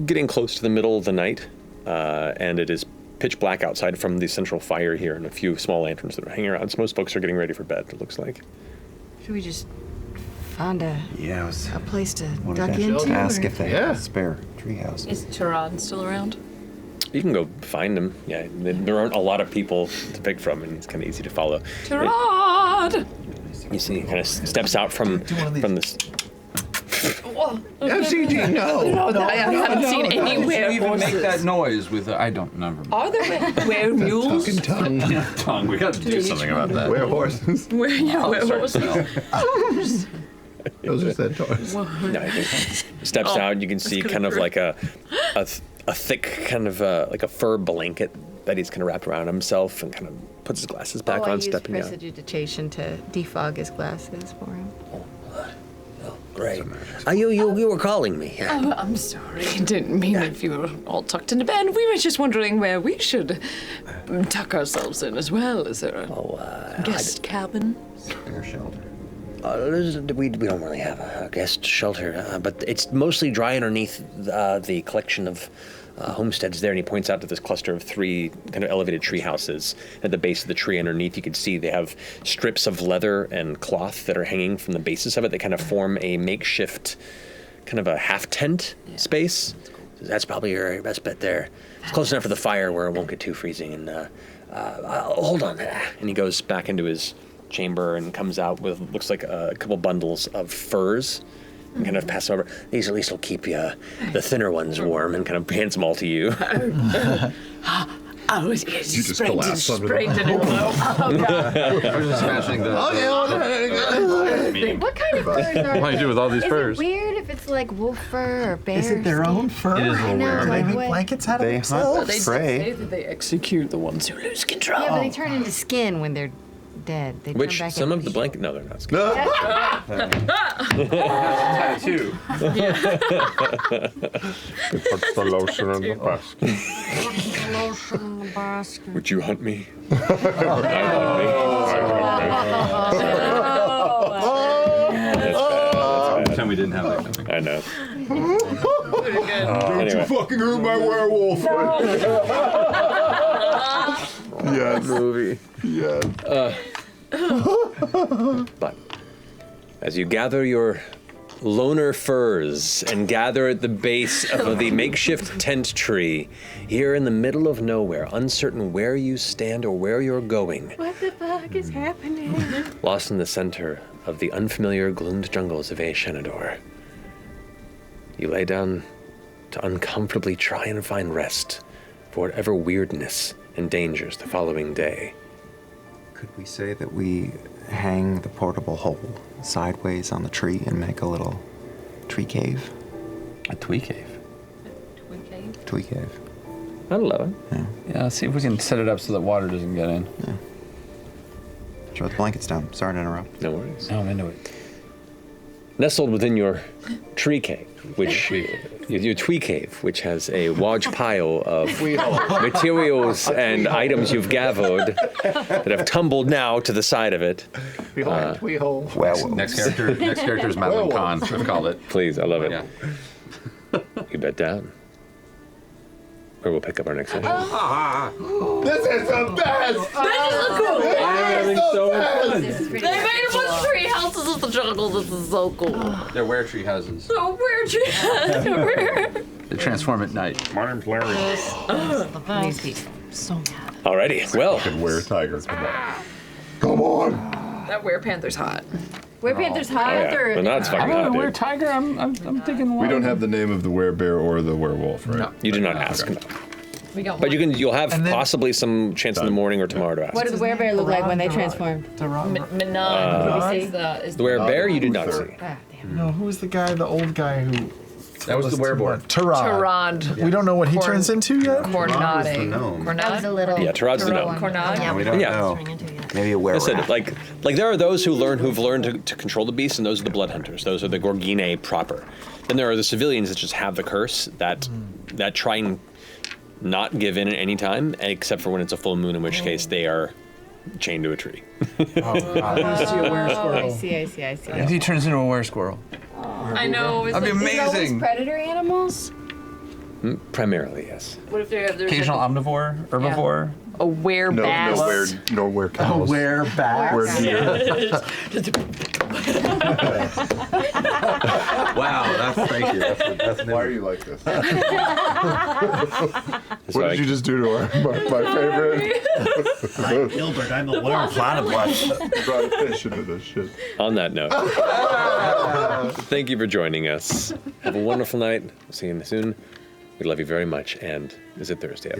getting close to the middle of the night, and it is pitch black outside from the central fire here and a few small lanterns that are hanging around. So most folks are getting ready for bed, it looks like. Should we just find a place to What duck did I into? ask or- if they had a spare treehouse? Is Tehran still around? You can go find him. Yeah, there aren't a lot of people to pick from, and it's kind of easy to follow. Tehran! You see, he kind of steps out from this. FCG, no. I haven't seen any You even make werewolves. that noise with I don't remember. Are there weremules? Fucking tongue. Tongue. We got to do something about that. Werehorses. Werewolves. Those are centaurs. No, he steps out. You can see kind of like a thick kind of like a fur blanket that he's kind of wrapped around himself and kind of puts his glasses back I on, used stepping out. prestidigitation to defog his glasses for him. Great. You were calling me. Oh, I'm sorry. I didn't mean if you were all tucked into bed. We were just wondering where we should tuck ourselves in as well. Is there a guest cabin? Spare shelter. We don't really have a guest shelter, but it's mostly dry underneath the collection of homesteads there, and he points out to this cluster of 3 kind of elevated tree houses. At the base of the tree underneath, you can see they have strips of leather and cloth that are hanging from the bases of it. They kind of form a makeshift, kind of a half tent space. So that's probably your best bet there. It's close enough for the fire where it won't get too freezing. And hold on, and he goes back into his chamber and comes out with looks like a couple bundles of furs. And kind of pass over. These at least will keep you, the thinner ones, warm, and kind of hands them all to you. Oh, it's You just collapse under the Oh, God. I was just imagining the. What kind of furs are What do you do with all these Is furs? it weird if it's like wolf fur or bear? Is it their own fur? It is a little weird. Do they make What? blankets out of They hunt themselves? They prey. say that they execute the ones who lose control. Yeah, but they turn into skin when they're dead. They Which turn back some into of the blanket? No, they're not. Skin. Tattoo. Puts the lotion in the basket. Would you hunt me? Pretend we didn't have that coming. I know. Don't Anyway. you fucking hurt my werewolf. Yes. Movie. Yes. But as you gather your loner furs and gather at the base of the makeshift tent tree, here in the middle of nowhere, uncertain where you stand or where you're going, What the fuck is happening? lost in the center of the unfamiliar gloomed jungles of Shenador, you lay down to uncomfortably try and find rest for whatever weirdness and dangers the following day. Could we say that we hang the portable hole sideways on the tree and make a little tree cave? A twee cave. Tree cave. I love it. Yeah, let's see if we can set it up so that water doesn't get in. Yeah. Throw the blankets down. Sorry to interrupt. No worries. No, I'm into it. Nestled within your tree cave, which your twee cave, which has a large pile of materials and items you've gathered that have tumbled now to the side of it. Next character is Madeline Kahn. I've called it. Please, I love it. Yeah. You bet down. Or we'll pick up our next session. This is the best! This is cool. This is so best! They made a bunch of tree houses of the jungle. This is so cool. They're were tree houses. So weird tree houses. They transform at night. My name's Larry. These people. So mad. Alrighty, well. Fucking were-tiger. Come on. That werepanther's hot. Werepanther's Oh, hot yeah. or Well, now it's fucking I hot, don't know, dude. tiger. I'm thinking. We don't have the name of the werebear or the werewolf, right? No. You did not ask. Okay. No. We got But one. you'll have And then- possibly some chance in the morning or tomorrow to ask. what does the werebear look like when they transformed? Manon is the The werebear you did not see. Ah, damn. No, who was the guy, the old guy who That was the wereborn. Tarad. We don't know what he turns into yet? Cornade. That was a little. Yeah, Tarad's the gnome. Cornade. Yeah, we don't Yeah. know. Maybe a I said were-rat. like there are those who've learned to control the beast, and those are the blood hunters. Those are the Gorgynei proper. Then there are the civilians that just have the curse that try and not give in at any time, except for when it's a full moon, in which case they are chained to a tree. I see a were I squirrel. see. And he turns into a were squirrel. I know. That'd be amazing. Predator animals? Primarily, yes. What if there's Occasional omnivore, herbivore. a werebass? Nowhere cows. Were bass. Were deer. Wow, thank you. That's Why are you like this? What did you just do to my favorite? I'm Gilbert. I'm a were platypus. Brought a fish into this shit. On that note, thank you for joining us. Have a wonderful night. We'll see you soon. We love you very much. And is it Thursday?